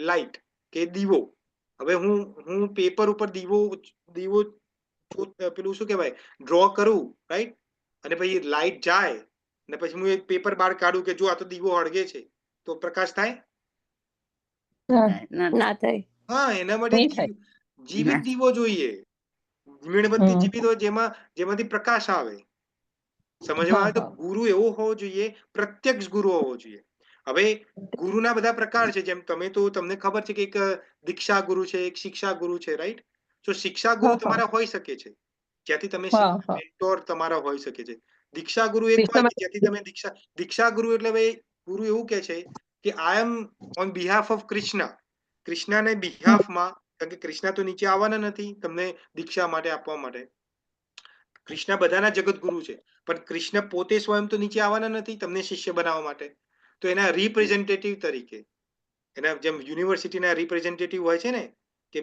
લાઇટ કે દીવો. હવે હું પેપર ઉપર દીવો પેલું શું કહેવાય ડ્રો કરું, રાઈટ, અને પછી લાઇટ જાય અને પછી હું એક પેપર બહાર કાઢું કે જો આ તો દીવો હળગે છે, તો પ્રકાશ થાય? ના થાય. હા, એના માટે નહીં થાય. જીવિત દીવો જોઈએ. મીણબત્તી જીવિત હોય જેમાંથી પ્રકાશ આવે. સમજવામાં આવે? તો ગુરુ એવો હોવો જોઈએ, પ્રત્યક્ષ ગુરુ હોવો જોઈએ. હવે ગુરુના બધા પ્રકાર છે, જેમ તમને ખબર છે કે એક દીક્ષા ગુરુ છે, એક શિક્ષા ગુરુ છે, રાઈટ? તો શિક્ષા ગુરુ તમારા હોઈ શકે છે, જ્યાંથી તમે મેન્ટોર તમારા હોઈ શકે છે. દીક્ષા ગુરુ એક હોય કે જ્યાંથી તમે દીક્ષા ગુરુ એટલે ભાઈ ગુરુ એવું કે છે કે આઈ એમ ઓન બિહાફ ઓફ કૃષ્ણને બિહાફમાં, કારણ કે કૃષ્ણ તો નીચે આવવાના નથી તમને દીક્ષા માટે આપવા માટે. કૃષ્ણ બધાના જગત ગુરુ છે, પણ કૃષ્ણ પોતે સ્વયં તો નીચે આવવાના નથી તમને શિષ્ય બનાવવા માટે. તો એના રિપ્રેઝેન્ટેટિવ તરીકે, એના જેમ યુનિવર્સિટીના રિપ્રેઝેન્ટેટિવ હોય છે ને, કે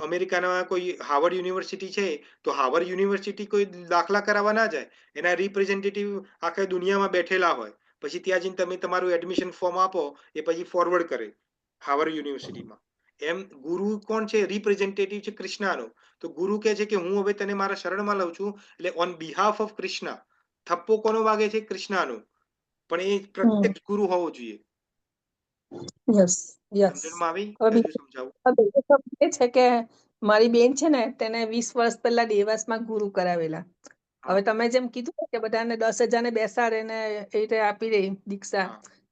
અમેરિકાના કોઈ હાર્વર્ડ યુનિવર્સિટી છે, તો હાર્વર્ડ યુનિવર્સિટી કોઈ દાખલા કરાવવા ના જાય, એના રિપ્રેઝેન્ટેટિવ આખા દુનિયામાં બેઠેલા હોય, પછી ત્યાં જઈને તમે તમારું એડમિશન ફોર્મ આપો, એ પછી ફોરવર્ડ કરે હાર્વર્ડ યુનિવર્સિટીમાં. એમ ગુરુ કોણ છે? રિપ્રેઝેન્ટેટિવ છે કૃષ્ણનો. તો ગુરુ કહે છે કે હું હવે તને મારા શરણમાં લઉં છું, એટલે ઓન બિહાફ ઓફ કૃષ્ણ. થપ્પો કોનો વાગે છે? કૃષ્ણનો. પણ એ પ્રત્યક્ષ ગુરુ હોવો જોઈએ. સમજણમાં આવી? હજુ સમજાવું? એ છે કે મારી બેન છે ને, તેને 20 વર્ષ પહેલા દેવાસમાં ગુરુ કરાવેલા. હવે તમે જેમ કીધું કે બધાને 10,000 ને બેસાડે ને એ રીતે આપી દે દીક્ષા,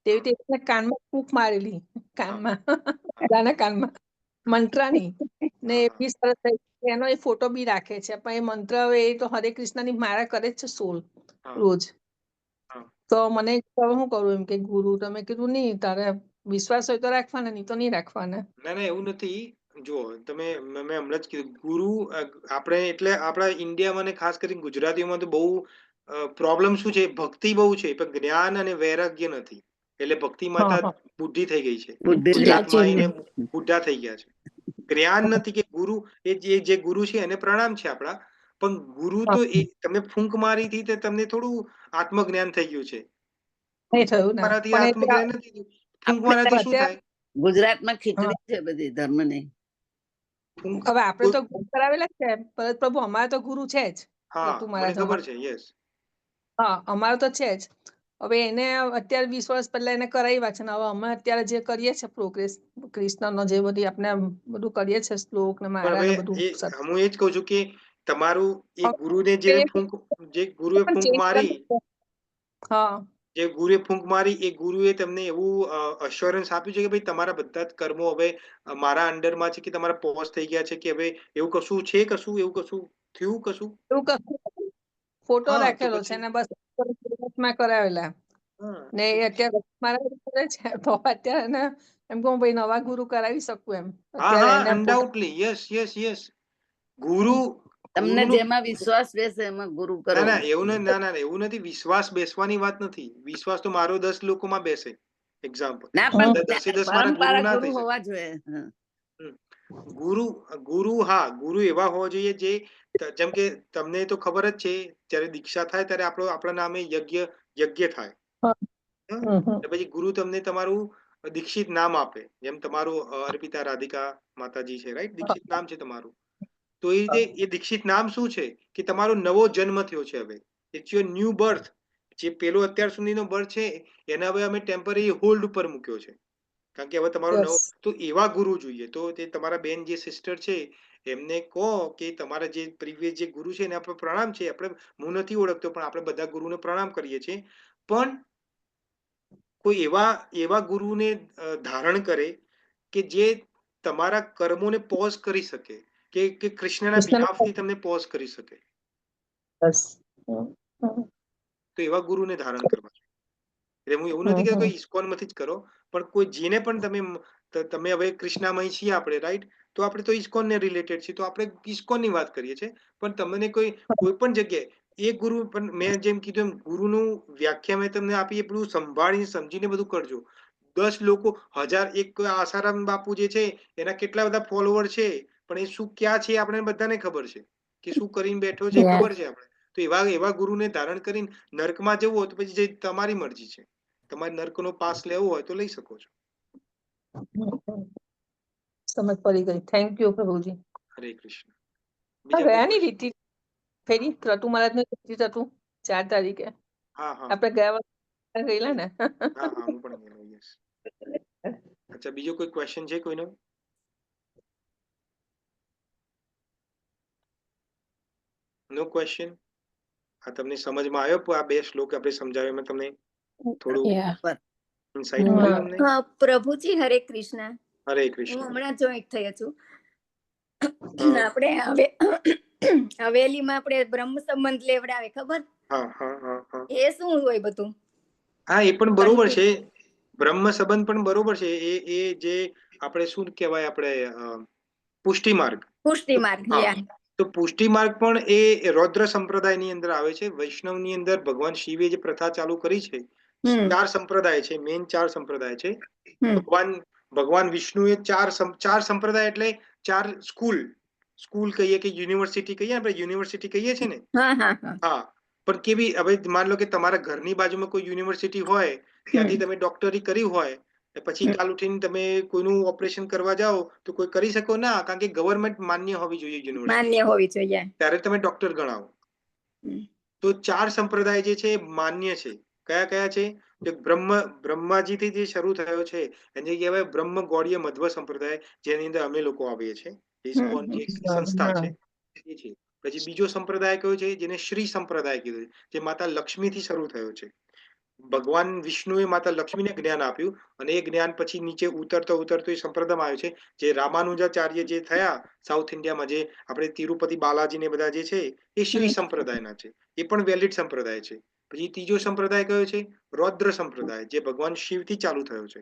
તેવી રીતે કાનમાં ફૂંક મારેલી, કાનમાં બધાના કાનમાં મંત્રની, ને 20 વર્ષ થઈ એનો એ ફોટો બી રાખે છે. પણ એ મંત્ર હવે એ તો હરે કૃષ્ણની માળા કરે જ છે 16 રોજ. તો મને શું કરું એમ કે ગુરુ, તમે કીધું નહીં, તારે વિશ્વાસ હોય તો રાખવાના, નહીં તો નહીં રાખવાના. ના એવું નથી. જો મેં હમણાં જ કીધું, ગુરુ આપણે એટલે આપણા ઇન્ડિયામાં ને ખાસ કરીને ગુજરાતીઓમાં તો બહુ પ્રોબ્લેમ શું છે? ભક્તિ બહુ છે, પણ જ્ઞાન અને વૈરાગ્ય નથી. એટલે ભક્તિ માતા બુદ્ધિ થઈ ગઈ છે, ગુજરાતમાં આવીને બુઢા થઈ ગયા છે. જ્ઞાન નથી કે ગુરુ, એ જે ગુરુ છે એને પ્રણામ છે આપણા, પણ ગુરુ તો એ તમે ફૂંક મારી થી તો તમને થોડું આત્મજ્ઞાન થઈ ગયું છે. આત્મજ્ઞાન નથી. ફૂંક મારાથી શું થાય? ગુજરાતમાં ખીચડી છે બધી ધર્મની. હવે આપણે તો ગુરુ કરાવેલા છે, ભરત પ્રભુ અમારે તો ગુરુ છે જ. મને ખબર છે. યસ, હા, અમારે તો છે જ. હવે એને અત્યારે 20 વર્ષ પહેલા એને કરાવ્યા છે ને, હવે અમે અત્યારે જે કરીએ છીએ પ્રોગ્રેસ કૃષ્ણનો, જે બધી આપણે બધું કરીએ છીએ શ્લોક ને માળા ને બધું. હું એ જ કહું છું કે તમારું એ ગુરુને જે ગુરુએ ફૂંક મારી, જે ગુરુએ ફૂંક મારી, એ ગુરુએ તમને એવું અશ્યોરન્સ આપ્યું છે કે ભાઈ તમારા બધા જ કર્મો હવે મારા અંડરમાં છે, કે તમારા પોઝ થઈ ગયા છે, કે હવે એવું કશું છે, કશું એવું કશું થયું, કશું એવું કશું ફોટો રાખેલો છે ને, બસ માં કરાવેલા ને અત્યારે મારા કરે છે. તો અત્યારે એમ કહું ભાઈ નવા ગુરુ કરાવી શકું એમ. અનડાઉટલી. યસ. ગુરુ તમને જેમાં વિશ્વાસ બેસે એમાં ગુરુ કરો. એવું નથી. વિશ્વાસ બેસવાની વાત નથી. વિશ્વાસ તો મારો 10 લોકોમાં બેસે. એક્ઝામ્પલ, ના, પણ 10 મારા ગુરુ ના થઈ હોવા જોઈએ. ગુરુ ગુરુ એવા હોવા જોઈએ જે, જેમ કે તમને તો ખબર જ છે, જ્યારે દીક્ષા થાય ત્યારે આપણા નામે યજ્ઞ થાય. પછી ગુરુ તમને તમારું દીક્ષિત નામ આપે, જેમ તમારું અર્પિતા રાધિકા માતાજી છે, રાઈટ? દીક્ષિત નામ છે તમારું. તો એ રીતે એ દીક્ષિત નામ શું છે? કે તમારો નવો જન્મ થયો છે. હવે ઇટ્સ યોર ન્યુ બર્થ. જે પેલો અત્યાર સુધીનો બર્થ છે એને હવે અમે ટેમ્પરરી હોલ્ડ ઉપર મૂક્યો છે, કારણ કે હવે તમારો નવો. તો એવા ગુરુ જોઈએ. તો તે તમારા બેન જે સિસ્ટર છે એમને કહો કે તમારા જે પ્રીવિયસ જે ગુરુ છે એને આપણે પ્રણામ છે. આપણે, હું નથી ઓળખતો, પણ આપણે બધા ગુરુને પ્રણામ કરીએ છીએ. પણ કોઈ એવા ગુરુને ધારણ કરે કે જે તમારા કર્મોને પોઝ કરી શકે, કે કૃષ્ણના બિહાફથી તમને પોઝ કરી શકે. તો એવા ગુરુને ધારણ કરવા. એટલે હું એવું નથી કે કોઈ ઇસ્કોનમાંથી જ કરો, પણ કોઈ જેને પણ તમે હવે કૃષ્ણમય છીએ આપણે, રાઈટ? તો આપણે તો ઇસ્કોનને રિલેટેડ છીએ, તો આપણે ઇસ્કોનની વાત કરીએ છીએ. પણ તમને કોઈ પણ જગ્યાએ એ ગુરુ, પણ મેં જેમ કીધું એમ ગુરુનું વ્યાખ્યા મેં તમને આપી, એ બધું સંભાળીને સમજીને બધું કરજો. 10 લોકો, 1000, એક આસારામ બાપુ જે છે એના કેટલા બધા ફોલોવર છે, પણ એ શું ક્યાં છે આપણે બધાને ખબર છે, કે શું કરીને બેઠો છે ખબર છે આપણે. તો એવા ગુરુને ધારણ કરીને નર્કમાં જવું હોય તો પછી તમારી મરજી છે. તમારે નર્કનો પાસ લેવો હોય તો લઈ શકો છો. સમજ પડી ગઈ. થેન્ક યુ પ્રભુજી. હરે કૃષ્ણ. હા, બીજા કોઈ ગયા ની question? રીતિ ફેરી ક્રતુ મહારાજ નું રીતિ હતું 4 તારીખે. હા હા આપણે ગયા વર્ષે ગયેલા ને. હા હા હું પણ ગયેલો. યસ. અચ્છા, બીજો કોઈ ક્વેશ્ચન છે કોઈનો? નો ક્વેશ્ચન? આ તમને સમજમાં આવ્યો? આ 2 શ્લોક આપણે સમજાવ્યા, એમાં તમને થોડું Yeah. ઇનસાઇટ હા. મળ્યું તમને? પ્રભુજી હરે કૃષ્ણ. હરે હું કૃષ્ણ. હમણાં જોઈન્ટ થઈ છું. હા આપણે હવે હવેલીમાં આપણે બ્રહ્મ સંબંધ લેવડાવે ખબર? હા હા હા હા એ શું હોય બધું? હા, એ પણ બરોબર છે. Confused. બ્રહ્મ સંબંધ પણ બરોબર છે. એ જે આપણે શું કહેવાય, આપણે પુષ્ટિ માર્ગ. પુષ્ટિ માર્ગ. હા, યા. તો પુષ્ટિ માર્ગ પણ એ રૌદ્ર સંપ્રદાયની અંદર આવે છે. વૈષ્ણવની અંદર ભગવાન શિવે જે પ્રથા ચાલુ કરી છે, હમ 4 સંપ્રદાય છે, મેઇન 4 સંપ્રદાય છે. હમ ભગવાન વિષ્ણુએ 4 સંપ્રદાય એટલે 4 સ્કૂલ કહીએ કે યુનિવર્સિટી કહીએ, આપણે યુનિવર્સિટી કહીએ છીએ ને. હા હા હા. હા, પણ કેવી, હવે માન લો કે તમારા ઘરની બાજુમાં કોઈ યુનિવર્સિટી હોય, ત્યાંથી તમે ડોક્ટરી કરી હોય, ને પછી કાલ ઉઠીને તમે કોઈનું ઓપરેશન કરવા જાઓ તો કોઈ કરી શકો ના, કારણ કે ગવર્મેન્ટ માન્ય હોવી જોઈએ યુનિવર્સિટી, માન્ય હોવી જોઈએ. ત્યારે તમે ડોક્ટર ગણાવો. હમ. તો 4 સંપ્રદાય જે છે એ માન્ય છે. કયા કયા છે? કે બ્રહ્માજીથી જે શરૂ થયો છે એને કહેવાય બ્રહ્મ ગૌડીય મધ્વ સંપ્રદાય, જેની અંદર અમે લોકો આવીએ છીએ. ઇસ્કોન જે એક સંસ્થા છે એ છે. પછી બીજો સંપ્રદાય કયો છે? જેને શ્રી સંપ્રદાય કીધું છે, જે માતા લક્ષ્મીથી શરૂ થયો છે. ભગવાન વિષ્ણુએ માતા લક્ષ્મીને જ્ઞાન આપ્યું, અને એ જ્ઞાન પછી નીચે ઉતરતો એ સંપ્રદાયમાં આવ્યો છે. જે રામાનુજાચાર્ય જે થયા સાઉથ ઇન્ડિયામાં, જે આપણે તિરુપતિ બાલાજી ને બધા જે છે, એ શ્રી સંપ્રદાયના છે. એ પણ વેલિડ સંપ્રદાય છે. પછી ત્રીજો સંપ્રદાય કયો છે? રૌદ્ર સંપ્રદાય, જે ભગવાન શિવથી ચાલુ થયો છે.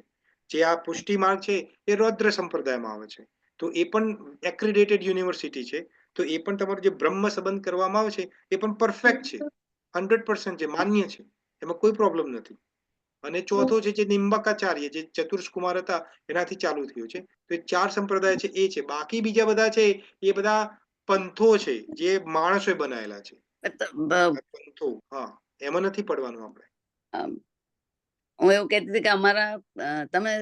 જે આ પુષ્ટિ માર્ગ છે એ રૌદ્ર સંપ્રદાયમાં આવે છે. તો એ પણ એક્રેડિટેડ યુનિવર્સિટી છે. તો એ પણ તમારો જે બ્રહ્મ સંબંધ કરવામાં આવે છે એ પણ પરફેક્ટ છે, 100% છે, માન્ય છે, એમાં કોઈ પ્રોબ્લેમ નથી. અને ચોથો છે જે નિમ્બકાચાર્ય, જે ચતુર્સકુમાર હતા, એનાથી ચાલુ થયું છે. તો એ 4 સંપ્રદાય છે એ છે. બાકી બીજા બધા છે એ બધા પંથો છે, જે માણસોએ બનાયેલા છે. પંથો, હા, એમાં નથી પડવાનું આપણે. હું એવું કહેતી હતી કે અમારા તમે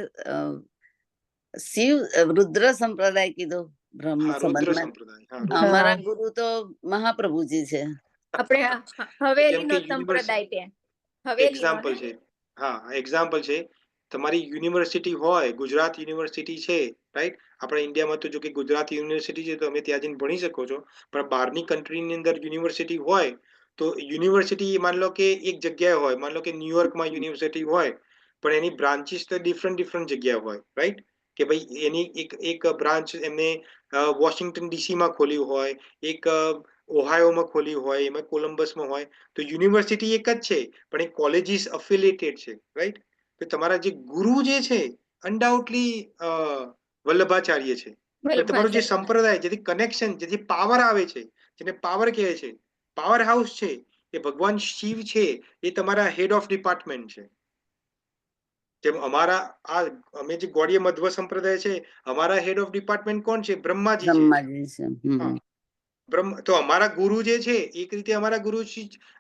શિવ રુદ્ર સંપ્રદાય કીધો બ્રહ્મ હા, રુદ્ર સંબંધમાં. સંપ્રદાય. હા, રુદ્ર. અમારા ગુરુ તો મહાપ્રભુજી છે. આપણે જેમ હવેલીનો કે સંપ્રદાય છે. હવેલીનો એક્ઝામ્પલ ને? છે. હા, એક્ઝામ્પલ છે. તમારી યુનિવર્સિટી હોય, ગુજરાત યુનિવર્સિટી છે, રાઈટ? આપણા ઇન્ડિયામાં તો જો કે ગુજરાત યુનિવર્સિટી છે, તો તમે ત્યાં જઈને ભણી શકો છો. પણ બહારની કન્ટ્રીની અંદર યુનિવર્સિટી હોય, તો યુનિવર્સિટી માન લો કે એક જગ્યાએ હોય, માન લો કે ન્યુયોર્કમાં યુનિવર્સિટી હોય, પણ એની બ્રાન્ચીસ તો ડિફરન્ટ જગ્યાએ હોય, રાઈટ? કે ભાઈ એની એક બ્રાન્ચ એમને વોશિંગ્ટન ડીસીમાં ખોલી હોય, એક ઓહાયોમાં ખોલી હોય, એમાં કોલમ્બસમાં હોય. તો યુનિવર્સિટી એક જ છે, પણ એ કોલેજીસ અફિલિએટેડ છે, રાઈટ? તો તમારા જે ગુરુ જે છે અનડાઉટલી વલ્લભાચાર્ય છે. પણ તમારો જે સંપ્રદાય, જેથી કનેક્શન, જેથી પાવર આવે છે, જેને પાવર કહે છે, પાવર હાઉસ છે, એ ભગવાન શિવ છે. એ તમારા હેડ ઓફ ડિપાર્ટમેન્ટ છે. જેમ અમારા આ અમે જે ગૌડીય મધ્વ સંપ્રદાય છે, અમારા હેડ ઓફ ડિપાર્ટમેન્ટ કોણ છે? બ્રહ્માજી છે. બ્રહ્માજી છે. હા, તો અમારા ગુરુ જે છે, એક રીતે અમારા ગુરુ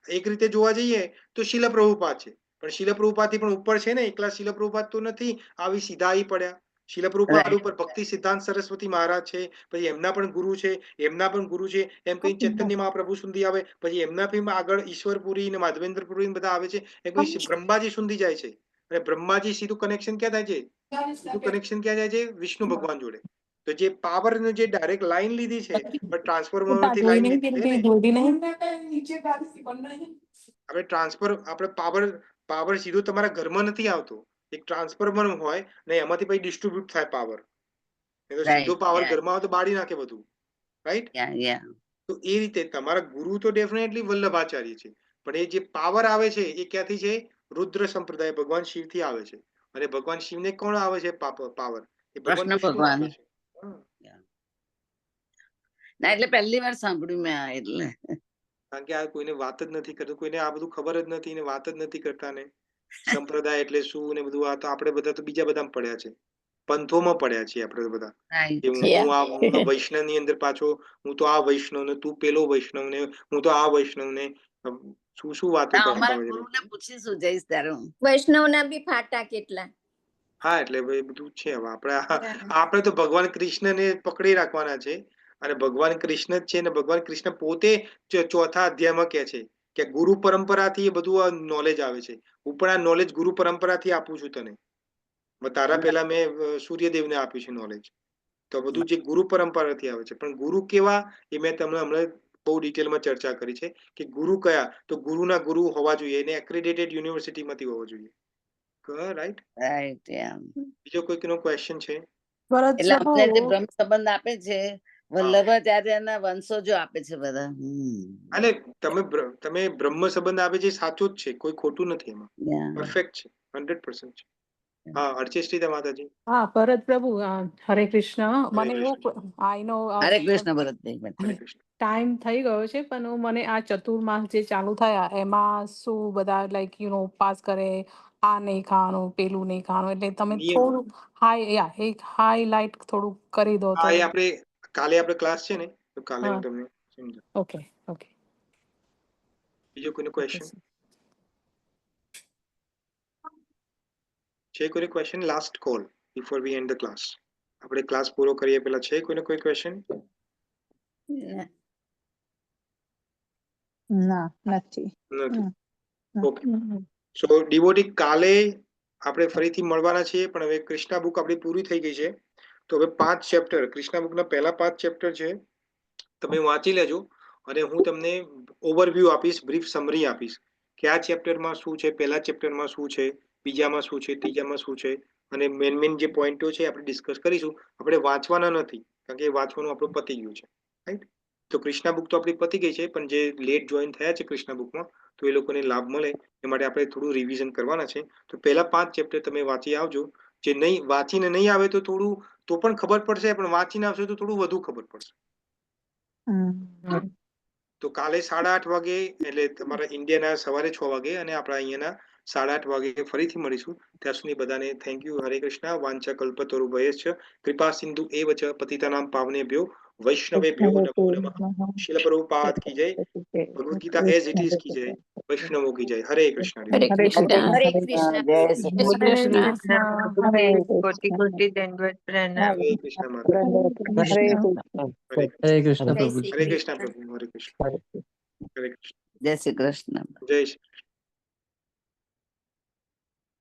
એક રીતે જોવા જઈએ તો શીલ પ્રભુપાદ છે. પણ શીલ પ્રભુપાદથી પણ ઉપર છે ને, એકલા શીલ પ્રભુપાદ તો નથી આવી સીધા આવી પડ્યા. શીલ પ્રભુપાદ ઉપર ભક્તિ સિદ્ધાંત સરસ્વતી મહારાજ છે, પછી એમના પણ ગુરુ છે, એમના પણ ગુરુ છે, એમ કઈ ચૈતન્ય મહાપ્રભુ સુધી આવે, પછી એમના પણ આગળ ઈશ્વરપુરી ને માધવેન્દ્રપુરી બધા આવે છે, એમ કઈ બ્રહ્માજી સુધી જાય છે. અને બ્રહ્માજી સીધું કનેક્શન ક્યાં થાય છે? સીધું કનેક્શન ક્યાં જાય છે? વિષ્ણુ ભગવાન જોડે. તો જે પાવર નું જે ડાયરેક્ટ લાઈન લીધી છે, પણ ટ્રાન્સફોર્મરથી લાઈન લીધી છે ને. આપણે પાવર સીધો તમારા ઘરમાં નથી આવતો. એક ટ્રાન્સફોર્મર હોય ને એમાંથી પછી ડિસ્ટ્રીબ્યુટ થાય પાવર. એ તો સીધો પાવર ઘરમાં આવે તો બાળી નાખે બધું, રાઈટ? તો એ રીતે તમારા ગુરુ તો ડેફિનેટલી વલ્લભાચાર્ય છે, પણ એ જે પાવર આવે છે એ ક્યાંથી છે? રુદ્ર સંપ્રદાય, ભગવાન શિવથી આવે છે. અને ભગવાન શિવને કોણ આવે છે પાવર? એ ભગવાન કૃષ્ણ વિષ્ણુ ભગવાન. આપે છે. ના, એટલે પહેલી વાર સાંભળ્યું મેં આ, એટલે કારણ કે આ કોઈને વાત જ નથી કરતું, કોઈને આ બધું ખબર જ નથી ને વાત જ નથી કરતા ને. સંપ્રદાય એટલે શું ને બધું, આ તો આપણે બધા તો બીજા બધામાં પડ્યા છે, પંથોમાં પડ્યા છીએ આપણે બધા. કે હું આ વૈષ્ણવ ની અંદર પાછો, હું તો આ વૈષ્ણવ ને, તું પેલો વૈષ્ણવ ને, હું તો આ વૈષ્ણવ ને. શું વાતો ના, કરતા અમારા હોય છે. ગુરુને પૂછીશું જઈશ ત્યારે હું. વૈષ્ણવના બી ફાટા કેટલા. હા એટલે ભાઈ બધું છે. હવે આપણે તો ભગવાન કૃષ્ણને પકડી રાખવાના છે અને ભગવાન કૃષ્ણ જ છે અને ભગવાન કૃષ્ણ પોતે ચોથા અધ્યાયમાં કહે છે કે ગુરુ પરંપરાથી એ બધું આ નોલેજ આવે છે. હું પણ આ નોલેજ ગુરુ પરંપરાથી આપું છું તને. તારા પહેલા મેં સૂર્યદેવને આપ્યું છે નોલેજ. તો બધું જે ગુરુ પરંપરાથી આવે છે. પણ ગુરુ કેવા એ મેં તમને હમણાં બહુ ડિટેલમાં ચર્ચા કરી છે કે ગુરુ કયા, તો ગુરુના ગુરુ હોવા જોઈએ એને એક્રેડિટેડ યુનિવર્સિટીમાંથી હોવો જોઈએ. રાઈટ. Right, yeah. બીજો કોઈકનો ક્વેશ્ચન છે? એટલે અમને જે બ્રહ્મ સંબંધ આપે છે વલ્લભાચાર્યના વંશજો આપે છે બધા. અને તમે બ્રહ્મ સંબંધ આપે છે સાચું જ છે, કોઈ ખોટું નથી એમાં. Yeah. પરફેક્ટ છે, 100% છે. હા અર્ચેષ્ટિતા માતાજી. હા ભરત પ્રભુ હરે કૃષ્ણ. હરે મને કૃષ્ણ. આઈ નો હરે કૃષ્ણ ભરતભાઈ. હરે કૃષ્ણ. ટાઈમ થઈ ગયો છે પણ મને આ ચતુર્માસ જે ચાલુ થયા એમાં શું બધા લાઈક ઉપવાસ કરે, આ નહીં ખાવાનું પેલું નહીં ખાવાનું, એટલે તમે નિયમ. થોડું એક હાઈલાઇટ થોડું કરી દો તો. હા એ આપણે કાલે આપણે ક્લાસ છે ને તો કાલે હા. હું તમને સમજાવું. Okay okay. બીજો કોઈનો ક્વેશ્ચન છે? કોઈનો question? Last call before we and the class. આપણે ક્લાસ પૂરો કરીએ પહેલા છે કોઈનો કોઈ ક્વેશ્ચન? ના નથી. નથી. ઓકે. સો ડિવોટી કાલે આપણે ફરીથી મળવાના છીએ પણ હવે કૃષ્ણા બુક આપણી પૂરી થઈ ગઈ છે તો હવે 5 ચેપ્ટર કૃષ્ણા બુકના પહેલા 5 ચેપ્ટર છે તમે વાંચી લેજો અને હું તમને ઓવરવ્યુ આપીશ, બ્રીફ સમરી આપીશ કે આ ચેપ્ટરમાં શું છે, પહેલા ચેપ્ટરમાં શું છે, બીજામાં શું છે, ત્રીજામાં શું છે અને મેન જે પોઈન્ટો છે આપણે ડિસ્કસ કરીશું. આપણે વાંચવાના નથી કારણ કે વાંચવાનું આપણું પતી ગયું છે. રાઈટ. તો કૃષ્ણા બુક તો આપણી પતી ગઈ છે પણ જે લેટ જોઈન થયા છે કૃષ્ણા બુકમાં તો એ લોકોને લાભ મળે એ માટે આપણે થોડું રિવિઝન કરવાના છે. તો પહેલા 5 ચેપ્ટર તમે વાંચી આવજો. જે નહીં વાંચીને નહીં આવે તો થોડું તો પણ ખબર પડશે પણ વાંચીને આવશે તો થોડું વધુ ખબર પડશે. તો કાલે 8:30 વાગે એટલે તમારા ઇન્ડિયાના સવારે 6 વાગે અને આપણા અહીંયાના 8:30 વાગે ફરીથી મળીશું. ત્યાં સુધી બધાને થેન્ક યુ. હરે કૃષ્ણ. વાંચા કલ્પતરુભ્યશ્ચ કૃપા સિંધુ એવ ચ પતિતાનામ પાવનેભ્યો વૈષ્ણવેભ્યો નમો નમઃ. શીલ પ્રભુપાદ કી જય. Bhagavad Gita as it is કી જય. વૈષ્ણવો કી જય. હરે કૃષ્ણ. હરે કૃષ્ણ. હરે કૃષ્ણ. જય જય શ્રી શ્રી કૃષ્ણ. કોટી કોટી દંડવત પ્રણામ. હરે કૃષ્ણ માતા. હરે કૃષ્ણ. હરે હરે કૃષ્ણ જય પ્રભુ. શ્રી હરે કૃષ્ણ. કૃષ્ણ પ્રભુ. હરે કૃષ્ણ. હરે કૃષ્ણ. જય શ્રી કૃષ્ણ. જય શ્રી